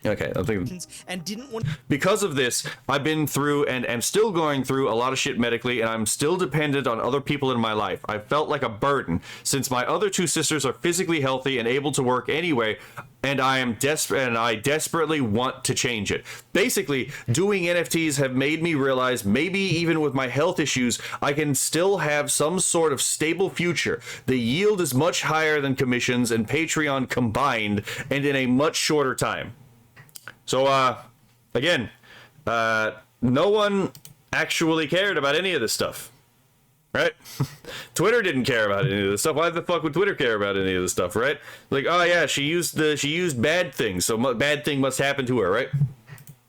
Speaker 1: Okay, I think
Speaker 2: and didn't want.
Speaker 1: Because of this, I've been through and am still going through a lot of shit medically, and I'm still dependent on other people in my life. I felt like a burden since my other two sisters are physically healthy and able to work anyway, and I desperately want to change it. Basically, doing NFTs have made me realize maybe even with my health issues, I can still have some sort of stable future. The yield is much higher than commissions and Patreon combined, and in a much shorter time. So, again, no one actually cared about any of this stuff, right? Twitter didn't care about any of this stuff. Why the fuck would Twitter care about any of this stuff, right? Like, oh yeah, she used bad things, so bad thing must happen to her, right?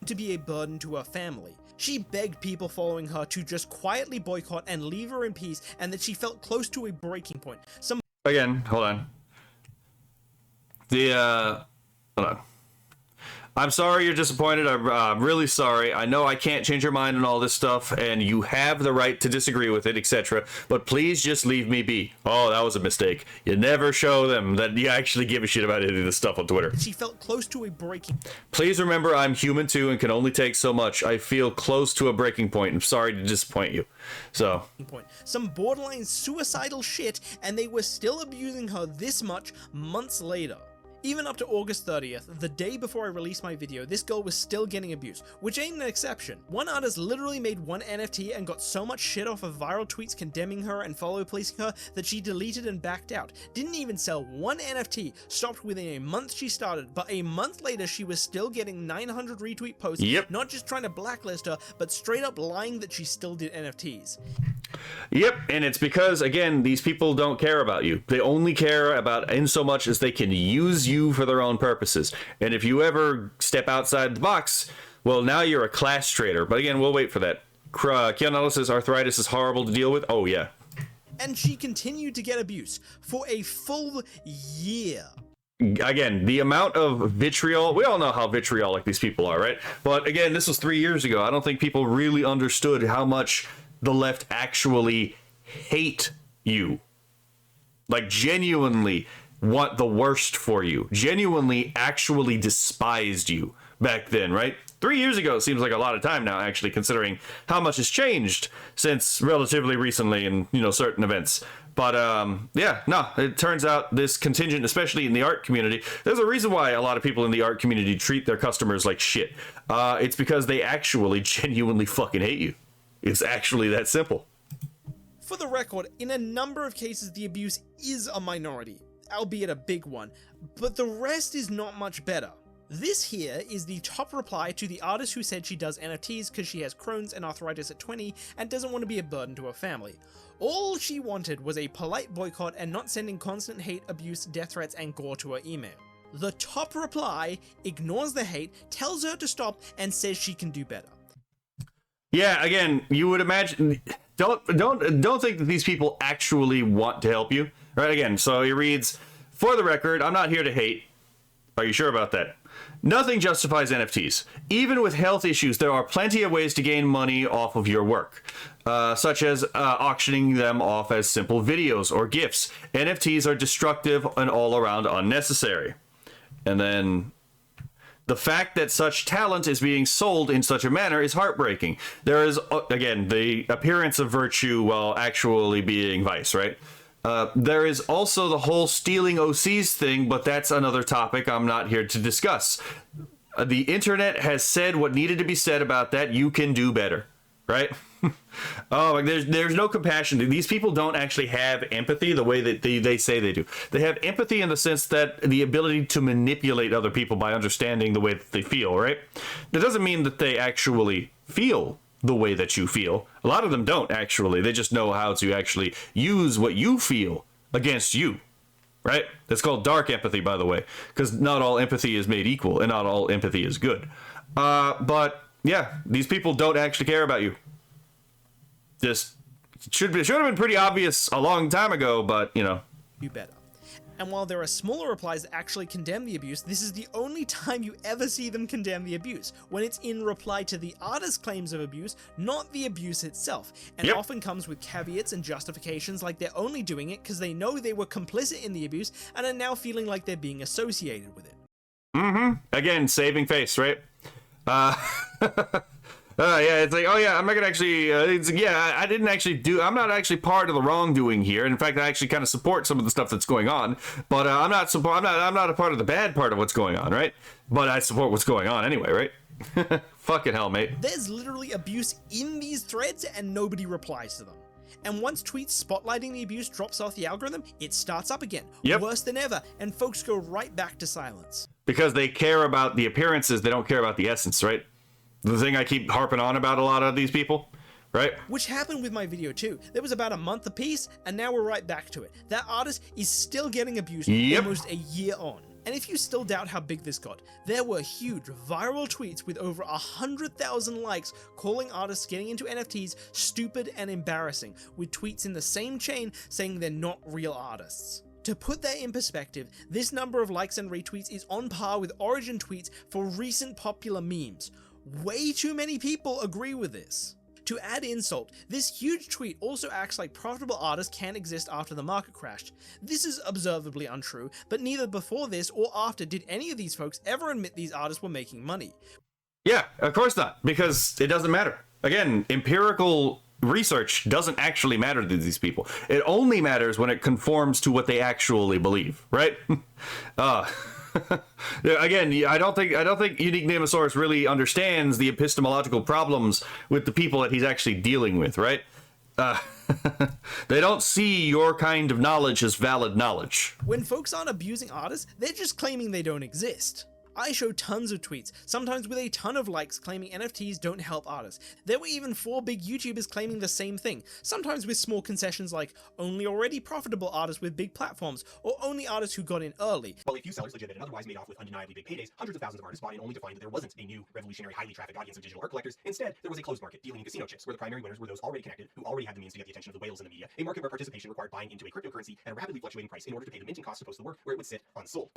Speaker 2: To be a burden to her family. She begged people following her to just quietly boycott and leave her in peace, and that she felt close to a breaking point.
Speaker 1: Again, hold on. Hold on. I'm sorry you're disappointed. I'm really sorry. I know I can't change your mind on all this stuff, and you have the right to disagree with it, etc. But please just leave me be. Oh, that was a mistake. You never show them that you actually give a shit about any of this stuff on Twitter.
Speaker 2: She felt close to a breaking.
Speaker 1: Please remember I'm human too and can only take so much. I feel close to a breaking point. I'm sorry to disappoint you. So.
Speaker 2: Some borderline suicidal shit, and they were still abusing her this much months later. Even up to August 30th, the day before I released my video, this girl was still getting abuse, which ain't an exception. One artist literally made one NFT and got so much shit off of viral tweets condemning her and follow policing her that she deleted and backed out. Didn't even sell one NFT, stopped within a month she started, but a month later she was still getting 900 retweet posts, not just trying to blacklist her, but straight up lying that she still did NFTs.
Speaker 1: Yep, and it's because, again, these people don't care about you. They only care about in so much as they can use you for their own purposes. And if you ever step outside the box, well, now you're a class traitor. But again, we'll wait for that. Keanu says arthritis is horrible to deal with. Oh, yeah.
Speaker 2: And she continued to get abuse for a full year.
Speaker 1: Again, the amount of vitriol, we all know how vitriolic these people are, right? But again, this was 3 years ago. I don't think people really understood how much the left actually hate you. Like, genuinely want the worst for you. Genuinely actually despised you back then, right? 3 years ago seems like a lot of time now, actually, considering how much has changed since relatively recently in, you know, certain events. But yeah, no, it turns out this contingent, especially in the art community, there's a reason why a lot of people in the art community treat their customers like shit. It's because they actually genuinely fucking hate you. It's actually that simple.
Speaker 2: For the record, in a number of cases, the abuse is a minority, albeit a big one, but the rest is not much better. This here is the top reply to the artist who said she does NFTs because she has Crohn's and arthritis at 20 and doesn't want to be a burden to her family. All she wanted was a polite boycott and not sending constant hate, abuse, death threats, and gore to her email. The top reply ignores the hate, tells her to stop, and says she can do better.
Speaker 1: Yeah, again, you would imagine, don't think that these people actually want to help you, right? Again, so he reads, for the record, I'm not here to hate. Are you sure about that? Nothing justifies NFTs. Even with health issues, there are plenty of ways to gain money off of your work, such as auctioning them off as simple videos or GIFs. NFTs are destructive and all around unnecessary. And then the fact that such talent is being sold in such a manner is heartbreaking. There is, again, the appearance of virtue while actually being vice, right? There is also the whole stealing OCs thing, but that's another topic I'm not here to discuss. The internet has said what needed to be said about that. You can do better, right? Oh, there's no compassion. These people don't actually have empathy the way that they say they do. They have empathy in the sense that the ability to manipulate other people by understanding the way that they feel, right? That doesn't mean that they actually feel the way that you feel. A lot of them don't actually. They just know how to actually use what you feel against you, right? That's called dark empathy, by the way, because not all empathy is made equal and not all empathy is good. But yeah, these people don't actually care about you. This should have been pretty obvious a long time ago, but you know.
Speaker 2: Do better. And while there are smaller replies that actually condemn the abuse, this is the only time you ever see them condemn the abuse, when it's in reply to the artist's claims of abuse, not the abuse itself, and often comes with caveats and justifications like they're only doing it because they know they were complicit in the abuse and are now feeling like they're being associated with it.
Speaker 1: Again, saving face, right? Yeah, it's like, oh yeah, I'm not gonna actually, I didn't actually I'm not actually part of the wrongdoing here. In fact, I actually kind of support some of the stuff that's going on, but I'm not a part of the bad part of what's going on, right? But I support what's going on anyway, right? Fucking hell, mate.
Speaker 2: There's literally abuse in these threads and nobody replies to them. And once tweets spotlighting the abuse drops off the algorithm, it starts up again, worse than ever, and folks go right back to silence. Because
Speaker 1: they care about the appearances, they don't care about the essence, right? The thing I keep harping on about a lot of these people, right?
Speaker 2: Which happened with my video too. There was about a month apiece, and now we're right back to it. That artist is still getting abused almost a year on. And if you still doubt how big this got, there were huge viral tweets with over 100,000 likes calling artists getting into NFTs stupid and embarrassing, with tweets in the same chain saying they're not real artists. To put that in perspective, this number of likes and retweets is on par with origin tweets for recent popular memes. Way too many people agree with this. To add insult, this huge tweet also acts like profitable artists can't exist after the market crashed. This is observably untrue, but neither before this or after did any of these folks ever admit these artists were making money.
Speaker 1: Yeah, of course not, because it doesn't matter. Again, empirical research doesn't actually matter to these people. It only matters when it conforms to what they actually believe, right? Again, I don't think Unique Nemosaurus really understands the epistemological problems with the people that he's actually dealing with, right? They don't see your kind of knowledge as valid knowledge.
Speaker 2: When folks aren't abusing artists, they're just claiming they don't exist. I show tons of tweets, sometimes with a ton of likes, claiming NFTs don't help artists. There were even 4 big YouTubers claiming the same thing, sometimes with small concessions like only already profitable artists with big platforms, or only artists who got in early.
Speaker 11: While a few sellers legitimate and otherwise made off with undeniably big paydays, hundreds of thousands of artists bought in only to find that there wasn't a new, revolutionary, highly trafficked audience of digital art collectors. Instead, there was a closed market dealing in casino chips, where the primary winners were those already connected, who already had the means to get the attention of the whales in the media, a market where participation required buying into a cryptocurrency at a rapidly fluctuating price in order to pay the minting costs to post the work, where it would sit unsold.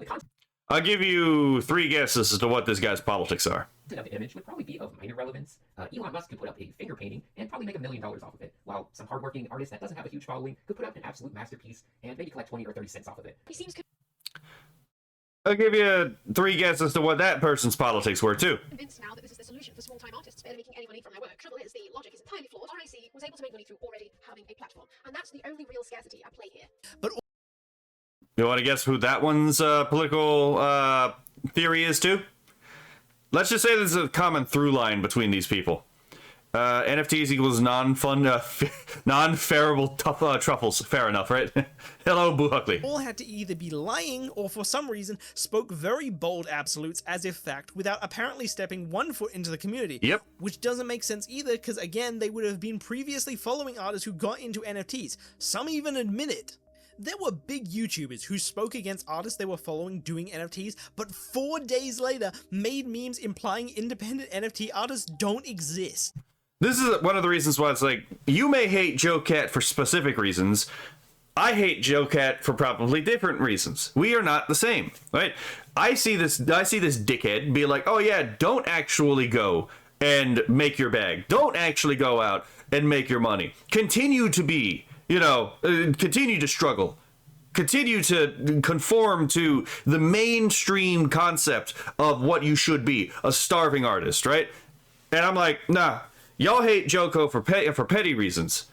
Speaker 1: I'll give you 3 guesses as to what this guy's politics are.
Speaker 12: Of the image would probably be of minor relevance. Elon Musk could put up a finger painting and probably make $1 million off of it, while some hardworking artist that doesn't have a huge following could put up an absolute masterpiece and maybe collect 20 or 30 cents off of it. He seems
Speaker 1: I'll give you 3 guesses as to what that person's politics were too.
Speaker 13: Convinced now that this is the solution for small-time artists barely making any money from their work. Trouble is, the logic is entirely flawed. RIC was able to make money through already having a platform, and that's the only real scarcity at play here.
Speaker 2: But
Speaker 1: you want to guess who that one's political theory is too? Let's just say there's a common through line between these people. NFTs equals non-farable truffles. Fair enough, right? Hello, Boo Huckley.
Speaker 2: All had to either be lying or for some reason spoke very bold absolutes as if fact without apparently stepping 1 foot into the community.
Speaker 1: Yep.
Speaker 2: Which doesn't make sense either because again, they would have been previously following artists who got into NFTs. Some even admit it. There were big YouTubers who spoke against artists they were following doing NFTs, but 4 days later made memes implying independent NFT artists don't exist.
Speaker 1: This is one of the reasons why it's like, you may hate Joe Cat for specific reasons. I hate Joe Cat for probably different reasons. We are not the same, right? I see this dickhead be like, oh yeah, don't actually go and make your bag. Don't actually go out and make your money. Continue to be, continue to struggle. Continue to conform to the mainstream concept of what you should be, a starving artist, right? And I'm like, nah, y'all hate Joko for petty reasons.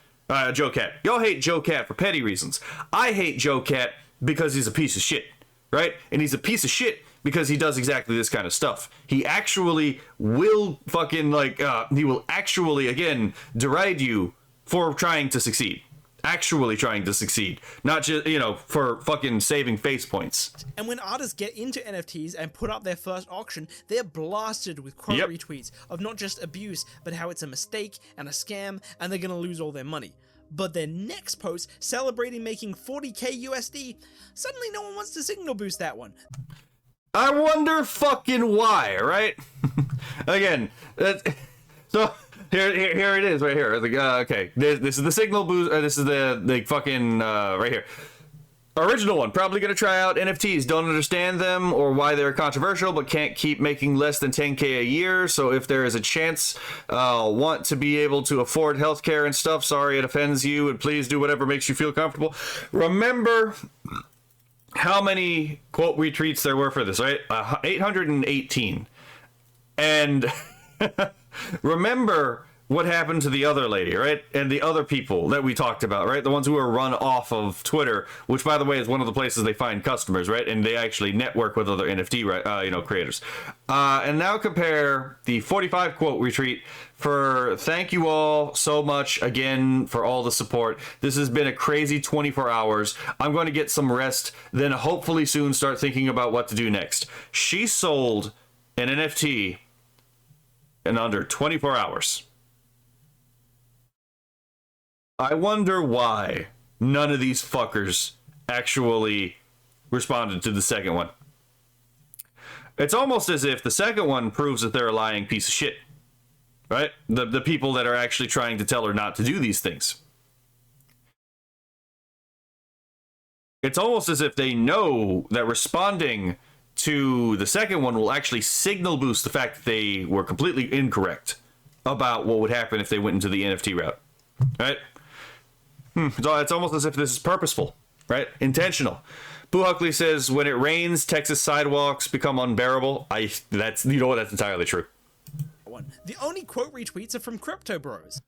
Speaker 1: Joe Cat. Y'all hate Joe Cat for petty reasons. I hate Joe Cat because he's a piece of shit, right? And he's a piece of shit because he does exactly this kind of stuff. He actually will fucking, he will actually, again, deride you for trying to succeed. Actually trying to succeed, not just, for fucking saving face points.
Speaker 2: And when artists get into NFTs and put up their first auction, they're blasted with quote retweets of not just abuse, but how it's a mistake and a scam, and they're gonna lose all their money. But their next post, celebrating making 40k USD, suddenly no one wants to signal boost that one.
Speaker 1: I wonder fucking why, right? Again, so... Here it is right here. Okay, this is the signal boost. This is the fucking right here. Original one. Probably gonna try out NFTs. Don't understand them or why they're controversial, but can't keep making less than 10k a year. So if there is a chance, want to be able to afford healthcare and stuff. Sorry, it offends you, and please do whatever makes you feel comfortable. Remember how many quote retweets there were for this, right? 818, and. Remember what happened to the other lady, right? And the other people that we talked about, right? The ones who were run off of Twitter, which, by the way, is one of the places they find customers, right? And they actually network with other NFT, creators. And now compare the 45 quote retweet for thank you all so much again for all the support. This has been a crazy 24 hours. I'm going to get some rest, then hopefully soon start thinking about what to do next. She sold an NFT in under 24 hours. I wonder why none of these fuckers actually responded to the second one. It's almost as if the second one proves that they're a lying piece of shit, right? The people that are actually trying to tell her not to do these things. It's almost as if they know that responding to the second one will actually signal boost the fact that they were completely incorrect about what would happen if they went into the NFT route, right? So it's almost as if this is purposeful, right? Intentional. Boo Huckley says, when it rains, Texas sidewalks become unbearable. That's entirely true.
Speaker 2: The only quote retweets are from Crypto Bros.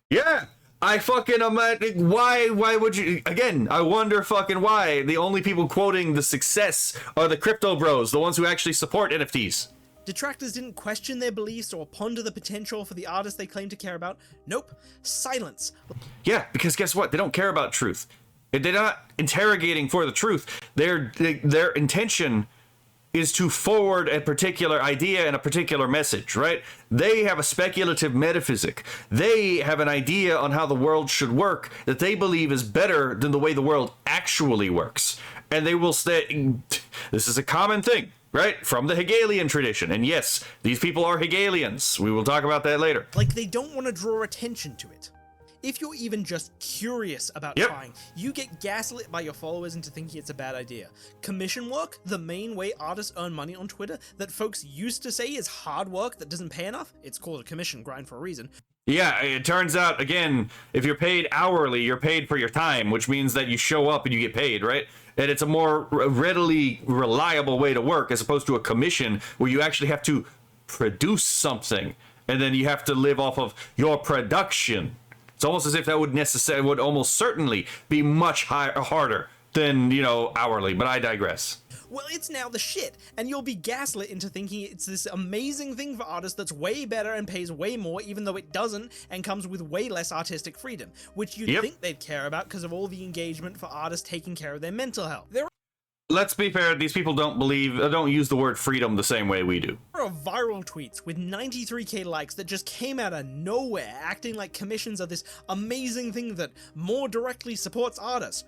Speaker 1: Yeah. I fucking why would you, again, I wonder fucking why the only people quoting the success are the Crypto Bros, the ones who actually support NFTs.
Speaker 2: Detractors didn't question their beliefs or ponder the potential for the artists they claim to care about. Nope. Silence.
Speaker 1: Yeah, because guess what? They don't care about truth. They're not interrogating for the truth. Their intention is to forward a particular idea and a particular message, right? They have a speculative metaphysic. They have an idea on how the world should work that they believe is better than the way the world actually works. And they will say, this is a common thing, right? From the Hegelian tradition. And yes, these people are Hegelians. We will talk about that later.
Speaker 2: Like they don't want to draw attention to it. If you're even just curious about trying, you get gaslit by your followers into thinking it's a bad idea. Commission work, the main way artists earn money on Twitter, that folks used to say is hard work that doesn't pay enough, it's called a commission grind for a reason.
Speaker 1: Yeah, it turns out, again, if you're paid hourly, you're paid for your time, which means that you show up and you get paid, right? And it's a more readily reliable way to work as opposed to a commission where you actually have to produce something and then you have to live off of your production. It's almost as if that would almost certainly be much harder than, hourly, but I digress.
Speaker 2: Well, it's now the shit, and you'll be gaslit into thinking it's this amazing thing for artists that's way better and pays way more, even though it doesn't, and comes with way less artistic freedom, which you'd think they'd care about because of all the engagement for artists taking care of their mental health.
Speaker 1: Let's be fair, these people don't use the word freedom the same way we do.
Speaker 2: There are viral tweets with 93k likes that just came out of nowhere, acting like commissions are this amazing thing that more directly supports artists.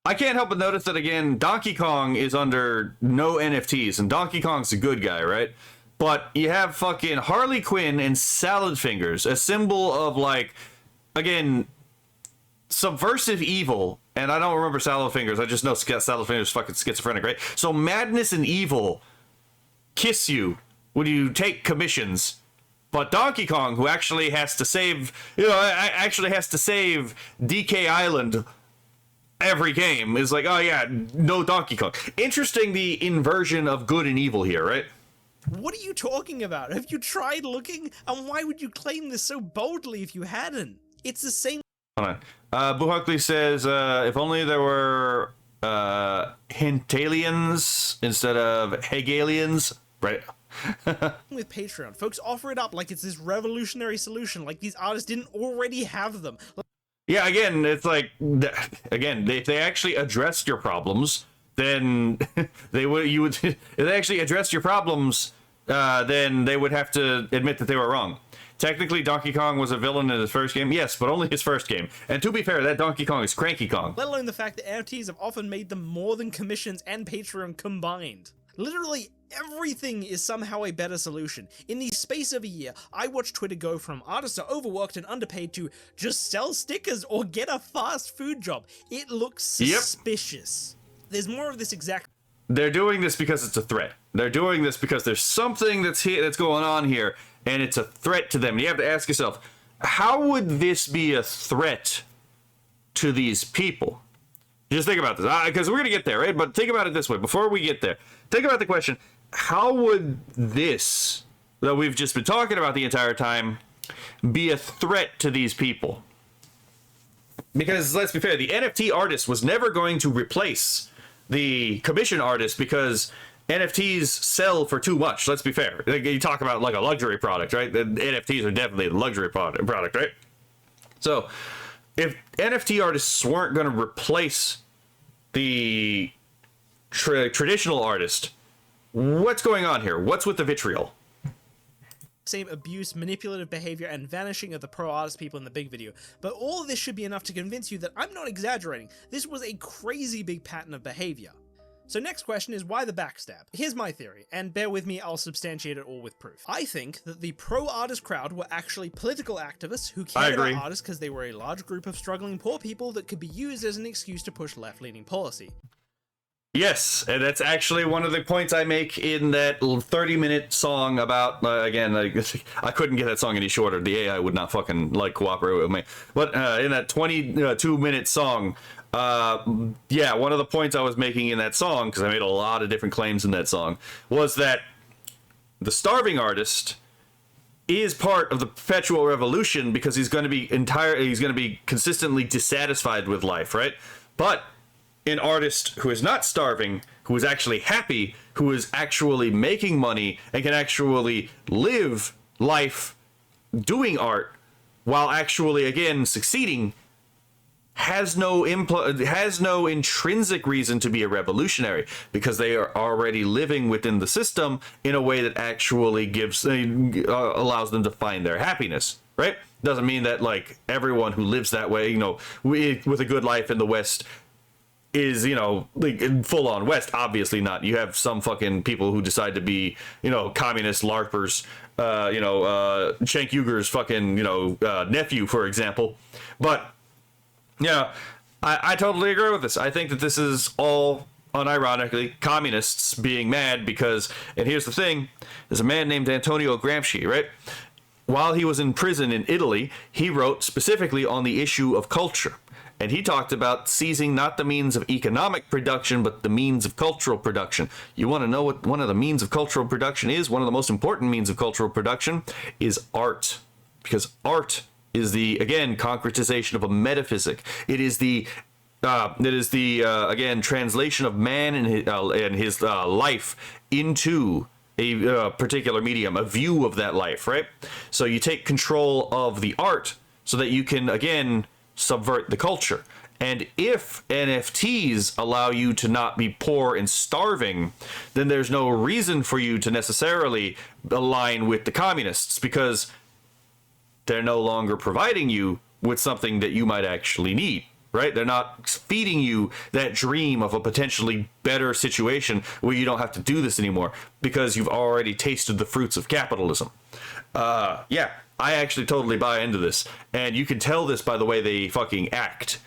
Speaker 1: I can't help but notice that, again, Donkey Kong is under no NFTs, and Donkey Kong's a good guy, right? But you have fucking Harley Quinn and Salad Fingers, a symbol of, again, subversive evil and I don't remember Sallow Fingers. I just know Sallow Fingers fucking schizophrenic, right? So madness and evil kiss you when you take commissions. But Donkey Kong, who actually has to save, actually has to save DK Island every game, is like, oh yeah, no Donkey Kong. Interesting, the inversion of good and evil here, right?
Speaker 2: What are you talking about? Have you tried looking? And why would you claim this so boldly if you hadn't? It's the same.
Speaker 1: Hold on. Buhuckley says, if only there were Hintalians instead of Hegelians, right?
Speaker 2: With Patreon, folks offer it up like it's this revolutionary solution, like these artists didn't already have them.
Speaker 1: Yeah, again, it's like, again, if they actually addressed your problems, then if they actually addressed your problems, then they would have to admit that they were wrong. Technically, Donkey Kong was a villain in his first game, yes, but only his first game. And to be fair, that Donkey Kong is Cranky Kong.
Speaker 2: Let alone the fact that NFTs have often made them more than commissions and Patreon combined. Literally everything is somehow a better solution. In the space of a year, I watched Twitter go from artists are overworked and underpaid to just sell stickers or get a fast food job. It looks suspicious. Yep. There's more of this exact.
Speaker 1: They're doing this because it's a threat. They're doing this because there's something that's going on here, and it's a threat to them. And you have to ask yourself, how would this be a threat to these people? Just think about this, because we're going to get there, right? But think about it this way. Before we get there, think about the question, how would this, that we've just been talking about the entire time, be a threat to these people? Because, let's be fair, the NFT artist was never going to replace the commission artist because NFTs sell for too much. Let's be fair. You talk about like a luxury product, right? The NFTs are definitely a luxury product, right? So if NFT artists weren't going to replace the traditional artist, what's going on here? What's with the vitriol?
Speaker 2: Same abuse, manipulative behavior, and vanishing of the pro artist people in the big video. But all of this should be enough to convince you that I'm not exaggerating. This was a crazy big pattern of behavior. So next question is, why the backstab? Here's my theory, and bear with me, I'll substantiate it all with proof. I think that the pro-artist crowd were actually political activists who cared about artists because they were a large group of struggling poor people that could be used as an excuse to push left-leaning policy.
Speaker 1: Yes, and that's actually one of the points I make in that 30-minute song about, again, I couldn't get that song any shorter. The AI would not fucking, cooperate with me. But in that 22-minute song, yeah, one of the points I was making in that song, because I made a lot of different claims in that song, was that the starving artist is part of the perpetual revolution because he's going to be consistently dissatisfied with life, right? But an artist who is not starving, who is actually happy, who is actually making money and can actually live life doing art while actually, again, succeeding, has no intrinsic reason to be a revolutionary because they are already living within the system in a way that actually allows them to find their happiness, right? Doesn't mean that everyone who lives that way, with a good life in the West is, full on West. Obviously not. You have some fucking people who decide to be, communist LARPers, Cenk Uyghur's fucking, nephew, for example. But yeah, I totally agree with this. I think that this is all, unironically, communists being mad because, and here's the thing, there's a man named Antonio Gramsci, right? While he was in prison in Italy, he wrote specifically on the issue of culture. And he talked about seizing not the means of economic production, but the means of cultural production. You want to know what one of the means of cultural production is? One of the most important means of cultural production is art. Because art is the, again, concretization of a metaphysic. It is the again, translation of man and his life into a particular medium, a view of that life, right? So you take control of the art so that you can, again, subvert the culture. And if NFTs allow you to not be poor and starving, then there's no reason for you to necessarily align with the communists because they're no longer providing you with something that you might actually need, right? They're not feeding you that dream of a potentially better situation where you don't have to do this anymore because you've already tasted the fruits of capitalism. Yeah, I actually totally buy into this. And you can tell this by the way they fucking act.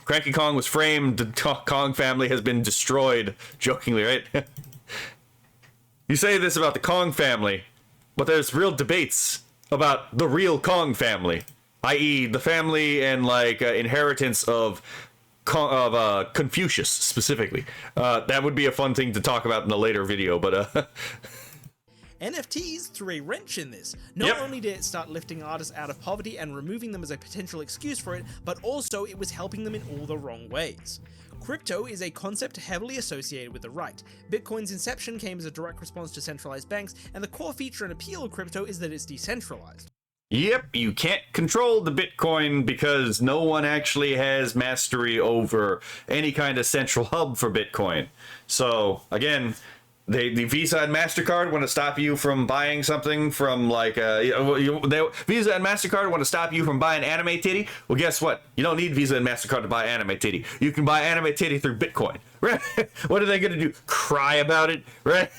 Speaker 1: Cranky Kong was framed, the Kong family has been destroyed. Jokingly, right? You say this about the Kong family, but there's real debates about the real Kong family, i.e. the family and like inheritance of Confucius specifically. That would be a fun thing to talk about in a later video, but
Speaker 2: NFTs threw a wrench in this. Not only did it start lifting artists out of poverty and removing them as a potential excuse for it, but also it was helping them in all the wrong ways. Crypto is a concept heavily associated with the right. Bitcoin's inception came as a direct response to centralized banks, and the core feature and appeal of crypto is that it's decentralized.
Speaker 1: Yep, you can't control the Bitcoin because no one actually has mastery over any kind of central hub for Bitcoin. So, again, the Visa and MasterCard want to stop you from buying something from like Visa and MasterCard want to stop you from buying anime titty. Well, guess what? You don't need Visa and MasterCard to buy anime titty. You can buy anime titty through Bitcoin, right? What are they going to do? Cry about it, right?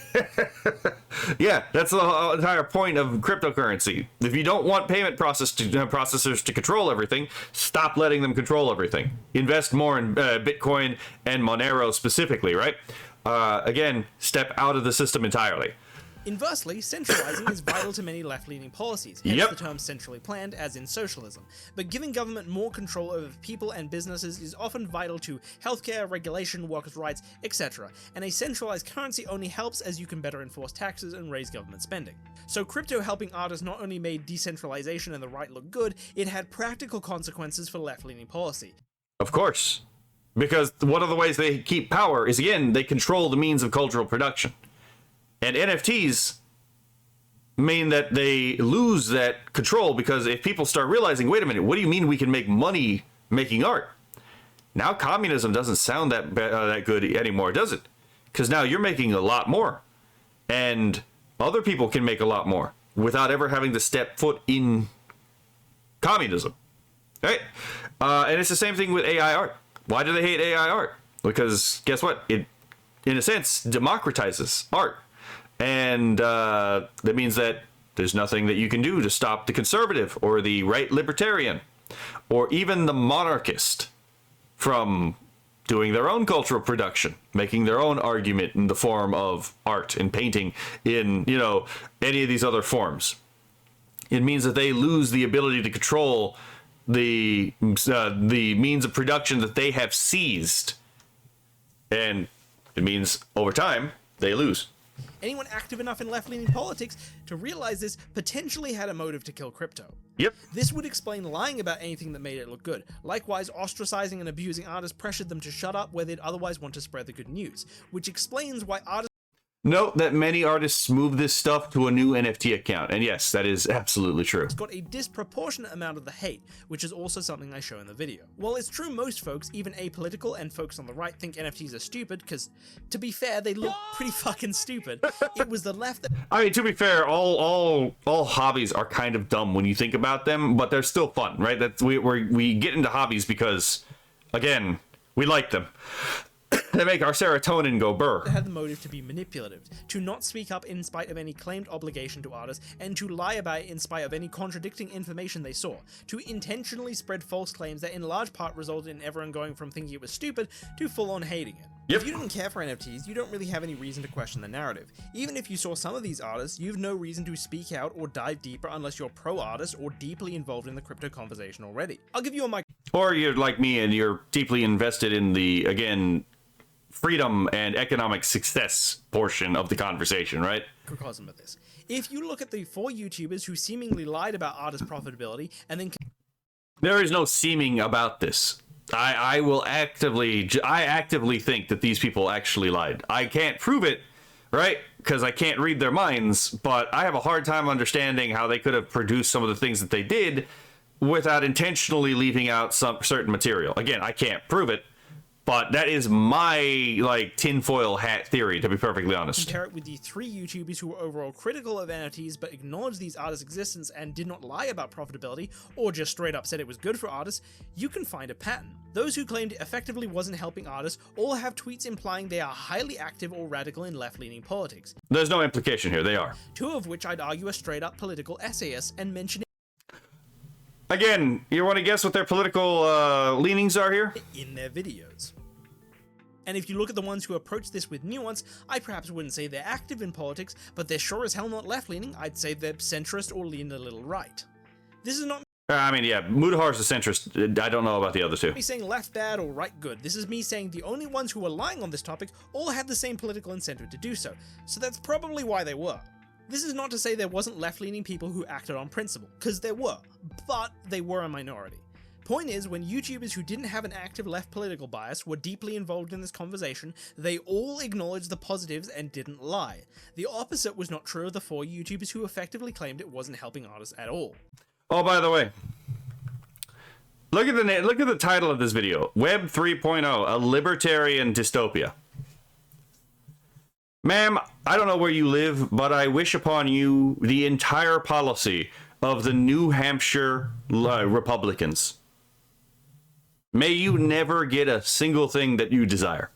Speaker 1: Yeah, that's the entire point of cryptocurrency. If you don't want payment processors to control everything, stop letting them control everything. Invest more in Bitcoin and Monero specifically, right? Again, step out of the system entirely.
Speaker 2: Inversely, centralizing is vital to many left-leaning policies, hence the term centrally planned, as in socialism. But giving government more control over people and businesses is often vital to healthcare, regulation, workers' rights, etc. And a centralized currency only helps as you can better enforce taxes and raise government spending. So crypto helping artists not only made decentralization and the right look good, it had practical consequences for left-leaning policy.
Speaker 1: Of course. Because one of the ways they keep power is, again, they control the means of cultural production. And NFTs mean that they lose that control, because if people start realizing, wait a minute, what do you mean we can make money making art? Now communism doesn't sound that good anymore, does it? Because now you're making a lot more. And other people can make a lot more without ever having to step foot in communism. Right? And it's the same thing with AI art. Why do they hate AI art? Because guess what? It, in a sense, democratizes art. And that means that there's nothing that you can do to stop the conservative or the right libertarian or even the monarchist from doing their own cultural production, making their own argument in the form of art and painting in, you know, any of these other forms. It means that they lose the ability to control the means of production that they have seized, and it means over time they lose.
Speaker 2: Anyone active enough in left-leaning politics to realize this potentially had a motive to kill crypto.
Speaker 1: Yep.
Speaker 2: This would explain lying about anything that made it look good. Likewise, ostracizing and abusing artists pressured them to shut up where they'd otherwise want to spread the good news, which explains why artists
Speaker 1: Note that many artists move this stuff to a new NFT account, and yes, that is absolutely true.
Speaker 2: got a disproportionate amount of the hate, which is also something I show in the video. While it's true most folks, even apolitical and folks on the right, think NFTs are stupid, because, to be fair, they look pretty fucking stupid, it was the left that...
Speaker 1: I mean, to be fair, all hobbies are kind of dumb when you think about them, but they're still fun, right? That's we get into hobbies because, again, we like them. They make our serotonin go burr.
Speaker 2: Had the motive to be manipulative, to not speak up in spite of any claimed obligation to artists, and to lie about it in spite of any contradicting information they saw, to intentionally spread false claims that in large part resulted in everyone going from thinking it was stupid to full-on hating it. If you didn't care for NFTs, you don't really have any reason to question the narrative. Even if you saw some of these artists, you've no reason to speak out or dive deeper unless you're pro-artist or deeply involved in the crypto conversation already. I'll give you a mic.
Speaker 1: Or you're like me and you're deeply invested in the, again, freedom and economic success portion of the conversation, right?
Speaker 2: Microcosm of this. If you look at the 4 YouTubers who seemingly lied about artist profitability and then...
Speaker 1: There is no seeming about this. I actively think that these people actually lied. I can't prove it, right? Because I can't read their minds, but I have a hard time understanding how they could have produced some of the things that they did without intentionally leaving out some certain material. Again, I can't prove it, but that is my, like, tinfoil hat theory, to be perfectly honest.
Speaker 2: Compare it with the 3 YouTubers who were overall critical of NFTs but acknowledged these artists' existence and did not lie about profitability, or just straight up said it was good for artists, you can find a pattern. Those who claimed it effectively wasn't helping artists all have tweets implying they are highly active or radical in left-leaning politics.
Speaker 1: There's no implication here, they are.
Speaker 2: 2 of which I'd argue are straight up political essayists and mention
Speaker 1: Again, you want to guess what their political leanings are here?
Speaker 2: In their videos. And if you look at the ones who approach this with nuance, I perhaps wouldn't say they're active in politics, but they're sure as hell not left-leaning. I'd say they're centrist or lean a little right. This is not
Speaker 1: I mean, yeah, Mudahar's a centrist. I don't know about the other two.
Speaker 2: me saying left bad or right good. This is me saying the only ones who are lying on this topic all had the same political incentive to do so. So that's probably why they were. This is not to say there wasn't left-leaning people who acted on principle, because there were, but they were a minority. Point is, when YouTubers who didn't have an active left political bias were deeply involved in this conversation, they all acknowledged the positives and didn't lie. The opposite was not true of the 4 YouTubers who effectively claimed it wasn't helping artists at all.
Speaker 1: Oh, by the way, look at the title of this video: Web 3.0, a libertarian dystopia. Ma'am, I don't know where you live, but I wish upon you the entire policy of the New Hampshire Republicans. May you never get a single thing that you desire.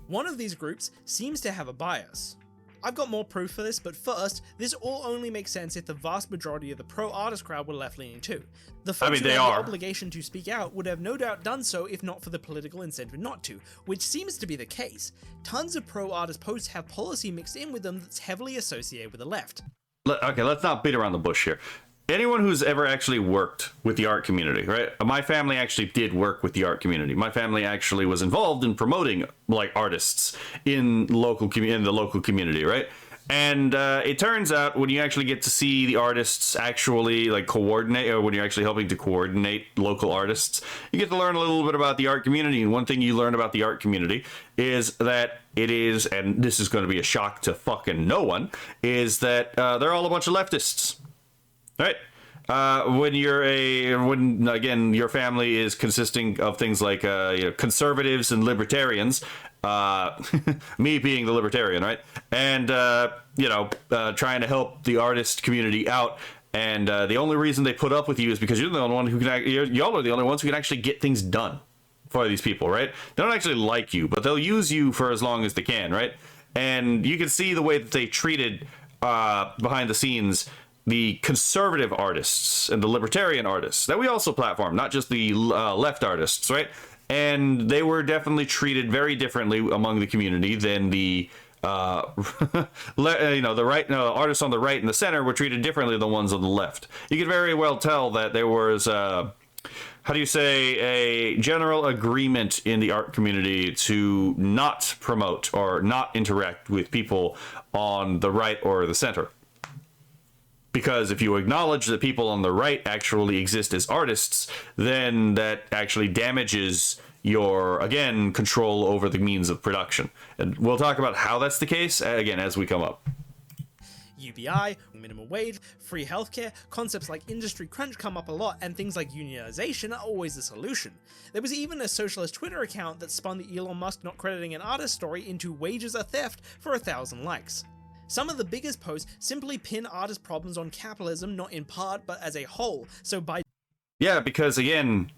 Speaker 2: One of these groups seems to have a bias. I've got more proof for this, but first, this all only makes sense if the vast majority of the pro-artist crowd were left-leaning too. The folks who had the obligation to speak out would have no doubt done so if not for the political incentive not to, which seems to be the case. Tons of pro-artist posts have policy mixed in with them that's heavily associated with the left.
Speaker 1: Okay, let's not beat around the bush here. Anyone who's ever actually worked with the art community, right? My family actually did work with the art community. My family actually was involved in promoting like artists in the local community, right? And it turns out when you actually get to see the artists actually like coordinate, or when you're actually helping to coordinate local artists, you get to learn a little bit about the art community. And one thing you learn about the art community is that it is, and this is going to be a shock to fucking no one, is that they're all a bunch of leftists. Right. When your family is consisting of things like conservatives and libertarians, me being the libertarian, right, and trying to help the artist community out, and the only reason they put up with you is because you're the only one who can. Y'all are the only ones who can actually get things done for these people, right? They don't actually like you, but they'll use you for as long as they can, right? And you can see the way that they treated behind the scenes the conservative artists and the libertarian artists that we also platform, not just the left artists, right? And they were definitely treated very differently among the community than the the right artists on the right and the center were treated differently than the ones on the left. You could very well tell that there was how do you say, a general agreement in the art community to not promote or not interact with people on the right or the center. Because if you acknowledge that people on the right actually exist as artists, then that actually damages your, again, control over the means of production. And we'll talk about how that's the case, again, as we come up.
Speaker 2: UBI, minimum wage, free healthcare, concepts like industry crunch come up a lot, and things like unionization are always the solution. There was even a socialist Twitter account that spun the Elon Musk not crediting an artist story into wages are theft for 1,000 likes. Some of the biggest posts simply pin artist problems on capitalism, not in part, but as a whole. So by...
Speaker 1: Yeah, because again,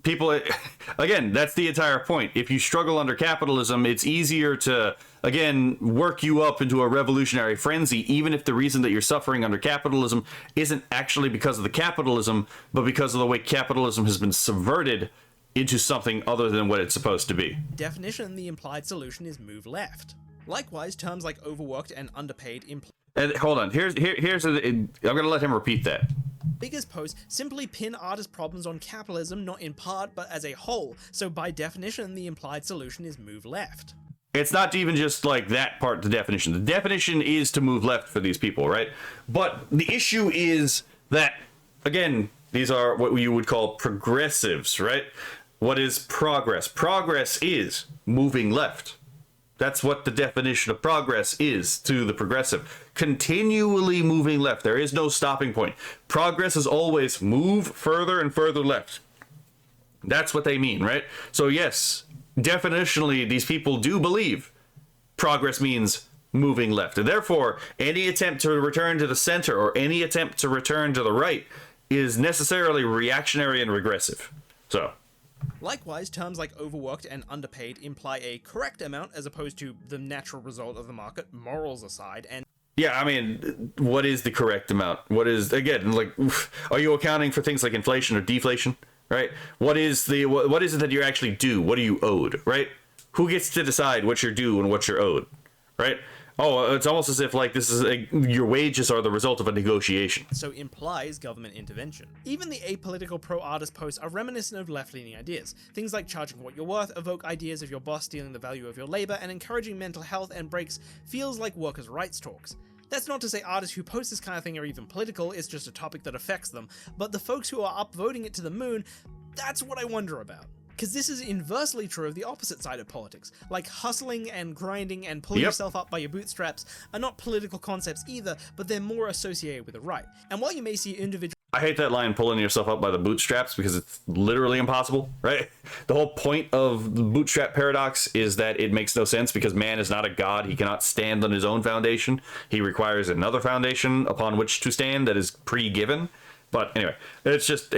Speaker 1: that's the entire point. If you struggle under capitalism, it's easier to, again, work you up into a revolutionary frenzy, even if the reason that you're suffering under capitalism isn't actually because of the capitalism, but because of the way capitalism has been subverted into something other than what it's supposed to be.
Speaker 2: Definition, the implied solution is move left. Likewise, terms like overworked and underpaid imply...
Speaker 1: And hold on, I'm gonna let him repeat that.
Speaker 2: Biggest posts simply pin artist problems on capitalism, not in part, but as a whole. So by definition, the implied solution is move left.
Speaker 1: It's not even just like that part of the definition. The definition is to move left for these people, right? But the issue is that, again, these are what you would call progressives, right? What is progress? Progress is moving left. That's what the definition of progress is to the progressive. Continually moving left. There is no stopping point. Progress is always move further and further left. That's what they mean, right? So yes, definitionally, these people do believe progress means moving left. And therefore, any attempt to return to the center or any attempt to return to the right is necessarily reactionary and regressive. So...
Speaker 2: Likewise, terms like overworked and underpaid imply a correct amount as opposed to the natural result of the market, morals aside, and...
Speaker 1: Yeah, I mean, what is the correct amount? What is, again, like, are you accounting for things like inflation or deflation, right? What is it that you actually do? What are you owed, right? Who gets to decide what you're due and what you're owed, right? Oh, it's almost as if like this is your wages are the result of a negotiation.
Speaker 2: So implies government intervention. Even the apolitical pro-artist posts are reminiscent of left-leaning ideas. Things like charging what you're worth evoke ideas of your boss stealing the value of your labor, and encouraging mental health and breaks feels like workers' rights talks. That's not to say artists who post this kind of thing are even political, it's just a topic that affects them, but the folks who are upvoting it to the moon, that's what I wonder about. Because this is inversely true of the opposite side of politics. Like hustling and grinding and pulling yourself up by your bootstraps are not political concepts either, but they're more associated with the right. And while you may see individual
Speaker 1: I hate that line, pulling yourself up by the bootstraps, because it's literally impossible, right? The whole point of the bootstrap paradox is that it makes no sense because man is not a god. He cannot stand on his own foundation. He requires another foundation upon which to stand that is pre-given. But anyway, it's just,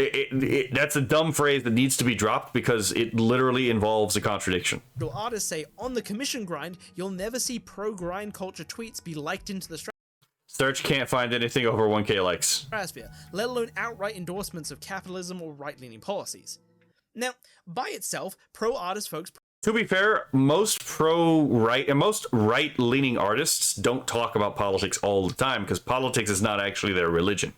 Speaker 1: that's a dumb phrase that needs to be dropped because it literally involves a contradiction.
Speaker 2: artists say on the commission grind, you'll never see pro-grind culture tweets be liked into the
Speaker 1: Search can't find anything over 1K likes.
Speaker 2: stratosphere, let alone outright endorsements of capitalism or right-leaning policies. Now, by itself, pro-artist folks...
Speaker 1: To be fair, most pro-right and most right-leaning artists don't talk about politics all the time because politics is not actually their religion.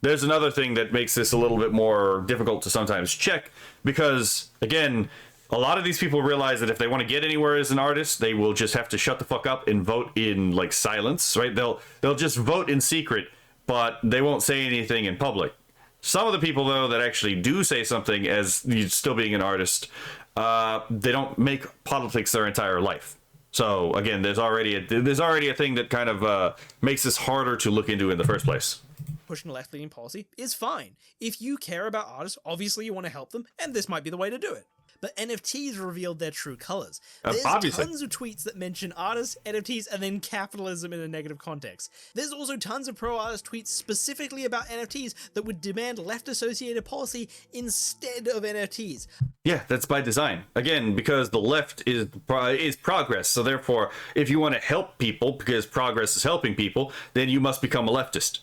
Speaker 1: There's another thing that makes this a little bit more difficult to sometimes check because, again, a lot of these people realize that if they want to get anywhere as an artist, they will just have to shut the fuck up and vote in like silence, right? They'll just vote in secret, but they won't say anything in public. Some of the people though that actually do say something as still being an artist, they don't make politics their entire life. So again, there's already a thing that kind of makes this harder to look into in the first place.
Speaker 2: Pushing left-leaning policy is fine. If you care about artists, obviously you want to help them, and this might be the way to do it. But NFTs revealed their true colors. There's
Speaker 1: obviously
Speaker 2: tons of tweets that mention artists, NFTs, and then capitalism in a negative context. There's also tons of pro-artist tweets specifically about NFTs that would demand left-associated policy instead of NFTs.
Speaker 1: Yeah, that's by design. Again, because the left is progress. So therefore, if you want to help people because progress is helping people, then you must become a leftist.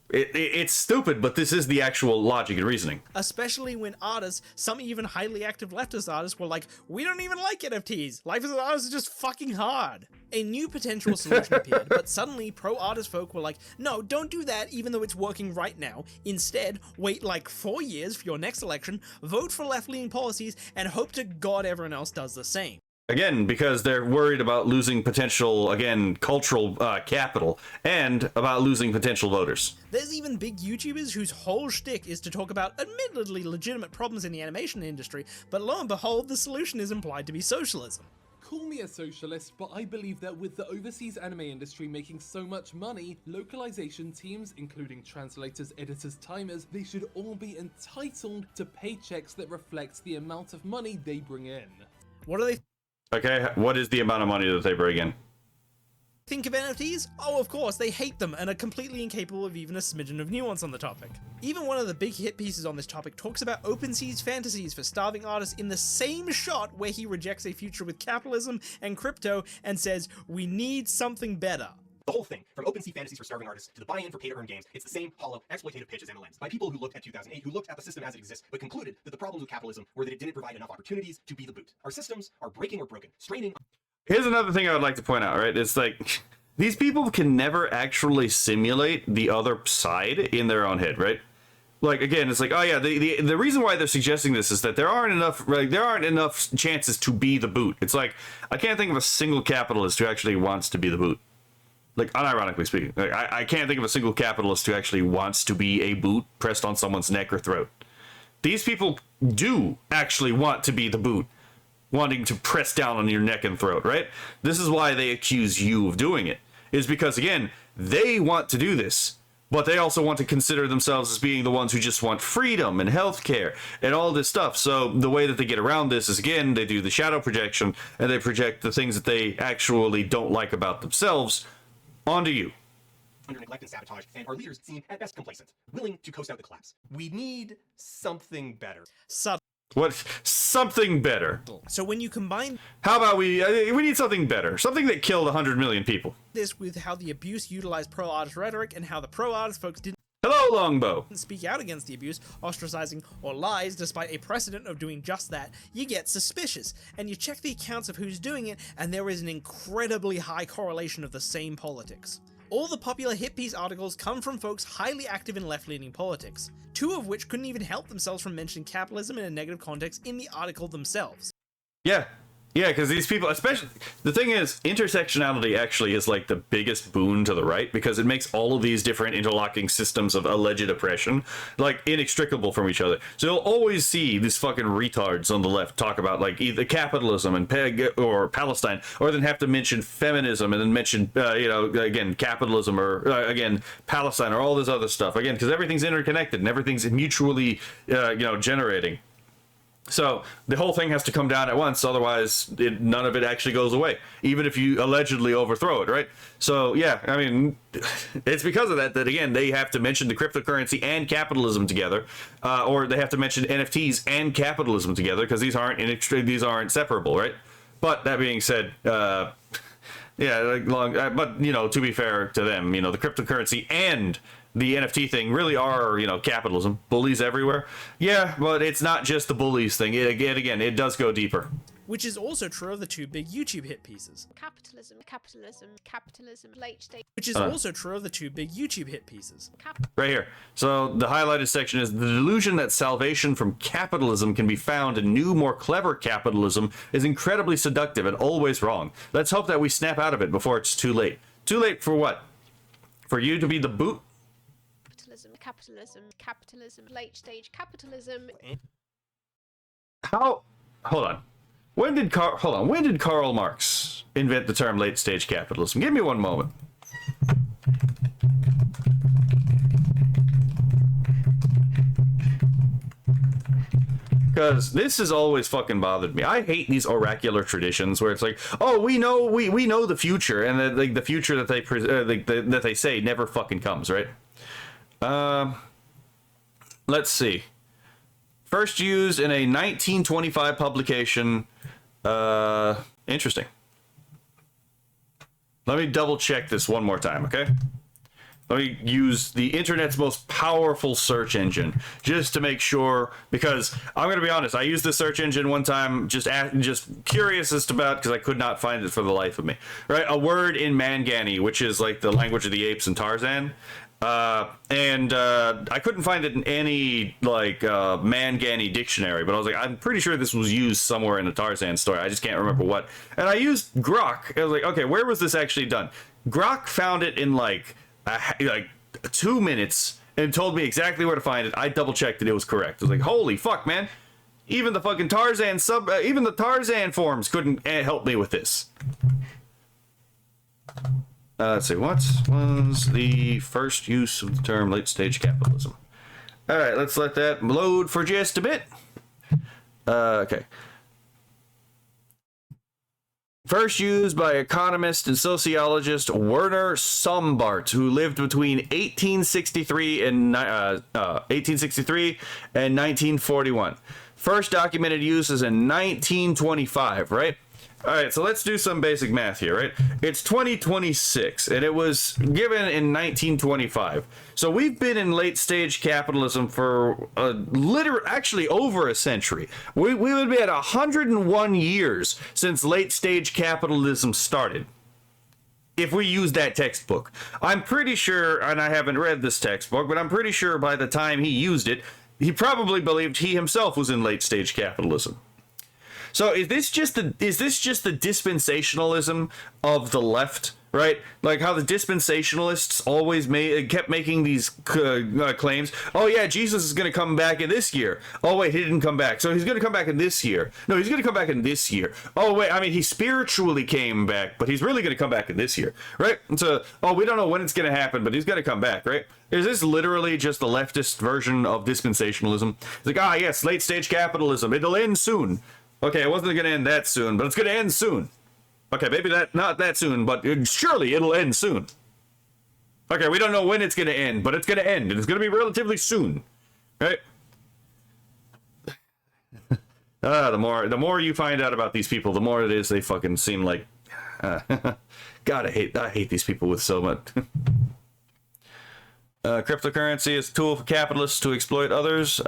Speaker 1: It's stupid, but this is the actual logic and reasoning.
Speaker 2: Especially when artists, some even highly active leftist artists, were like, we don't even like NFTs. Life as an artist is just fucking hard. A new potential solution appeared, but suddenly pro-artist folk were like, no, don't do that even though it's working right now. Instead, wait like 4 years for your next election, vote for left-leaning policies, and hope to God everyone else does the same.
Speaker 1: Again, because they're worried about losing potential, again, cultural capital, and about losing potential voters.
Speaker 2: There's even big YouTubers whose whole shtick is to talk about admittedly legitimate problems in the animation industry, but lo and behold, the solution is implied to be socialism.
Speaker 14: Call me a socialist, but I believe that with the overseas anime industry making so much money, localization teams, including translators, editors, timers, they should all be entitled to paychecks that reflect the amount of money they bring in.
Speaker 2: What are they?
Speaker 1: Okay, what is the amount of money that they bring in?
Speaker 2: Think of NFTs? Oh, of course, they hate them and are completely incapable of even a smidgen of nuance on the topic. Even one of the big hit pieces on this topic talks about OpenSea's fantasies for starving artists in the same shot where he rejects a future with capitalism and crypto and says, we need something better.
Speaker 11: The whole thing, from OpenSea fantasies for starving artists to the buy-in for pay-to-earn games, it's the same hollow, exploitative pitch as MLMs, by people who looked at 2008, who looked at the system as it exists, but concluded that the problems with capitalism were that it didn't provide enough opportunities to be the boot. Our systems are breaking or broken, straining...
Speaker 1: Here's another thing I would like to point out, right? It's like, these people can never actually simulate the other side in their own head, right? Like, again, it's like, oh yeah, the reason why they're suggesting this is that there aren't enough chances to be the boot. It's like, I can't think of a single capitalist who actually wants to be the boot. Like, unironically speaking, like, I can't think of a single capitalist who actually wants to be a boot pressed on someone's neck or throat. These people do actually want to be the boot, wanting to press down on your neck and throat, right? This is why they accuse you of doing it, is because, again, they want to do this, but they also want to consider themselves as being the ones who just want freedom and healthcare and all this stuff. So the way that they get around this is, again, they do the shadow projection and they project the things that they actually don't like about themselves onto you.
Speaker 11: Under neglect and sabotage, and our leaders seem at best complacent, willing to coast out the collapse. We need something better.
Speaker 1: What? Something better.
Speaker 2: So when you combine
Speaker 1: How about we need something better. Something that killed 100 million people.
Speaker 2: this with how the abuse utilized pro-artist rhetoric and how the pro-artist folks didn't
Speaker 1: Hello, Longbow.
Speaker 2: speak out against the abuse, ostracizing, or lies despite a precedent of doing just that, you get suspicious. And you check the accounts of who's doing it, and there is an incredibly high correlation of the same politics. All the popular hit piece articles come from folks highly active in left-leaning politics, two of which couldn't even help themselves from mentioning capitalism in a negative context in the article themselves.
Speaker 1: Yeah. Yeah, because these people, especially, the thing is, intersectionality actually is like the biggest boon to the right, because it makes all of these different interlocking systems of alleged oppression, like, inextricable from each other. So you'll always see these fucking retards on the left talk about, like, either capitalism and or Palestine, or then have to mention feminism and then mention, again, capitalism, or, again, Palestine, or all this other stuff. Again, because everything's interconnected and everything's mutually, generating. So the whole thing has to come down at once, otherwise none of it actually goes away, even if you allegedly overthrow it, right? So yeah, I mean, it's because of that again they have to mention the cryptocurrency and capitalism together, or they have to mention NFTs and capitalism together, because these aren't separable, right? But that being said, but to be fair to them, the cryptocurrency and the NFT thing really are, capitalism. Bullies everywhere. Yeah, but it's not just the bullies thing. It does go deeper.
Speaker 2: Which is also true of the two big YouTube hit pieces.
Speaker 13: Capitalism, late stage.
Speaker 2: Which is also true of the two big YouTube hit pieces.
Speaker 1: Right here. So the highlighted section is the delusion that salvation from capitalism can be found in new, more clever capitalism is incredibly seductive and always wrong. Let's hope that we snap out of it before it's too late. Too late for what? For you to be the boot?
Speaker 13: Capitalism, late stage capitalism.
Speaker 1: How? Hold on. When did Karl Marx invent the term late stage capitalism? Give me one moment. Because this has always fucking bothered me. I hate these oracular traditions where it's like, oh, we know the future, and that the future that that they say never fucking comes, right? Let's see. First used in a 1925 publication. Interesting. Let me double check this one more time, okay? Let me use the internet's most powerful search engine just to make sure, because I'm going to be honest, I used the search engine one time just curious as to about, because I could not find it for the life of me, right? A word in Mangani, which is like the language of the apes and Tarzan. I couldn't find it in any Mangani dictionary, but I was like, I'm pretty sure this was used somewhere in a Tarzan story. I just can't remember what. And I used Grok. I was like, okay, where was this actually done? Grok found it in like 2 minutes and told me exactly where to find it. I double checked it. It was correct. I was like, holy fuck, man. Even the fucking Tarzan even the Tarzan forums couldn't help me with this. Let's see, what was the first use of the term late stage capitalism? All right, let's let that load for just a bit. Okay. First used by economist and sociologist Werner Sombart, who lived between 1863 and 1941. First documented use is in 1925, right? All right, so let's do some basic math here, right? It's 2026, and it was given in 1925. So we've been in late stage capitalism for actually over a century. We would be at 101 years since late stage capitalism started, if we use that textbook. I'm pretty sure, and I haven't read this textbook, but I'm pretty sure by the time he used it, he probably believed he himself was in late stage capitalism. So is this just the dispensationalism of the left, right? Like how the dispensationalists always kept making these claims. Oh yeah, Jesus is going to come back in this year. Oh wait, he didn't come back. So he's going to come back in this year. No, he's going to come back in this year. Oh wait, I mean he spiritually came back, but he's really going to come back in this year, right? And so, oh, we don't know when it's going to happen, but he's going to come back, right? Is this literally just the leftist version of dispensationalism? It's like, yes, late stage capitalism, it'll end soon. Okay, it wasn't going to end that soon, but it's going to end soon. Okay, maybe not that soon, but surely it'll end soon. Okay, we don't know when it's going to end, but it's going to end, and it's going to be relatively soon. Right? The more you find out about these people, the more it is they fucking seem like. God, I hate these people with so much. Cryptocurrency is a tool for capitalists to exploit others.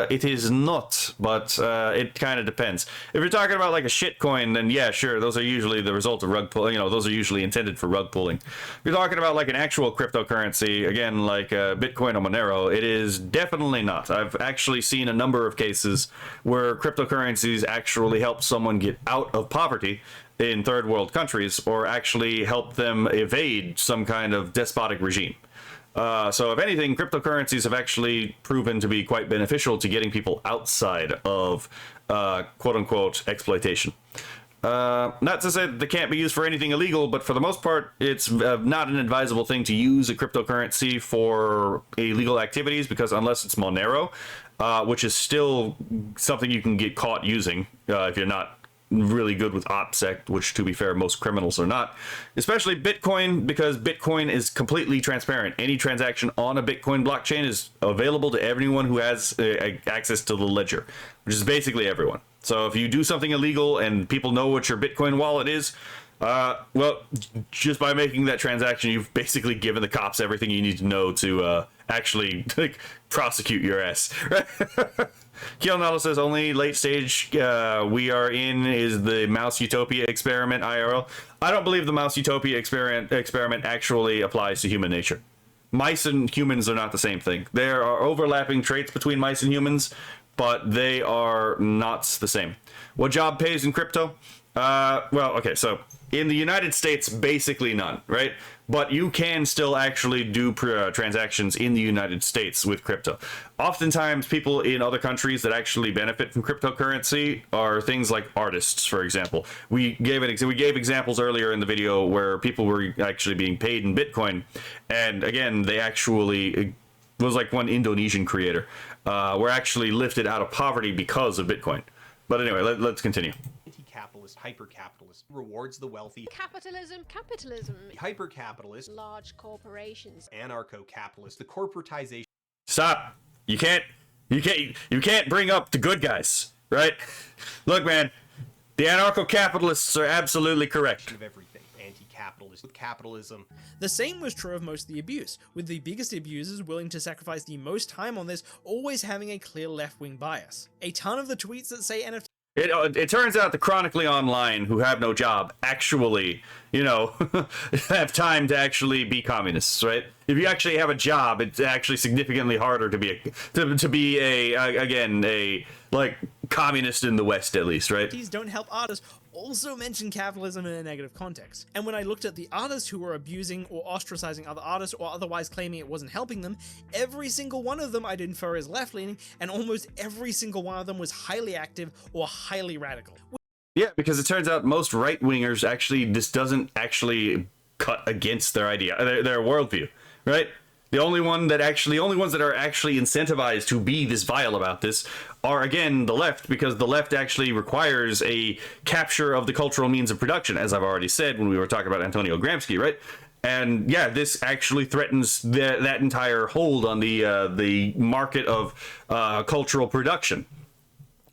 Speaker 1: It is not, but it kind of depends. If you're talking about like a shitcoin, then yeah, sure, those are usually the result of rug pulling. You know, those are usually intended for rug pulling. If you're talking about like an actual cryptocurrency, again, like Bitcoin or Monero, it is definitely not. I've actually seen a number of cases where cryptocurrencies actually help someone get out of poverty in third world countries, or actually help them evade some kind of despotic regime. So if anything, cryptocurrencies have actually proven to be quite beneficial to getting people outside of quote-unquote exploitation. Not to say that they can't be used for anything illegal, but for the most part, it's not an advisable thing to use a cryptocurrency for illegal activities, because unless it's Monero, which is still something you can get caught using if you're not really good with OPSEC, which to be fair, most criminals are not, especially Bitcoin, because Bitcoin is completely transparent. Any transaction on a Bitcoin blockchain is available to everyone who has access to the ledger, which is basically everyone. So if you do something illegal and people know what your Bitcoin wallet is, well, just by making that transaction, you've basically given the cops everything you need to know to actually prosecute your ass. Kionalo says only late stage we are in is the Mouse Utopia experiment IRL. I don't believe the Mouse Utopia experiment actually applies to human nature. Mice and humans are not the same thing. There are overlapping traits between mice and humans, but they are not the same. What job pays in crypto? Well, okay, so in the United States, basically none, right? But you can still actually do transactions in the United States with crypto. Oftentimes, people in other countries that actually benefit from cryptocurrency are things like artists, for example. We gave examples earlier in the video where people were actually being paid in Bitcoin, and again, they actually, it was like one Indonesian creator, were actually lifted out of poverty because of Bitcoin. But anyway, let's continue.
Speaker 11: Capitalist, hyper-capitalist, rewards the wealthy.
Speaker 13: Capitalism,
Speaker 11: Hyper-capitalist,
Speaker 13: large corporations.
Speaker 11: Anarcho-capitalist, the corporatization.
Speaker 1: Stop. You can't bring up the good guys, right? Look, man, the anarcho-capitalists are absolutely correct.
Speaker 11: Of everything. Anti-capitalist with capitalism.
Speaker 2: The same was true of most of the abuse, with the biggest abusers willing to sacrifice the most time on this always having a clear left-wing bias. A ton of the tweets that say NFTs.
Speaker 1: It turns out the chronically online who have no job actually, you know, have time to actually be communists, right? If you actually have a job, it's actually significantly harder to be a like communist in the West, at least, right?
Speaker 2: These don't help artists also mention capitalism in a negative context. And when I looked at the artists who were abusing or ostracizing other artists or otherwise claiming it wasn't helping them, every single one of them I'd infer is left-leaning, and almost every single one of them was highly active or highly radical.
Speaker 1: Yeah, because it turns out most right-wingers actually, this doesn't actually cut against their idea, their worldview, right? The only ones that are actually incentivized to be this vile about this are, again, the left, because the left actually requires a capture of the cultural means of production, as I've already said when we were talking about Antonio Gramsci, right? And yeah, this actually threatens that entire hold on the market of cultural production.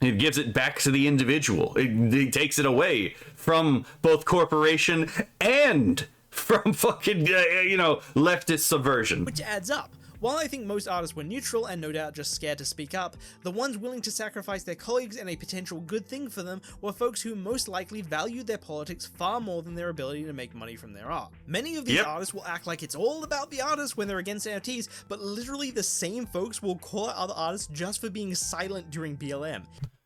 Speaker 1: It gives it back to the individual. It takes it away from both corporation and from fucking, leftist subversion.
Speaker 2: Which adds up. While I think most artists were neutral and no doubt just scared to speak up, the ones willing to sacrifice their colleagues and a potential good thing for them were folks who most likely valued their politics far more than their ability to make money from their art. Many of these artists will act like it's all about the artist when they're against NFTs, but literally the same folks will call out other artists just for being silent during BLM.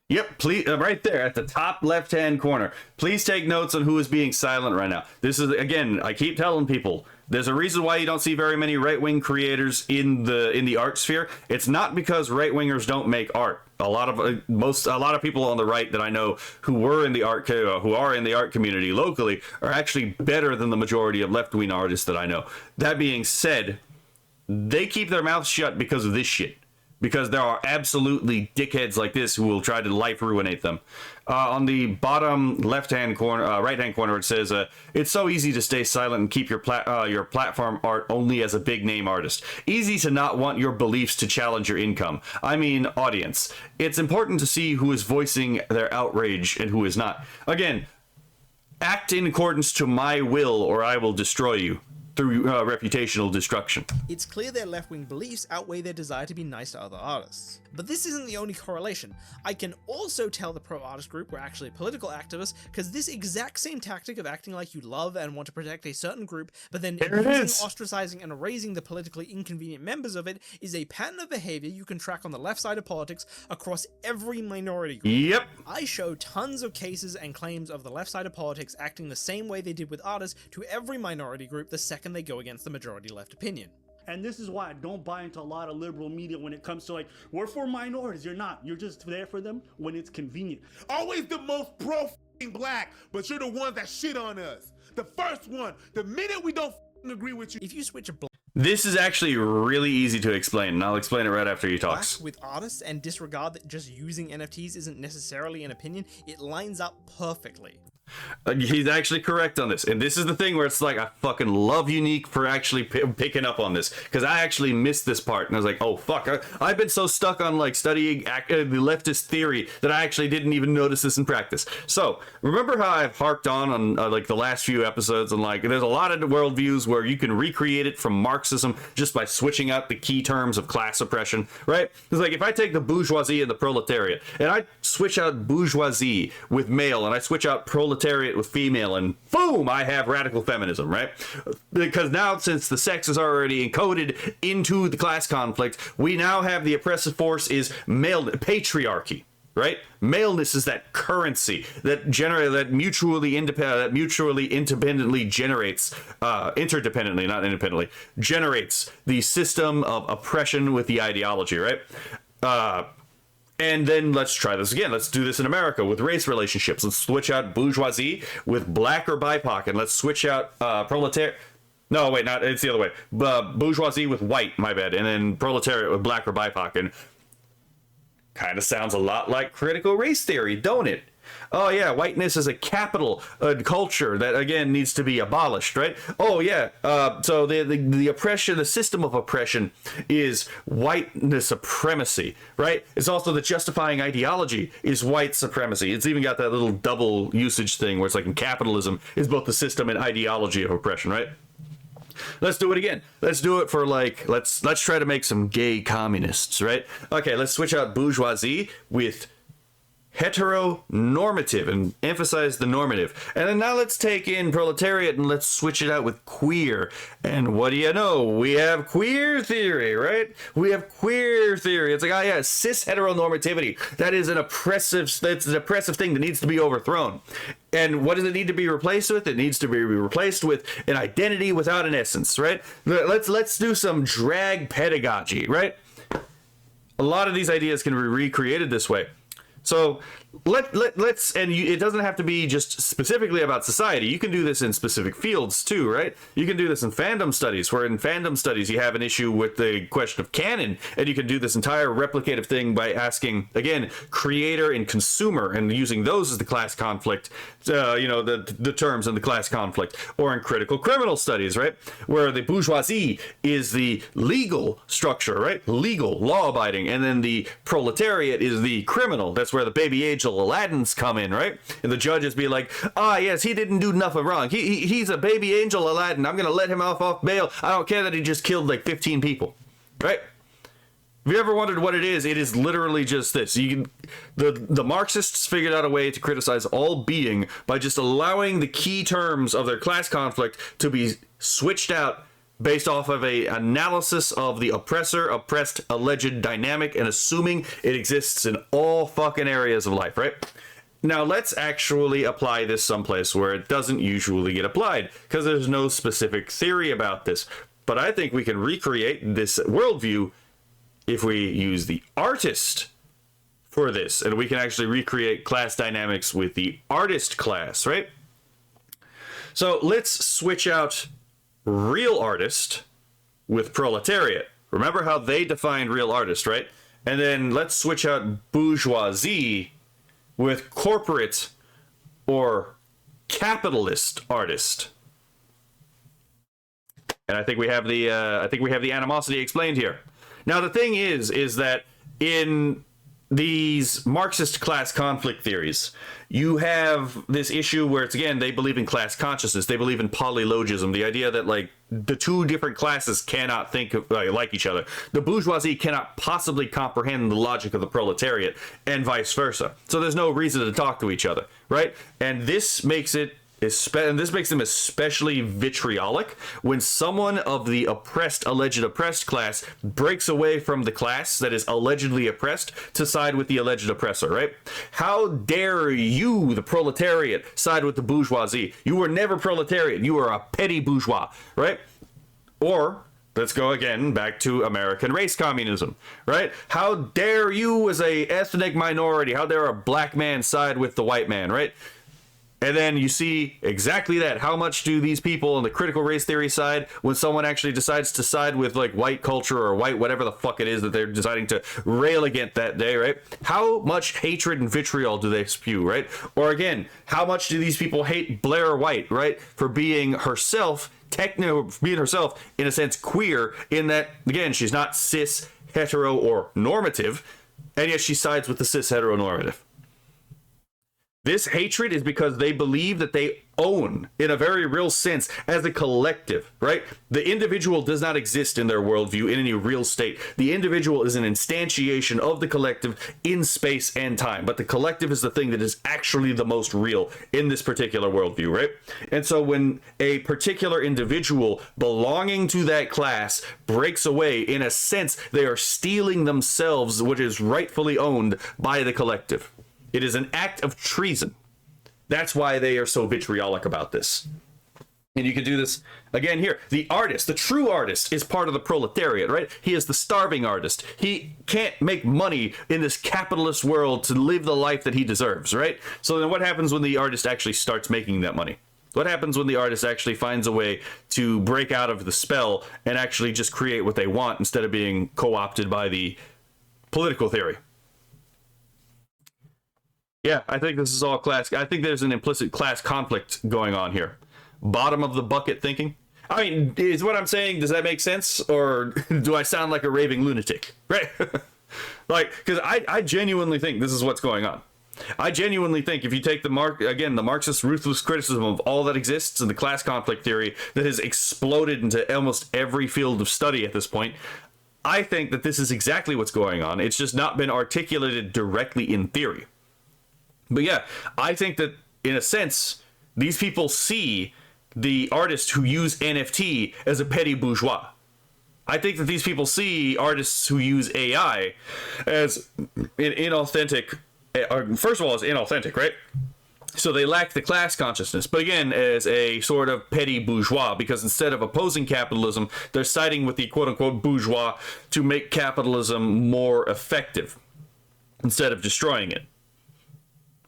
Speaker 1: Yep, please, right there at the top left-hand corner. Please take notes on who is being silent right now. This is, again, I keep telling people, there's a reason why you don't see very many right-wing creators in the art sphere. It's not because right-wingers don't make art. A lot of people on the right that I know who are in the art community locally are actually better than the majority of left-wing artists that I know. That being said, they keep their mouths shut because of this shit. because there are absolutely dickheads like this who will try to life ruinate them. On the bottom left-hand corner, right-hand corner, it says, "It's so easy to stay silent and keep your platform art only as a big-name artist. Easy to not want your beliefs to challenge your income. I mean, audience. It's important to see who is voicing their outrage and who is not. Again, act in accordance to my will, or I will destroy you through reputational destruction."
Speaker 2: It's clear their left-wing beliefs outweigh their desire to be nice to other artists. But this isn't the only correlation. I can also tell the pro-artist group were actually political activists, because this exact same tactic of acting like you love and want to protect a certain group, but then ostracizing and erasing the politically inconvenient members of it, is a pattern of behavior you can track on the left side of politics across every minority group.
Speaker 1: Yep.
Speaker 2: I show tons of cases and claims of the left side of politics acting the same way they did with artists to every minority group the second they go against the majority left opinion.
Speaker 15: And this is why I don't buy into a lot of liberal media when it comes to like, we're for minorities. You're not. You're just there for them when it's convenient.
Speaker 16: Always the most pro-black, but you're the ones that shit on us. The first one, the minute we don't agree with you.
Speaker 2: If you switch a
Speaker 1: This is actually really easy to explain, and I'll explain it right after he talks.
Speaker 2: with artists and disregard that just using NFTs isn't necessarily an opinion, it lines up perfectly.
Speaker 1: He's actually correct on this, and this is the thing where it's like, I fucking love Unique for actually picking up on this, because I actually missed this part, and I was like, oh fuck, I've been so stuck on like studying the leftist theory that I actually didn't even notice this in practice. So remember how I've harped on like the last few episodes, and like there's a lot of worldviews where you can recreate it from Marxism just by switching out the key terms of class oppression, right? It's like if I take the bourgeoisie and the proletariat, and I switch out bourgeoisie with male, and I switch out proletariat with female, and boom, I have radical feminism, right? Because now, since the sex is already encoded into the class conflict, we now have the oppressive force is male patriarchy, right? Maleness is that currency that mutually independently generates, interdependently, not independently, generates the system of oppression with the ideology, right? And then let's try this again. Let's do this in America with race relationships. Let's switch out bourgeoisie with black or BIPOC, and let's switch out proletariat. No, wait, not. It's the other way. Bourgeoisie with white, my bad, and then proletariat with black or BIPOC. And kind of sounds a lot like critical race theory, don't it? Oh yeah, whiteness is a capital culture that again needs to be abolished, right? Oh yeah, so the oppression, the system of oppression is whiteness supremacy, right? It's also the justifying ideology is white supremacy. It's even got that little double usage thing where it's like in capitalism is both the system and ideology of oppression, right? Let's do it again. Let's do it for like, let's try to make some gay communists, right? Okay, let's switch out bourgeoisie with heteronormative and emphasize the normative. And then now let's take in proletariat and let's switch it out with queer. And what do you know? We have queer theory, right? We have queer theory. It's like, oh yeah, cis heteronormativity. That is that's an oppressive thing that needs to be overthrown. And what does it need to be replaced with? It needs to be replaced with an identity without an essence, right? Let's do some drag pedagogy, right? A lot of these ideas can be recreated this way. So let's it doesn't have to be just specifically about society. You can do this in specific fields too, right? You can do this in fandom studies, where in fandom studies you have an issue with the question of canon, and you can do this entire replicative thing by asking, again, creator and consumer, and using those as the class conflict, the terms in the class conflict. Or in critical criminal studies, right? Where the bourgeoisie is the legal structure, right? Legal, law-abiding, and then the proletariat is the criminal. That's where the baby angel Aladdins come in, right? And the judges be like, yes, he didn't do nothing wrong. He's a baby angel Aladdin. I'm gonna let him off bail. I don't care that he just killed like 15 people, right? If you ever wondered what it is literally just this. The Marxists figured out a way to criticize all being by just allowing the key terms of their class conflict to be switched out based off of a analysis of the oppressor-oppressed alleged dynamic and assuming it exists in all fucking areas of life, right? Now let's actually apply this someplace where it doesn't usually get applied, because there's no specific theory about this. But I think we can recreate this worldview if we use the artist for this, and we can actually recreate class dynamics with the artist class, right? So let's switch out real artist with proletariat. Remember how they defined real artist, right? And then let's switch out bourgeoisie with corporate or capitalist artist. And I think we have the animosity explained here. Now the thing is that in these Marxist class conflict theories, you have this issue where it's, again, they believe in class consciousness. They believe in polylogism, the idea that like the two different classes cannot think of, like each other. The bourgeoisie cannot possibly comprehend the logic of the proletariat, and vice versa. So there's no reason to talk to each other, right? And this makes it this makes them especially vitriolic when someone of the alleged oppressed class breaks away from the class that is allegedly oppressed to side with the alleged oppressor, right? How dare you, the proletariat, side with the bourgeoisie? You were never proletariat. You were a petty bourgeois, right? Or let's go again back to American race communism, right? How dare you, as a ethnic minority, how dare a black man side with the white man, right? And then you see exactly that. How much do these people on the critical race theory side when someone actually decides to side with like white culture or white whatever the fuck it is that they're deciding to rail against that day, right? How much hatred and vitriol do they spew, right? Or again, how much do these people hate Blair White, right? For being herself, being herself in a sense queer, in that, again, she's not cis, hetero, or normative, and yet she sides with the cis, heteronormative. This hatred is because they believe that they own, in a very real sense, as a collective, right? The individual does not exist in their worldview in any real state. The individual is an instantiation of the collective in space and time, but the collective is the thing that is actually the most real in this particular worldview, right? And so when a particular individual belonging to that class breaks away, in a sense, they are stealing themselves what is rightfully owned by the collective. It is an act of treason. That's why they are so vitriolic about this. And you can do this again here. The artist, the true artist, is part of the proletariat, right? He is the starving artist. He can't make money in this capitalist world to live the life that he deserves, right? So then what happens when the artist actually starts making that money? What happens when the artist actually finds a way to break out of the spell and actually just create what they want instead of being co-opted by the political theory? Yeah, I think this is all class. I think there's an implicit class conflict going on here. Bottom of the bucket thinking. I mean, is what I'm saying, does that make sense? Or do I sound like a raving lunatic? Right? Like, because I genuinely think this is what's going on. I genuinely think if you take the Marxist ruthless criticism of all that exists and the class conflict theory that has exploded into almost every field of study at this point, I think that this is exactly what's going on. It's just not been articulated directly in theory. But yeah, I think that in a sense, these people see the artists who use NFT as a petty bourgeois. I think that these people see artists who use AI as inauthentic. First of all, as inauthentic, right? So they lack the class consciousness, but again, as a sort of petty bourgeois, because instead of opposing capitalism, they're siding with the quote-unquote bourgeois to make capitalism more effective instead of destroying it.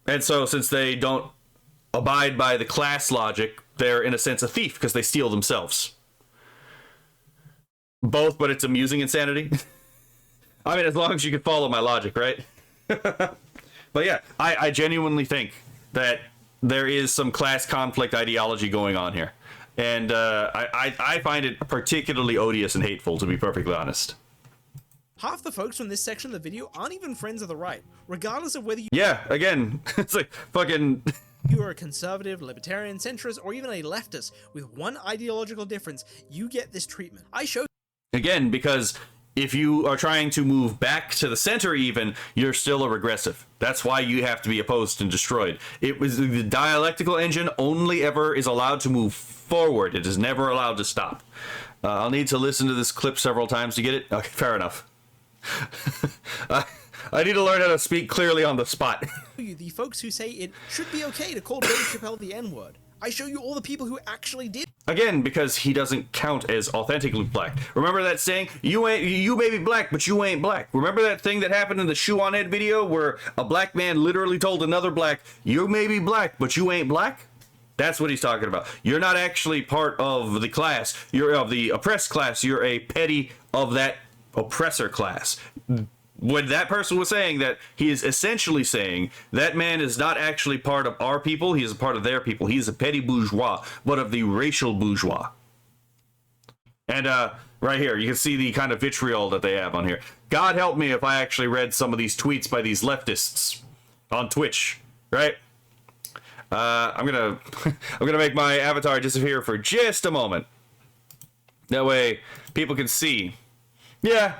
Speaker 1: And so since they don't abide by the class logic, they're in a sense a thief because they steal themselves. Both, but it's amusing insanity. I mean, as long as you can follow my logic, right? But yeah, I genuinely think that there is some class conflict ideology going on here. And I find it particularly odious and hateful, to be perfectly honest.
Speaker 2: Half the folks from this section of the video aren't even friends of the right, regardless of whether you—
Speaker 1: Yeah, again, it's like fucking—
Speaker 2: you are a conservative, libertarian, centrist, or even a leftist with one ideological difference, you get this treatment. I show—
Speaker 1: Again, because if you are trying to move back to the center even, you're still a regressive. That's why you have to be opposed and destroyed. It was the dialectical engine only ever is allowed to move forward. It is never allowed to stop. I'll need to listen to this clip several times to get it. Okay, fair enough. I need to learn how to speak clearly on the spot.
Speaker 2: The folks who say it should be okay to call Dave Chappelle the N-word. I show you all the people who actually did.
Speaker 1: Again, because he doesn't count as authentically black. Remember that saying? You may be black, but you ain't black. Remember that thing that happened in the Shoe on Ed video where a black man literally told another black, you may be black, but you ain't black? That's what he's talking about. You're not actually part of the class. You're of the oppressed class. You're a petty of that oppressor class. when that person was saying that, he is essentially saying that man is not actually part of our people, he is a part of their people. He is a petty bourgeois, but of the racial bourgeois. And right here, you can see the kind of vitriol that they have on here. God help me if I actually read some of these tweets by these leftists on Twitch, right? I'm gonna make my avatar disappear for just a moment. That way people can see. Yeah.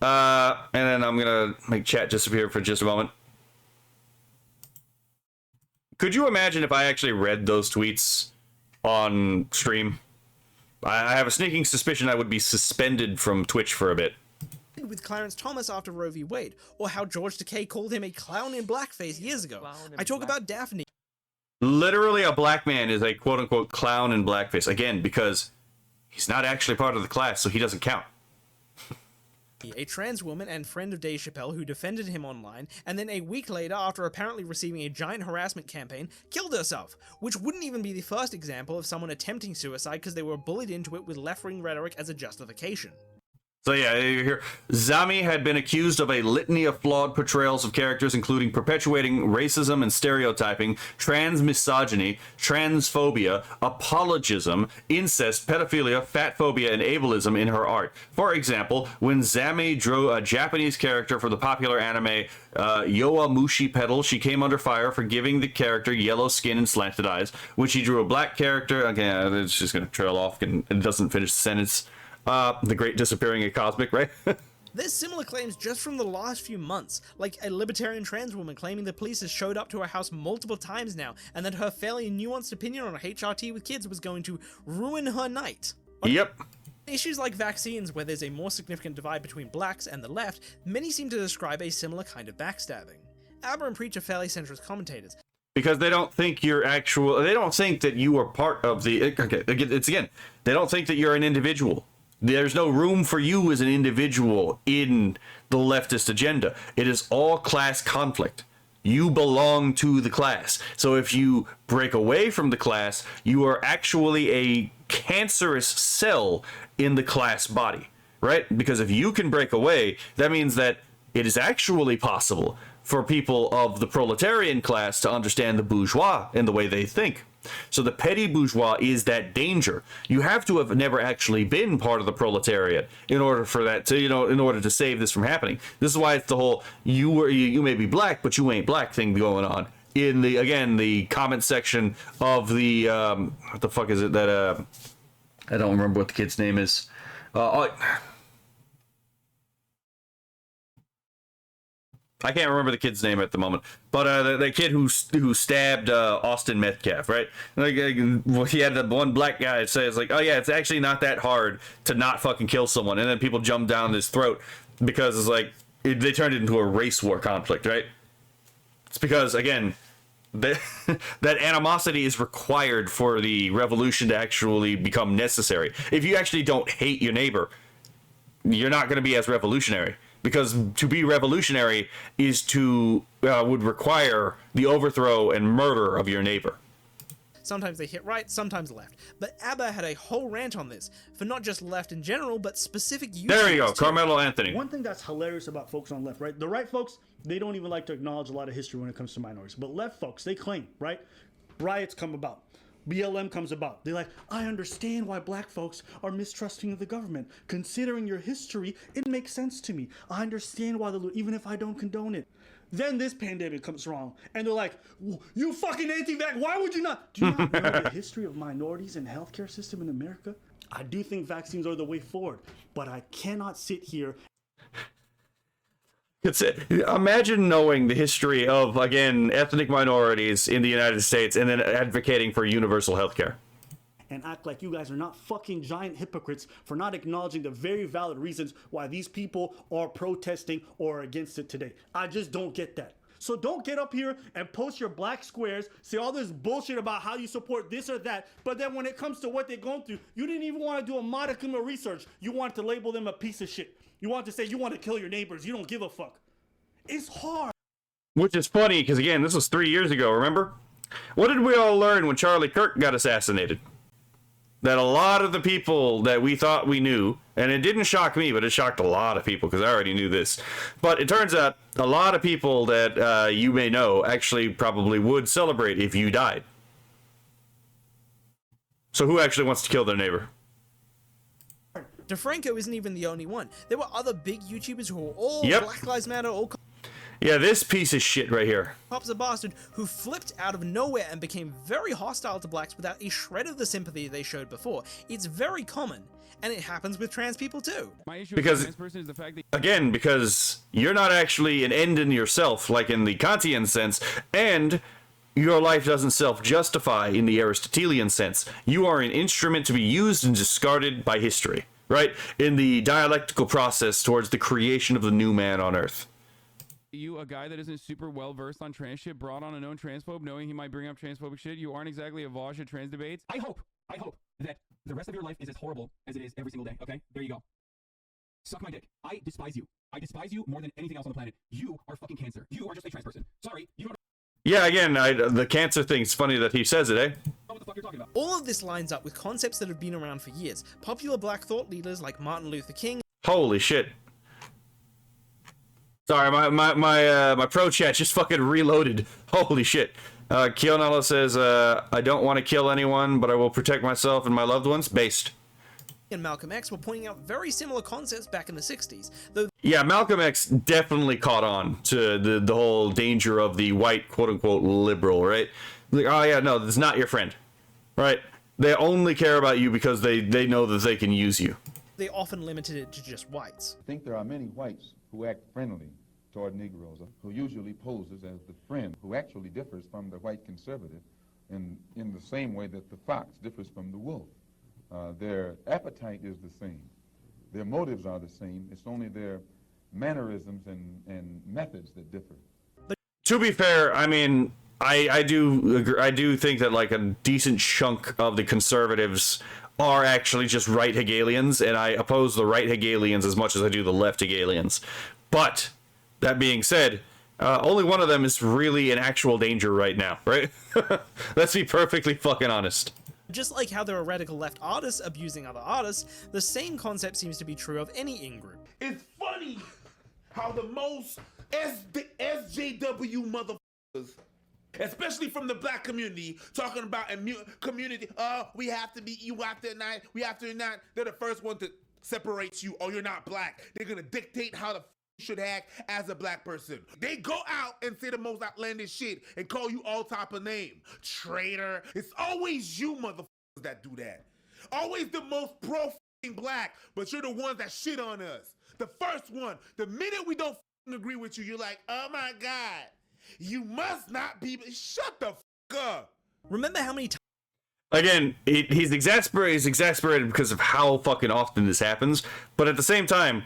Speaker 1: And then I'm gonna make chat disappear for just a moment. Could you imagine if I actually read those tweets on stream? I have a sneaking suspicion I would be suspended from Twitch for a bit.
Speaker 2: With Clarence Thomas after Roe v. Wade, or how George Takei called him a clown in blackface years ago. I talk about Daphne.
Speaker 1: Literally, a black man is a quote-unquote clown in blackface. Again, because he's not actually part of the class, so he doesn't count.
Speaker 2: A trans woman and friend of Dave Chappelle who defended him online, and then a week later, after apparently receiving a giant harassment campaign, killed herself, which wouldn't even be the first example of someone attempting suicide because they were bullied into it with left-wing rhetoric as a justification.
Speaker 1: So yeah, here, Zami had been accused of a litany of flawed portrayals of characters, including perpetuating racism and stereotyping, trans misogyny, transphobia, apologism, incest, pedophilia, fatphobia, and ableism in her art. For example, when Zami drew a Japanese character for the popular anime Yowamushi Pedal, she came under fire for giving the character yellow skin and slanted eyes. When she drew a black character, okay, it's just going to trail off and it doesn't finish the sentence. The great disappearing of Cosmic, right?
Speaker 2: There's similar claims just from the last few months, like a libertarian trans woman claiming the police has showed up to her house multiple times now, and that her fairly nuanced opinion on HRT with kids was going to ruin her night.
Speaker 1: Yep.
Speaker 2: Issues like vaccines, where there's a more significant divide between blacks and the left, many seem to describe a similar kind of backstabbing. Aber and Preach are fairly centrist commentators.
Speaker 1: Because they don't think you're they don't think that you are part of the, okay, they don't think that you're an individual. There's no room for you as an individual in the leftist agenda. It is all class conflict. You belong to the class. So if you break away from the class, you are actually a cancerous cell in the class body, right? Because if you can break away, that means that it is actually possible for people of the proletarian class to understand the bourgeois in the way they think. So the petty bourgeois is that danger. You have to have never actually been part of the proletariat in order for that to, in order to save this from happening. This is why it's the whole you may be black, but you ain't black thing going on in the comment section of the what the fuck is it that I don't remember what the kid's name is. I can't remember the kid's name at the moment, but the kid who stabbed Austin Metcalf, right? Like he had the one black guy say, it's like, oh yeah, it's actually not that hard to not fucking kill someone, and then people jump down his throat because it's like they turned it into a race war conflict, right? It's because again, that animosity is required for the revolution to actually become necessary. If you actually don't hate your neighbor, you're not going to be as revolutionary. Because to be revolutionary is would require the overthrow and murder of your neighbor.
Speaker 2: Sometimes they hit right, sometimes left. But ABBA had a whole rant on this, for not just left in general, but specific use.
Speaker 1: There you go, Carmelo Anthony.
Speaker 15: One thing that's hilarious about folks on the left, right? The right folks, they don't even like to acknowledge a lot of history when it comes to minorities. But left folks, they claim, right? Riots come about. BLM comes about. They're like, I understand why black folks are mistrusting of the government. Considering your history, it makes sense to me. I understand why even if I don't condone it. Then this pandemic comes wrong, and they're like, you fucking anti-vax, why would you not? Do you not know the history of minorities and healthcare system in America? I do think vaccines are the way forward, but I cannot sit here.
Speaker 1: Imagine knowing the history of, again, ethnic minorities in the United States and then advocating for universal health care.
Speaker 15: And act like you guys are not fucking giant hypocrites for not acknowledging the very valid reasons why these people are protesting or against it today. I just don't get that. So don't get up here and post your black squares, say all this bullshit about how you support this or that, but then when it comes to what they're going through, you didn't even want to do a modicum of research. You wanted to label them a piece of shit. You want to say you want to kill your neighbors. You don't give a fuck. It's hard.
Speaker 1: Which is funny, because again, this was 3 years ago, remember? What did we all learn when Charlie Kirk got assassinated? that a lot of the people that we thought we knew, and it didn't shock me, but it shocked a lot of people because I already knew this. But it turns out a lot of people that you may know actually probably would celebrate if you died. So who actually wants to kill their neighbor?
Speaker 2: DeFranco isn't even the only one. There were other big YouTubers who were all
Speaker 1: Yep.
Speaker 2: Black Lives Matter, all
Speaker 1: Yeah, this piece of shit right here.
Speaker 2: cops a bastard, who flipped out of nowhere and became very hostile to blacks without a shred of the sympathy they showed before. It's very common, and it happens with trans people too.
Speaker 17: My issue
Speaker 1: Because-
Speaker 17: with the trans person is the fact that
Speaker 1: Again, because you're not actually an end in yourself, like in the Kantian sense, and your life doesn't self-justify in the Aristotelian sense. You are an instrument to be used and discarded by history, right? In the dialectical process towards the creation of the new man on Earth.
Speaker 17: you, a guy that isn't super well versed on trans shit, brought on a known transphobe, knowing he might bring up transphobic shit. You aren't exactly a Vosh at trans debates.
Speaker 11: I hope that the rest of your life is as horrible as it is every single day, okay? There you go. Suck my dick. I despise you. I despise you more than anything else on the planet. You are fucking cancer. You are just a trans person. Sorry, you don't
Speaker 1: Yeah, again, the cancer thing's funny that he says it, eh?
Speaker 11: know what the fuck you're talking about.
Speaker 2: All of this lines up with concepts that have been around for years. Popular black thought leaders like Martin Luther King.
Speaker 1: Holy shit. Sorry, my pro chat just fucking reloaded. Holy shit. Kionella says, I don't want to kill anyone, but I will protect myself and my loved ones. Based.
Speaker 2: And Malcolm X were pointing out very similar concepts back in the 60s, though
Speaker 1: Yeah, Malcolm X definitely caught on to the whole danger of the white quote-unquote liberal, right? Like, oh yeah, no, that's not your friend, right? They only care about you because they know that they can use you.
Speaker 2: they often limited it to just whites.
Speaker 18: I think there are many whites who act friendly toward Negroes, who usually poses as the friend who actually differs from the white conservative in the same way that the fox differs from the wolf. Their appetite is the same. Their motives are the same. It's only their mannerisms and methods that differ.
Speaker 1: To be fair, I mean, I do think that like a decent chunk of the conservatives are actually just right Hegelians, and I oppose the right Hegelians as much as I do the left Hegelians. But that being said, only one of them is really in actual danger right now, right? Let's be perfectly fucking honest.
Speaker 2: Just like how there are radical left artists abusing other artists, the same concept seems to be true of any in-group.
Speaker 16: It's funny how the most SJW motherfuckers, especially from the black community, talking about community, we have to be, you have to not, we have to not, they're the first one to separate you, or you're not black. They're gonna dictate how the should act as a black person. They go out and say the most outlandish shit and call you all type of name. Traitor. It's always you motherfuckers that do that. Always the most pro-black, but you're the ones that shit on us. The first one, the minute we don't agree with you, you're like, oh my God, you must not be, shut the fuck up.
Speaker 2: Remember how many times
Speaker 1: Again, he's exasperated because of how fucking often this happens, but at the same time,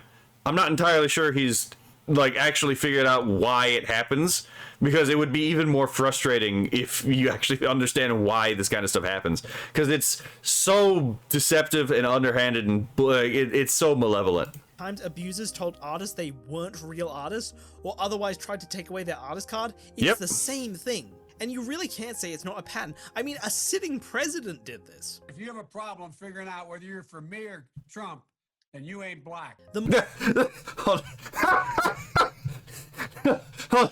Speaker 1: I'm not entirely sure he's like actually figured out why it happens, because it would be even more frustrating if you actually understand why this kind of stuff happens, because it's so deceptive and underhanded and it's so malevolent.
Speaker 2: times abusers told artists they weren't real artists or otherwise tried to take away their artist card, it's
Speaker 1: Yep.
Speaker 2: the same thing. And you really can't say it's not a pattern. I mean, a sitting president did this.
Speaker 19: If you have a problem figuring out whether you're for me or Trump, then you ain't black.
Speaker 1: Hold on. Hold on.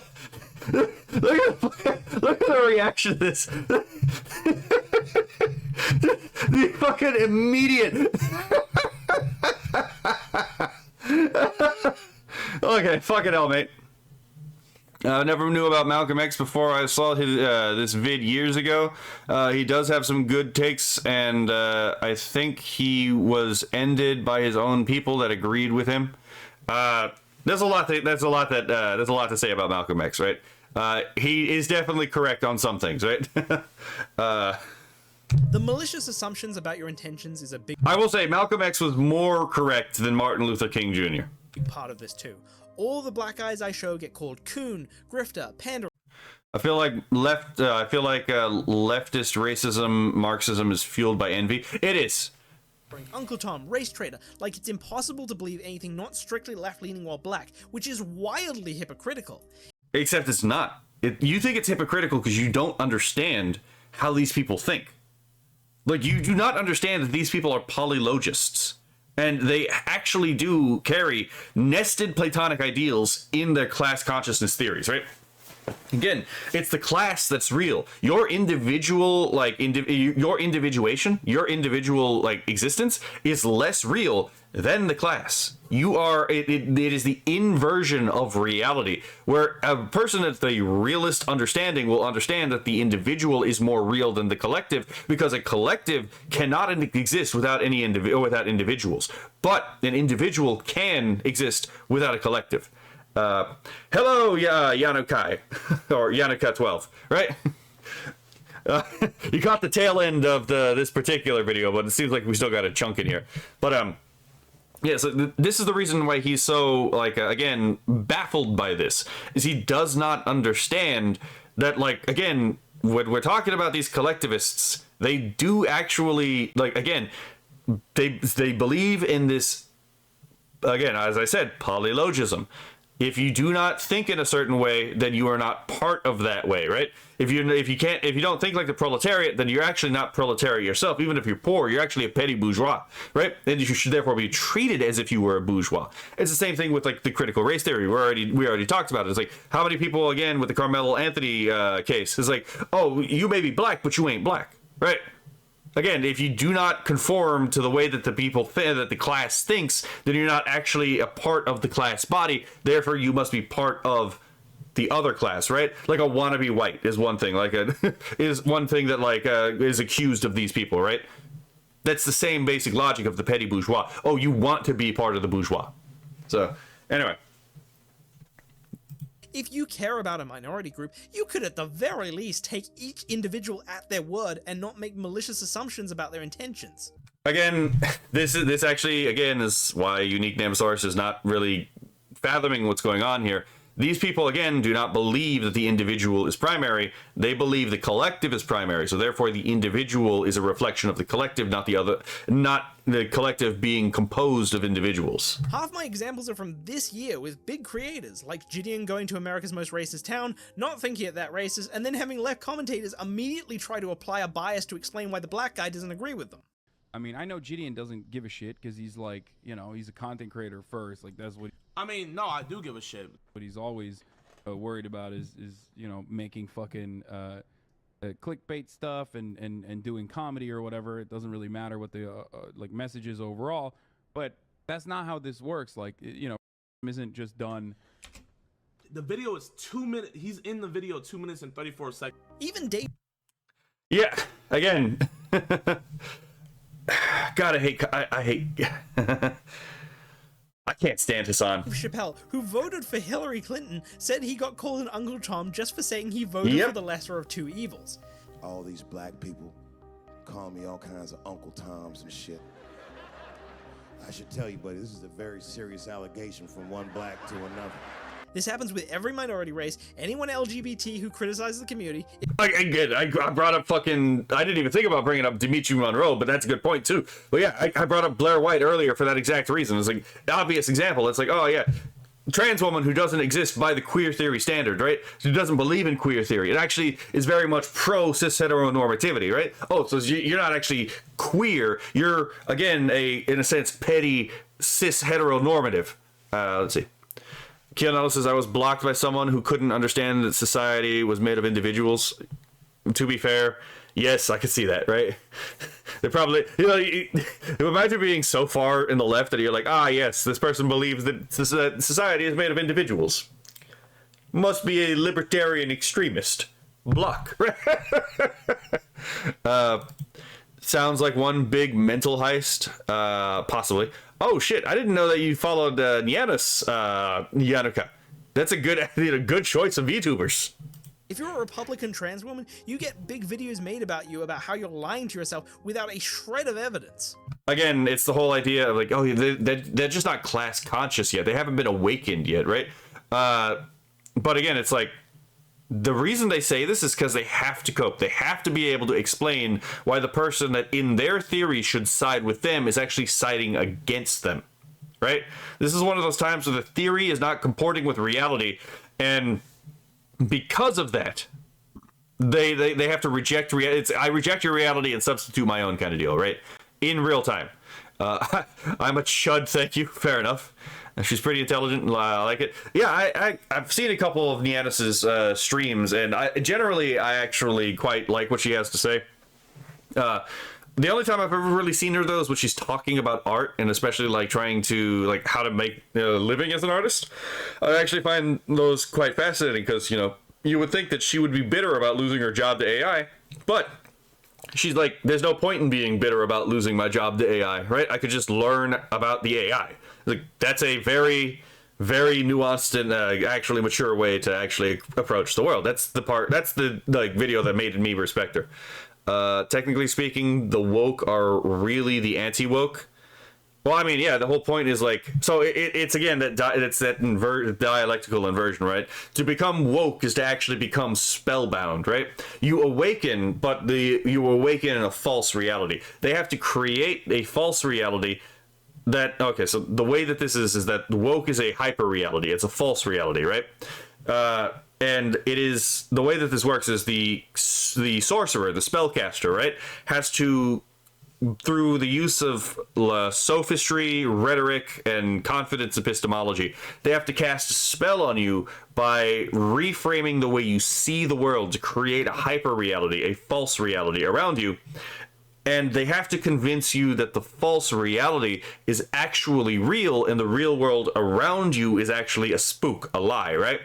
Speaker 1: Look at the reaction to this. The fucking immediate. Okay, fucking hell, mate. I never knew about Malcolm X before I saw his this vid years ago. He does have some good takes, and I think he was ended by his own people that agreed with him. There's a lot to say about Malcolm X, right? He is definitely correct on some things, right?
Speaker 2: The malicious assumptions about your intentions is a big
Speaker 1: I will say Malcolm X was more correct than Martin Luther King Jr.
Speaker 2: part of this too. All the black guys I show get called coon, grifter, panda.
Speaker 1: I feel like leftist racism, Marxism is fueled by envy. It is.
Speaker 2: Uncle Tom, race traitor, like it's impossible to believe anything not strictly left-leaning while black, which is wildly hypocritical.
Speaker 1: Except it's not. You think it's hypocritical because you don't understand how these people think. Like, you do not understand that these people are polylogists. And they actually do carry nested Platonic ideals in their class consciousness theories, right? Again, it's the class that's real. Your individual, like, your individuation, your individual, like, existence is less real than the class. You are, it is the inversion of reality, where a person that's the realist understanding will understand that the individual is more real than the collective, because a collective cannot exist without without individuals. But an individual can exist without a collective. Hello, Yanukai, or Yanuka 12, right? You caught the tail end of this particular video, but it seems like we still got a chunk in here. But yeah, so this is the reason why he's so, like, again, baffled by this, is he does not understand that, like, again, when we're talking about these collectivists, they do actually, like, again, they believe in this, again, as I said, polylogism. If you do not think in a certain way, then you are not part of that way, right? If you don't think like the proletariat, then you're actually not proletariat yourself. Even if you're poor, you're actually a petty bourgeois, right? And you should therefore be treated as if you were a bourgeois. It's the same thing with like the critical race theory. We already talked about it. It's like, how many people, again, with the Carmelo Anthony case, is like, oh, you may be black, but you ain't black, right? Again, if you do not conform to the way that the people that the class thinks, then you're not actually a part of the class body. Therefore, you must be part of the other class, right? Like a wannabe white is one thing. Like is one thing that like is accused of these people, right? That's the same basic logic of the petty bourgeois. Oh, you want to be part of the bourgeois. So anyway.
Speaker 2: If you care about a minority group, you could at the very least take each individual at their word and not make malicious assumptions about their intentions.
Speaker 1: Again, this actually, again, is why Unique Namosaurus is not really fathoming what's going on here. These people, again, do not believe that the individual is primary. They believe the collective is primary. So therefore, the individual is a reflection of the collective, not the collective being composed of individuals.
Speaker 2: Half my examples are from this year with big creators, like Gideon going to America's most racist town, not thinking it that racist, and then having left commentators immediately try to apply a bias to explain why the black guy doesn't agree with them.
Speaker 17: I mean, I know Gideon doesn't give a shit because he's like, you know, he's a content creator first. Like, that's what.
Speaker 20: I mean, no, I do give a shit.
Speaker 17: What he's always worried about is you know, making fucking clickbait stuff and doing comedy or whatever. It doesn't really matter what the like message is overall, but that's not how this works. Like, you know, isn't just done.
Speaker 20: The video is 2 minutes. He's in the video 2 minutes and 34 seconds.
Speaker 2: Even Dave.
Speaker 1: Yeah. Again. God, I hate. I can't stand Hassan.
Speaker 2: Chappelle, who voted for Hillary Clinton, said he got called an Uncle Tom just for saying he voted for the lesser of two evils.
Speaker 21: All these black people call me all kinds of Uncle Toms and shit. I should tell you, buddy, this is a very serious allegation from one black to another.
Speaker 2: This happens with every minority race, anyone LGBT who criticizes the community.
Speaker 1: I brought up fucking, I didn't even think about bringing up Dimitri Monroe, but that's a good point too. But yeah, I brought up Blair White earlier for that exact reason. It's like, obvious example. It's like, oh yeah, trans woman who doesn't exist by the queer theory standard, right? Who doesn't believe in queer theory. It actually is very much pro cis heteronormativity, right? Oh, so you're not actually queer. You're, again, in a sense, petty cis heteronormative. Let's see. Keanu says, I was blocked by someone who couldn't understand that society was made of individuals. To be fair, yes, I could see that, right? They probably, you know, imagine being so far in the left that you're like, ah, yes, this person believes that society is made of individuals. Must be a libertarian extremist. Block. Sounds like one big mental heist. Possibly. Oh shit! I didn't know that you followed Yanuka. That's a good choice of VTubers.
Speaker 2: If you're a Republican trans woman, you get big videos made about you about how you're lying to yourself without a shred of evidence.
Speaker 1: Again, it's the whole idea of like, oh, they're just not class conscious yet. They haven't been awakened yet, right? But again, it's like, the reason they say this is because they have to cope. They have to be able to explain why the person that in their theory should side with them is actually siding against them, right? This is one of those times where the theory is not comporting with reality, and because of that, they have to reject reality. I reject your reality and substitute my own kind of deal, right? In real time. I'm a chud, thank you. Fair enough. She's pretty intelligent and I like it. Yeah, I've seen a couple of Nianus's streams, and I actually quite like what she has to say. The only time I've ever really seen her though is when she's talking about art, and especially like trying to like how to make a living as an artist. I actually find those quite fascinating because you would think that she would be bitter about losing her job to AI, but she's like, there's no point in being bitter about losing my job to AI, right? I could just learn about the AI. Like, that's a very, very nuanced and actually mature way to actually approach the world. That's the like video that made me respect her. Technically speaking, the woke are really the anti-woke. Well, I mean, yeah, the whole point is like, so it's again it's that dialectical inversion, right? To become woke is to actually become spellbound, right? You awaken, but you awaken in a false reality. They have to create a false reality that, okay, so the way that this is that woke is a hyper reality. It's a false reality, right? And it is, the way that this works is the sorcerer, the spellcaster, right, has to, through the use of sophistry, rhetoric, and confidence epistemology, they have to cast a spell on you by reframing the way you see the world to create a hyper reality, a false reality around you. And they have to convince you that the false reality is actually real and the real world around you is actually a spook, a lie, right?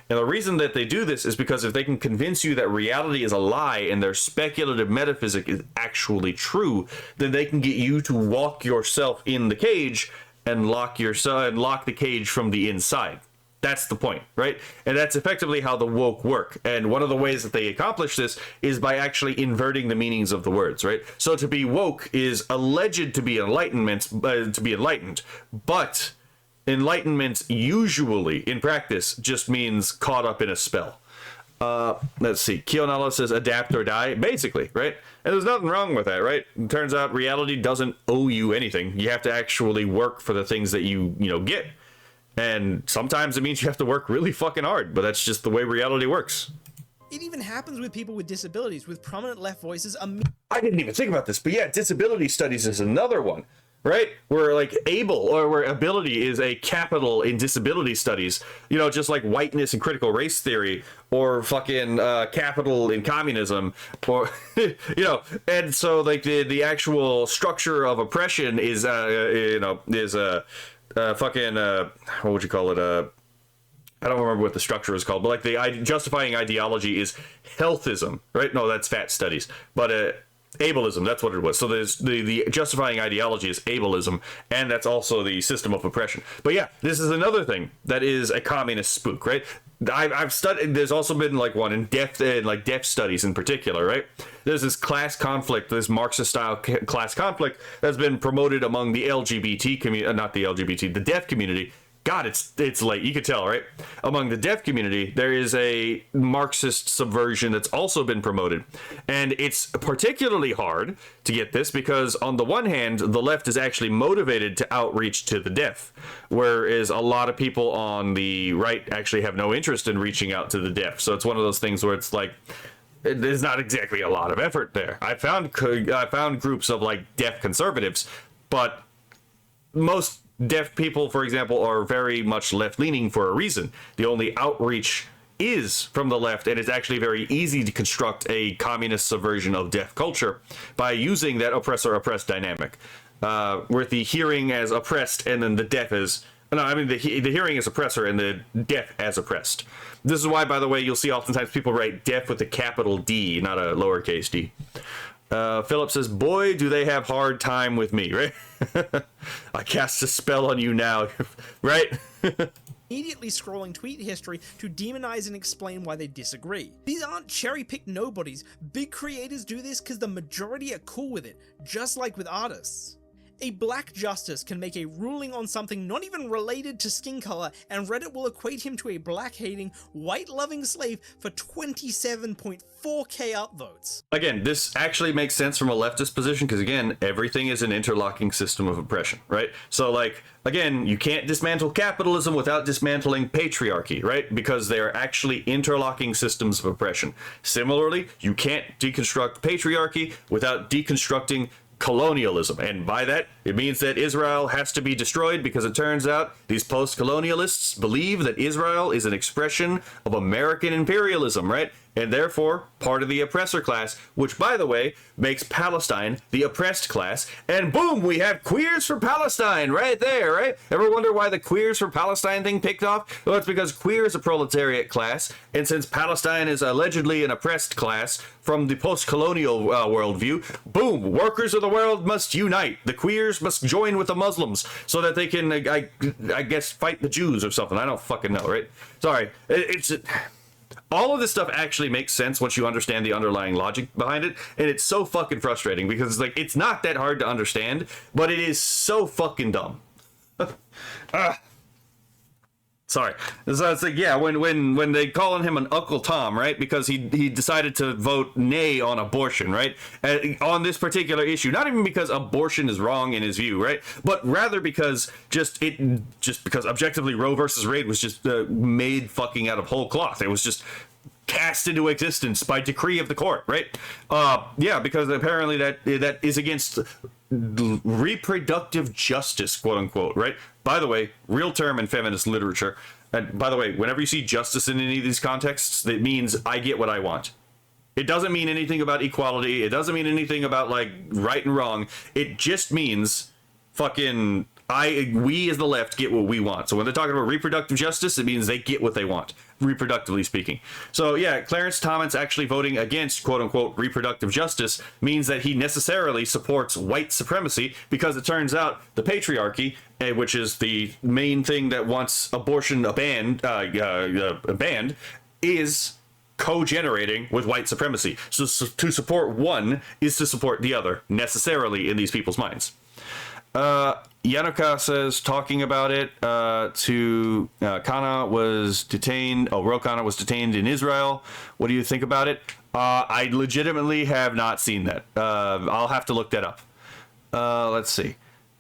Speaker 1: And the reason that they do this is because if they can convince you that reality is a lie and their speculative metaphysic is actually true, then they can get you to walk yourself in the cage and lock the cage from the inside. That's the point, right? And that's effectively how the woke work. And one of the ways that they accomplish this is by actually inverting the meanings of the words, right? So to be woke is alleged to be enlightenment, to be enlightened, but enlightenment usually, in practice, just means caught up in a spell. Let's see. Kionala says adapt or die, basically, right? And there's nothing wrong with that, right? It turns out reality doesn't owe you anything. You have to actually work for the things that you get. And sometimes it means you have to work really fucking hard, but that's just the way reality works.
Speaker 2: It even happens with people with disabilities, with prominent left voices.
Speaker 1: I didn't even think about this, but yeah, disability studies is another one, right? Where like where ability is a capital in disability studies, just like whiteness and critical race theory, or fucking capital in communism, or and so like the actual structure of oppression is what would you call it? I don't remember what the structure is called, but like the justifying ideology is healthism, right? No, that's fat studies, but ableism, that's what it was. So there's the justifying ideology is ableism, and that's also the system of oppression. But yeah, this is another thing that is a communist spook, right? I've studied, there's also been like one in deaf studies in particular, right? There's this class conflict, this Marxist style class conflict that's been promoted among the LGBT community, not the LGBT, the deaf community. God, it's late. You could tell, right? Among the deaf community, there is a Marxist subversion that's also been promoted. And it's particularly hard to get this because on the one hand, the left is actually motivated to outreach to the deaf, whereas a lot of people on the right actually have no interest in reaching out to the deaf. So it's one of those things where it's like, there's not exactly a lot of effort there. I found groups of like deaf conservatives, but most deaf people, for example, are very much left-leaning for a reason. The only outreach is from the left, and it's actually very easy to construct a communist subversion of deaf culture by using that oppressor-oppressed dynamic, with the hearing as oppressed and then the deaf as... No, I mean the hearing as oppressor and the deaf as oppressed. This is why, by the way, you'll see oftentimes people write deaf with a capital D, not a lowercase d. Philip says, boy, do they have hard time with me, right? I cast a spell on you now, right?
Speaker 2: Immediately scrolling tweet history to demonize and explain why they disagree. These aren't cherry-picked nobodies. Big creators do this because the majority are cool with it, just like with artists. A black justice can make a ruling on something not even related to skin color, and Reddit will equate him to a black-hating, white-loving slave for 27.4k upvotes.
Speaker 1: Again, this actually makes sense from a leftist position because, again, everything is an interlocking system of oppression, right? So, like, again, you can't dismantle capitalism without dismantling patriarchy, right? Because they are actually interlocking systems of oppression. Similarly, you can't deconstruct patriarchy without deconstructing colonialism, and by that it means that Israel has to be destroyed, because it turns out these post-colonialists believe that Israel is an expression of American imperialism, right? And therefore part of the oppressor class, which, by the way, makes Palestine the oppressed class. And boom, we have queers for Palestine right there, right? Ever wonder why the queers for Palestine thing picked off? Well, it's because queer is a proletariat class, and since Palestine is allegedly an oppressed class from the post-colonial worldview, boom, workers of the world must unite. The queers must join with the Muslims so that they can, I guess, fight the Jews or something. I don't fucking know, right? Sorry. All of this stuff actually makes sense once you understand the underlying logic behind it, and it's so fucking frustrating because, like, it's not that hard to understand, but it is so fucking dumb. Sorry. So it's like, yeah, when they calling him an Uncle Tom, right? Because he decided to vote nay on abortion, right? On this particular issue, not even because abortion is wrong in his view, right? But rather because because objectively Roe versus Wade was just made fucking out of whole cloth. It was just cast into existence by decree of the court, right? Yeah, because apparently that is against reproductive justice, quote unquote, right? By the way, real term in feminist literature. And by the way, whenever you see justice in any of these contexts, that means I get what I want. It doesn't mean anything about equality. It doesn't mean anything about, like, right and wrong. It just means fucking we as the left get what we want. So when they're talking about reproductive justice, it means they get what they want, reproductively speaking. So yeah, Clarence Thomas actually voting against quote unquote reproductive justice means that he necessarily supports white supremacy, because it turns out the patriarchy, which is the main thing that wants abortion banned, is co-generating with white supremacy. So to support one is to support the other, necessarily, in these people's minds. Yanuka says, talking about it, Kana was detained. Oh, Ro Kana was detained in Israel. What do you think about it? I legitimately have not seen that. I'll have to look that up. Let's see.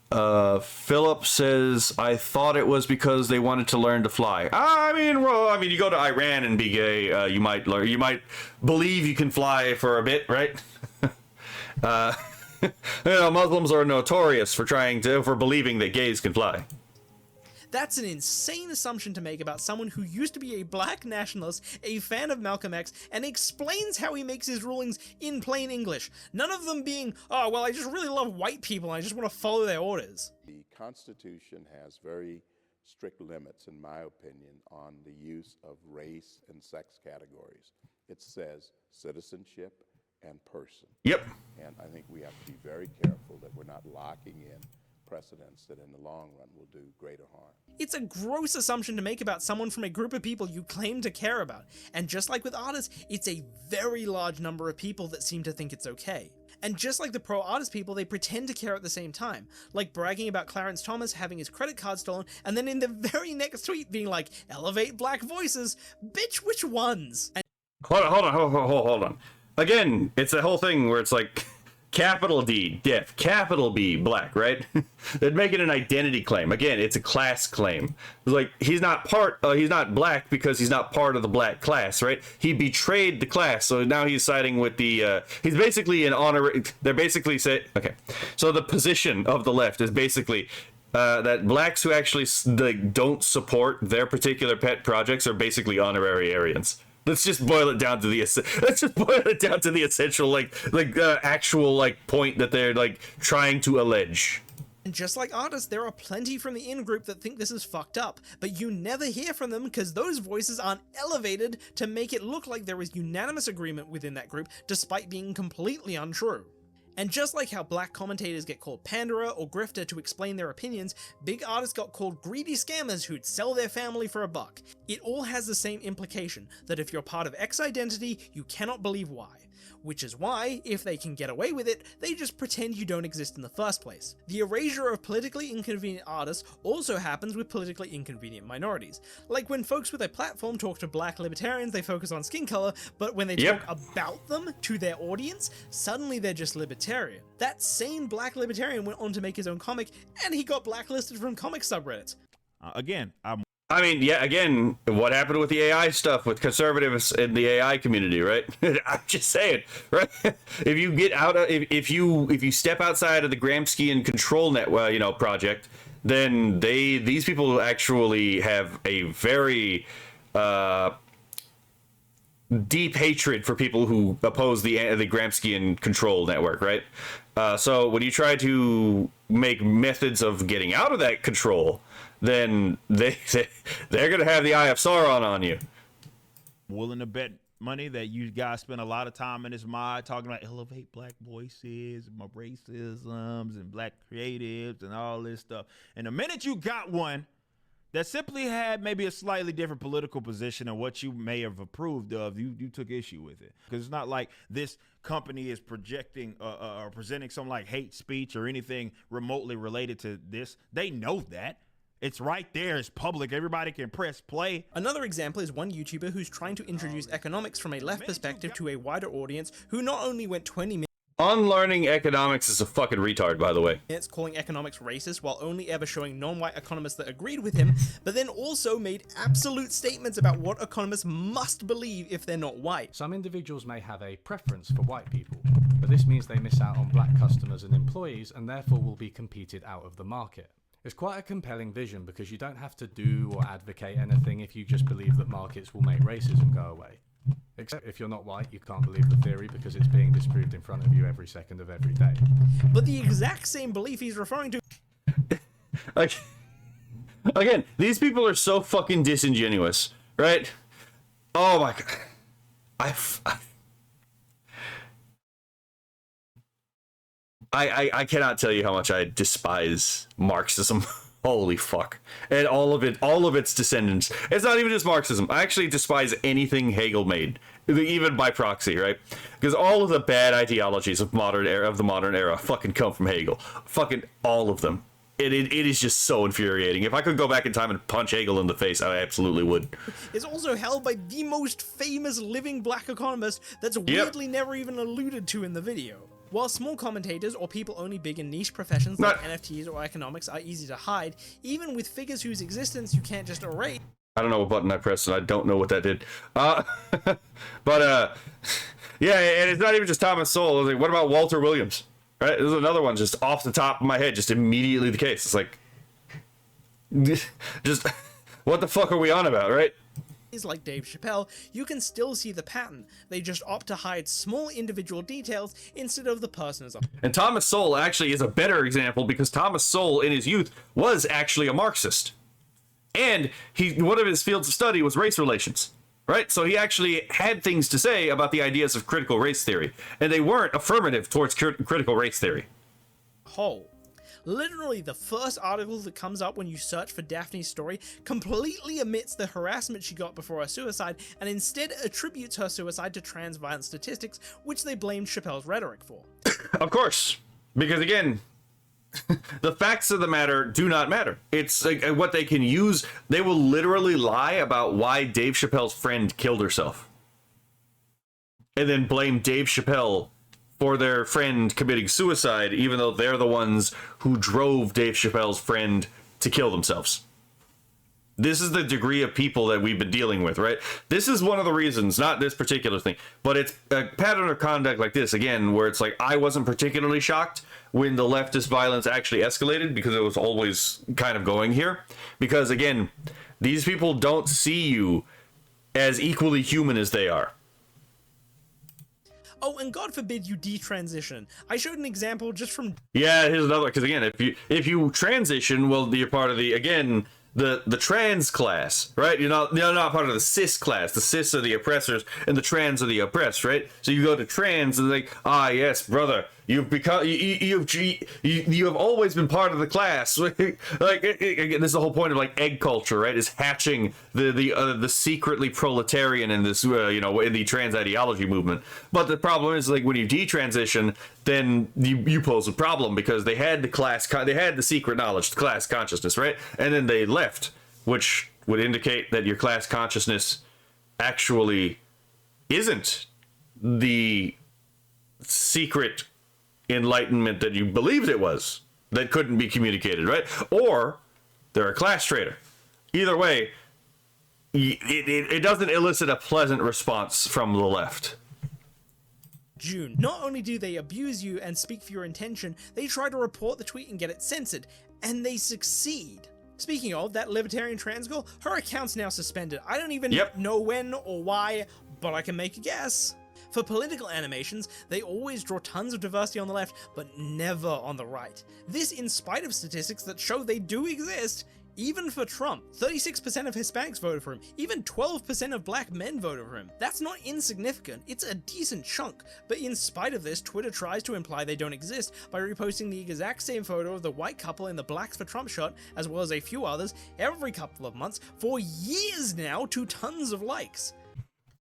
Speaker 1: Philip says, I thought it was because they wanted to learn to fly. I mean, you go to Iran and be gay, you might learn. You might believe you can fly for a bit, right? Muslims are notorious for believing that gays can fly.
Speaker 2: That's an insane assumption to make about someone who used to be a black nationalist, a fan of Malcolm X, and explains how he makes his rulings in plain English. None of them being, oh, well, I just really love white people and I just want to follow their orders.
Speaker 3: The Constitution has very strict limits, in my opinion, on the use of race and sex categories. It says citizenship and person.
Speaker 1: Yep.
Speaker 3: And I think we have to be very careful that we're not locking in precedents that in the long run will do greater harm.
Speaker 2: It's a gross assumption to make about someone from a group of people you claim to care about. And just like with artists, it's a very large number of people that seem to think it's okay. And just like the pro-artist people, they pretend to care at the same time, like bragging about Clarence Thomas having his credit card stolen, and then in the very next tweet being like, elevate black voices. Bitch, which ones? And
Speaker 1: Hold on. Again, it's a whole thing where it's like capital D, deaf, capital B, black, right? They'd make it an identity claim. Again, it's a class claim. It's like he's not black because he's not part of the black class, right? He betrayed the class, so now he's siding with the. He's basically an honorary. They're basically okay. So the position of the left is basically. That blacks who actually don't support their particular pet projects are basically honorary Aryans. Let's just boil it down to the essential, actual point that they're trying to allege.
Speaker 2: And just like artists, there are plenty from the in-group that think this is fucked up, but you never hear from them because those voices aren't elevated to make it look like there is unanimous agreement within that group, despite being completely untrue. And just like how black commentators get called panderer or grifter to explain their opinions, big artists got called greedy scammers who'd sell their family for a buck. It all has the same implication, that if you're part of X identity, you cannot believe Y. Which is why, if they can get away with it, they just pretend you don't exist in the first place. The erasure of politically inconvenient artists also happens with politically inconvenient minorities. Like when folks with a platform talk to black libertarians, they focus on skin color, but when they talk about them to their audience, suddenly they're just libertarian. That same black libertarian went on to make his own comic, and he got blacklisted from comic subreddits.
Speaker 1: I mean, yeah, again, what happened with the AI stuff with conservatives in the AI community, right? I'm just saying, right? If you get out of, if you step outside of the Gramscian control net, project, then these people actually have a very deep hatred for people who oppose the Gramscian control network, right? So when you try to make methods of getting out of that control, then they're gonna have the Eye of Sauron on you.
Speaker 4: Willing to bet money that you guys spend a lot of time in this mod talking about elevate black voices, my racisms, and black creatives and all this stuff. And the minute you got one that simply had maybe a slightly different political position and what you may have approved of, you took issue with it. Because it's not like this company is projecting or presenting some like hate speech or anything remotely related to this. They know that. It's right there. It's public. Everybody can press play.
Speaker 2: Another example is one YouTuber who's trying to introduce economics from a left perspective to a wider audience, who not only went 20 minutes
Speaker 1: Unlearning economics is a fucking retard, by the way.
Speaker 2: calling economics racist while only ever showing non-white economists that agreed with him, but then also made absolute statements about what economists must believe if they're not white.
Speaker 22: Some individuals may have a preference for white people, but this means they miss out on black customers and employees and therefore will be competed out of the market. It's quite a compelling vision because you don't have to do or advocate anything if you just believe that markets will make racism go away. Except if you're not white, you can't believe the theory because it's being disproved in front of you every second of every day.
Speaker 2: But the exact same belief he's referring to...
Speaker 1: Like, again, these people are so fucking disingenuous, right? Oh my god. I cannot tell you how much I despise Marxism. Holy fuck. And all of its descendants. It's not even just Marxism. I actually despise anything Hegel made, even by proxy, right? Because all of the bad ideologies of the modern era fucking come from Hegel. Fucking all of them. It is just so infuriating. If I could go back in time and punch Hegel in the face, I absolutely would.
Speaker 2: Is also held by the most famous living black economist that's weirdly never even alluded to in the video. While small commentators or people only big in niche professions like NFTs or economics are easy to hide, even with figures whose existence you can't just erase.
Speaker 1: I don't know what button I pressed and I don't know what that did. Yeah, and it's not even just Thomas Sowell. Like, what about Walter Williams? Right? There's another one just off the top of my head, just immediately the case. It's like, just, what the fuck are we on about, right?
Speaker 2: Like Dave Chappelle, you can still see the pattern. They just opt to hide small individual details instead of the person as a...
Speaker 1: And Thomas Sowell actually is a better example because Thomas Sowell in his youth was actually a Marxist. And one of his fields of study was race relations, right? So he actually had things to say about the ideas of critical race theory, and they weren't affirmative towards critical race theory.
Speaker 2: Whole. Literally, the first article that comes up when you search for Daphne's story completely omits the harassment she got before her suicide and instead attributes her suicide to trans violence statistics, which they blamed Chappelle's rhetoric for.
Speaker 1: Of course, because again, the facts of the matter do not matter. It's like what they can use. They will literally lie about why Dave Chappelle's friend killed herself, and then blame Dave Chappelle for their friend committing suicide, even though they're the ones who drove Dave Chappelle's friend to kill themselves. This is the degree of people that we've been dealing with, right? This is one of the reasons, not this particular thing, but it's a pattern of conduct like this, again, where it's like, I wasn't particularly shocked when the leftist violence actually escalated because it was always kind of going here. Because again, these people don't see you as equally human as they are.
Speaker 2: Oh, and God forbid you detransition. I showed an example just from...
Speaker 1: Yeah, here's another, because again, if you transition, well, you're part of the, again, the trans class, right? You're not part of the cis class. The cis are the oppressors, and the trans are the oppressed, right? So you go to trans, and like, ah, yes, brother, You've become you have always been part of the class. Like again, this is the whole point of like egg culture, right? Is hatching the secretly proletarian in this in the trans ideology movement. But the problem is like when you detransition, then you pose a problem because they had the secret knowledge, the class consciousness, right? And then they left, which would indicate that your class consciousness actually isn't the secret enlightenment that you believed it was, that couldn't be communicated, right? Or they're a class traitor. Either way, it doesn't elicit a pleasant response from the left.
Speaker 2: June. Not only do they abuse you and speak for your intention, they try to report the tweet and get it censored, and they succeed. Speaking of, that libertarian trans girl, her account's now suspended. I don't even know when or why, but I can make a guess. For political animations, they always draw tons of diversity on the left, but never on the right. This in spite of statistics that show they do exist. Even for Trump, 36% of Hispanics voted for him, even 12% of black men voted for him. That's not insignificant, it's a decent chunk, but in spite of this, Twitter tries to imply they don't exist by reposting the exact same photo of the white couple in the Blacks for Trump shot, as well as a few others, every couple of months, for years now, to tons of likes.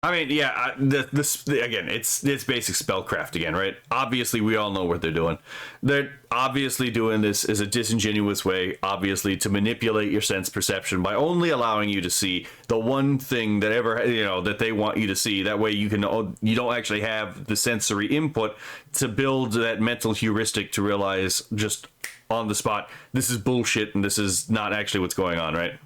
Speaker 1: I mean, yeah, again, it's basic spellcraft again, right? Obviously, we all know what they're doing. They're obviously doing this as a disingenuous way, obviously, to manipulate your sense perception by only allowing you to see the one thing that that they want you to see. That way, you don't actually have the sensory input to build that mental heuristic to realize just on the spot, this is bullshit and this is not actually what's going on, right?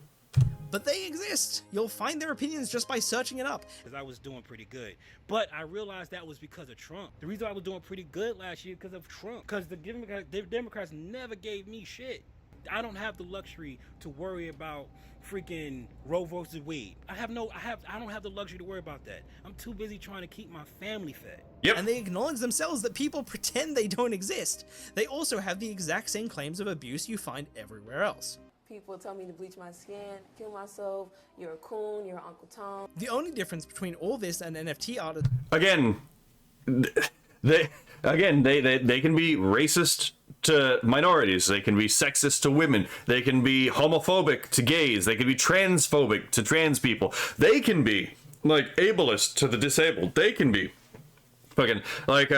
Speaker 2: But they exist. You'll find their opinions just by searching it up.
Speaker 5: Because I was doing pretty good. But I realized that was because of Trump. The reason I was doing pretty good last year because of Trump. Because the Democrats never gave me shit. I don't have the luxury to worry about freaking Roe versus Wade. I don't have the luxury to worry about that. I'm too busy trying to keep my family fed.
Speaker 2: Yep. And they acknowledge themselves that people pretend they don't exist. They also have the exact same claims of abuse you find everywhere else.
Speaker 6: People tell me to bleach my skin, kill myself, you're a coon, you're Uncle Tom.
Speaker 2: The only difference between all this and NFT artists...
Speaker 1: Again, they can be racist to minorities, they can be sexist to women, they can be homophobic to gays, they can be transphobic to trans people, they can be, like, ableist to the disabled, they can be fucking, like,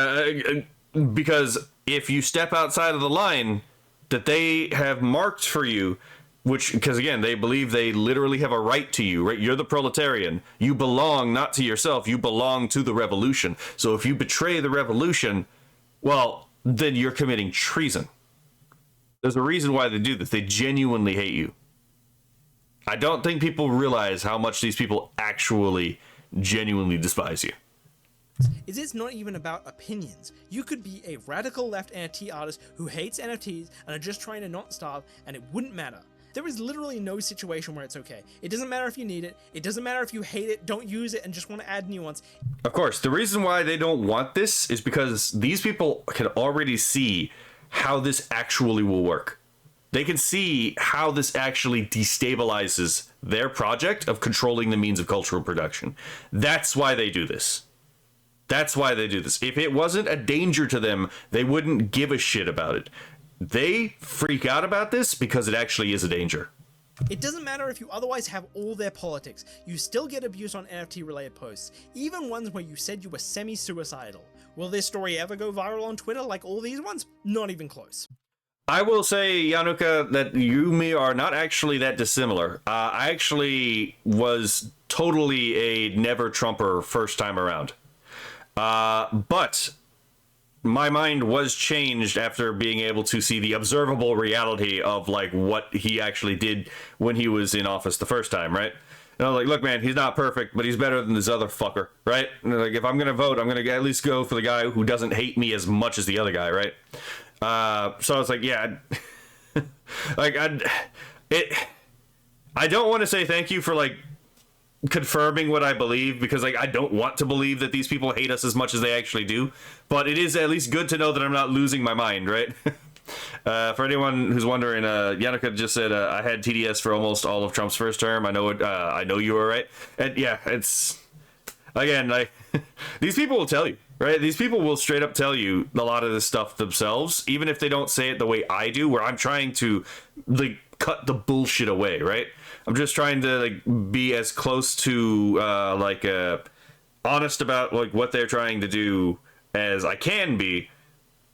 Speaker 1: because if you step outside of the line that they have marked for you, because again, they believe they literally have a right to you, right? You're the proletarian. You belong not to yourself, you belong to the revolution. So if you betray the revolution, well, then you're committing treason. There's a reason why they do this. They genuinely hate you. I don't think people realize how much these people actually genuinely despise you.
Speaker 2: Is it's not even about opinions. You could be a radical left NFT artist who hates NFTs and are just trying to not starve, and it wouldn't matter. There is literally no situation where it's okay. It doesn't matter if you need it. It doesn't matter if you hate it, don't use it, and just want to add nuance.
Speaker 1: Of course, the reason why they don't want this is because these people can already see how this actually will work. They can see how this actually destabilizes their project of controlling the means of cultural production. That's why they do this. That's why they do this. If it wasn't a danger to them, they wouldn't give a shit about it. They freak out about this because it actually is a danger.
Speaker 2: It doesn't matter if you otherwise have all their politics, you still get abuse on NFT related posts, even ones where you said you were semi-suicidal. Will this story ever go viral on Twitter like all these ones? Not even close.
Speaker 1: I will say, Yanuka, that you and me are not actually that dissimilar. I actually was totally a never Trumper first time around. But my mind was changed after being able to see the observable reality of like what he actually did when he was in office the first time, right? And I was like, look, man, he's not perfect, but he's better than this other fucker, right? And like, if I'm gonna vote, I'm gonna at least go for the guy who doesn't hate me as much as the other guy, right? So I was like, yeah, like I don't want to say thank you for like confirming what I believe, because like I don't want to believe that these people hate us as much as they actually do, but it is at least good to know that I'm not losing my mind, right? For anyone who's wondering, Yanuka just said I had TDS for almost all of Trump's first term. I know it. I know you were right, and yeah, it's again like these people will tell you, right? These people will straight up tell you a lot of this stuff themselves, even if they don't say it the way I do, where I'm trying to like cut the bullshit away, right? I'm just trying to like be as close to honest about like what they're trying to do as I can be.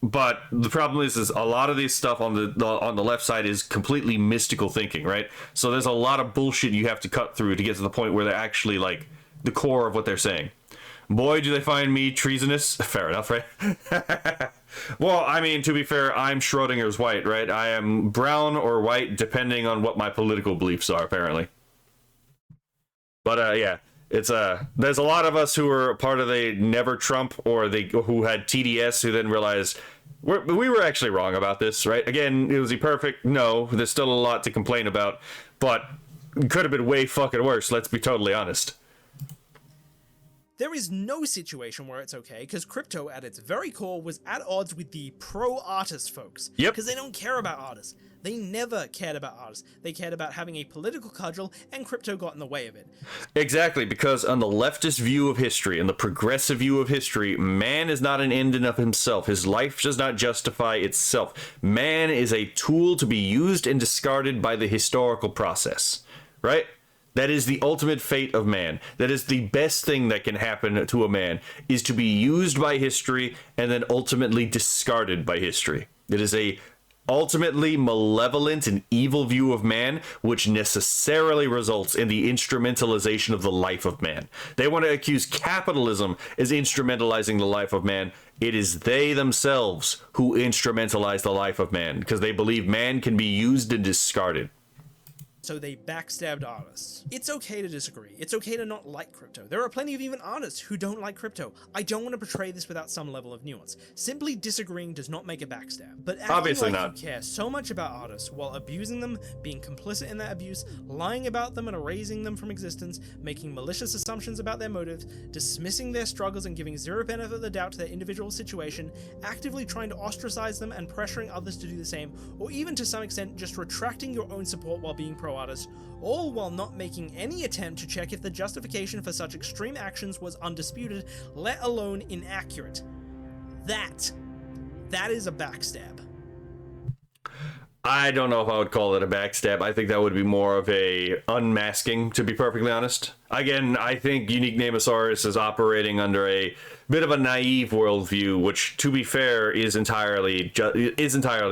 Speaker 1: But the problem is a lot of this stuff on the left side is completely mystical thinking, right? So there's a lot of bullshit you have to cut through to get to the point where they're actually like the core of what they're saying. Boy, do they find me treasonous. Fair enough, right? Well, I mean, to be fair, I'm Schrodinger's white, right? I am brown or white depending on what my political beliefs are, apparently. But yeah. It's there's a lot of us who were part of the Never Trump or who had TDS who then realized we were actually wrong about this, right? Again, was he perfect? No, there's still a lot to complain about, but it could have been way fucking worse, let's be totally honest.
Speaker 2: There is no situation where it's okay, because crypto at its very core was at odds with the pro-artist folks.
Speaker 1: Yep.
Speaker 2: Because they don't care about artists. They never cared about artists. They cared about having a political cudgel, and crypto got in the way of it.
Speaker 1: Exactly, because on the leftist view of history and the progressive view of history, man is not an end in of himself. His life does not justify itself. Man is a tool to be used and discarded by the historical process, right? That is the ultimate fate of man. That is the best thing that can happen to a man, is to be used by history and then ultimately discarded by history. It is a ultimately malevolent and evil view of man, which necessarily results in the instrumentalization of the life of man. They want to accuse capitalism as instrumentalizing the life of man. It is they themselves who instrumentalize the life of man, because they believe man can be used and discarded.
Speaker 2: So they backstabbed artists. It's okay to disagree. It's okay to not like crypto. There are plenty of even artists who don't like crypto. I don't want to portray this without some level of nuance. Simply disagreeing does not make a backstab. But acting
Speaker 1: Obviously
Speaker 2: like
Speaker 1: not.
Speaker 2: you care so much about artists while abusing them, being complicit in that abuse, lying about them and erasing them from existence, making malicious assumptions about their motives, dismissing their struggles and giving zero benefit of the doubt to their individual situation, actively trying to ostracize them and pressuring others to do the same, or even to some extent just retracting your own support while being pro-artist, all while not making any attempt to check if the justification for such extreme actions was undisputed, let alone inaccurate. That is a backstab.
Speaker 1: I don't know if I would call it a backstab. I think that would be more of a unmasking, to be perfectly honest. Again, I think Unique Namosaurus is operating under a bit of a naive worldview, which, to be fair, is entirely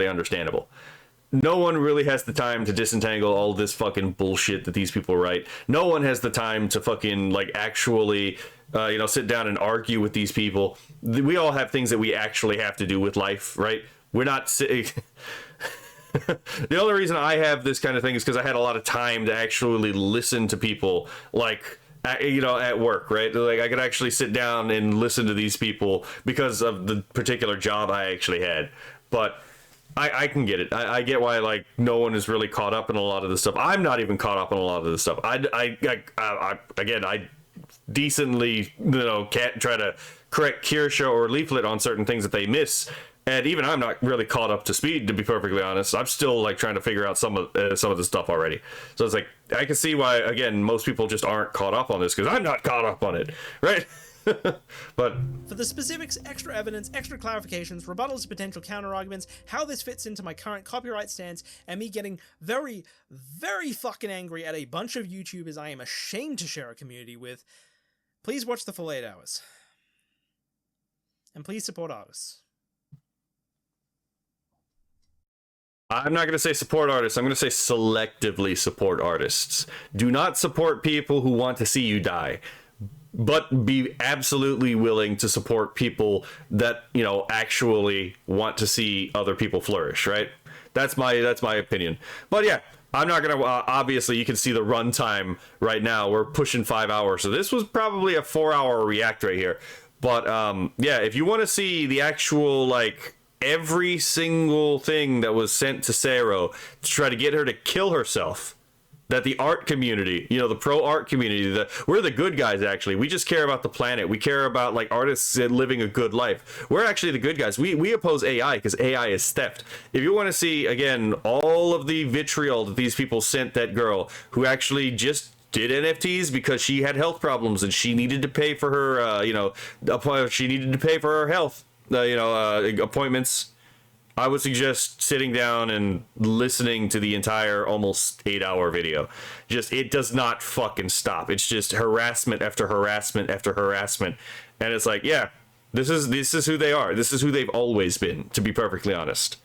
Speaker 1: understandable. No one really has the time to disentangle all this fucking bullshit that these people write. No one has the time to fucking like actually sit down and argue with these people. We all have things that we actually have to do with life, right? We're not sitting. The only reason I have this kind of thing is because I had a lot of time to actually listen to people, like, at work, right? Like, I could actually sit down and listen to these people because of the particular job I actually had. But I can get it. I get why, like, no one is really caught up in a lot of this stuff. I'm not even caught up in a lot of this stuff. I decently, can't try to correct Kirsha or Leaflet on certain things that they miss. And even I'm not really caught up to speed, to be perfectly honest. I'm still like trying to figure out some of the stuff already. So it's like, I can see why, again, most people just aren't caught up on this, because I'm not caught up on it, right? But
Speaker 2: for the specifics, extra evidence, extra clarifications, rebuttals to potential counter-arguments, how this fits into my current copyright stance, and me getting very, very fucking angry at a bunch of YouTubers I am ashamed to share a community with, please watch the full 8 hours. And please support artists.
Speaker 1: I'm not going to say support artists. I'm going to say selectively support artists. Do not support people who want to see you die, but be absolutely willing to support people that, actually want to see other people flourish, right? That's my opinion. But yeah, I'm not going to, obviously you can see the runtime right now. We're pushing 5 hours. So this was probably a 4-hour react right here. But yeah, if you want to see the actual, like, every single thing that was sent to Sero to try to get her to kill herself, that the art community, the pro art community, we're the good guys, actually. We just care about the planet. We care about, like, artists living a good life. We're actually the good guys. We oppose AI because AI is theft. If you want to see, again, all of the vitriol that these people sent that girl, who actually just did NFTs because she had health problems and she needed to pay for her, she needed to pay for her health, appointments, I would suggest sitting down and listening to the entire almost 8-hour video. Just, it does not fucking stop. It's just harassment after harassment after harassment. And it's like, yeah, this is who they are. This is who they've always been, to be perfectly honest.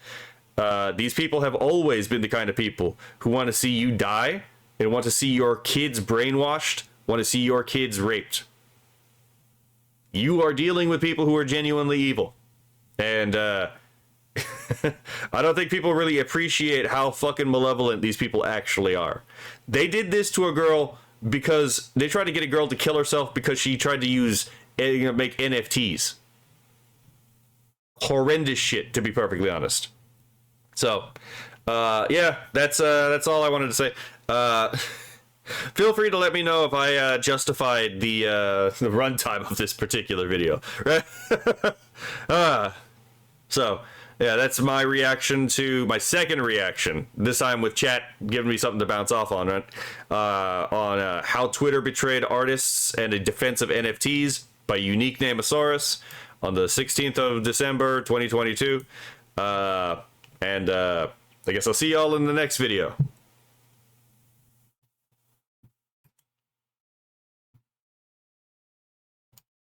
Speaker 1: These people have always been the kind of people who want to see you die and want to see your kids brainwashed, want to see your kids raped. You are dealing with people who are genuinely evil. And, I don't think people really appreciate how fucking malevolent these people actually are. They did this to a girl because they tried to get a girl to kill herself because she tried to make NFTs. Horrendous shit, to be perfectly honest. So, yeah, that's all I wanted to say. Feel free to let me know if I justified the runtime of this particular video. So. Yeah, that's my reaction to my second reaction, this time with chat giving me something to bounce off on, right? On how Twitter betrayed artists and a defense of NFTs by Unique Namosaurus on the 16th of December, 2022. I guess I'll see y'all in the next video.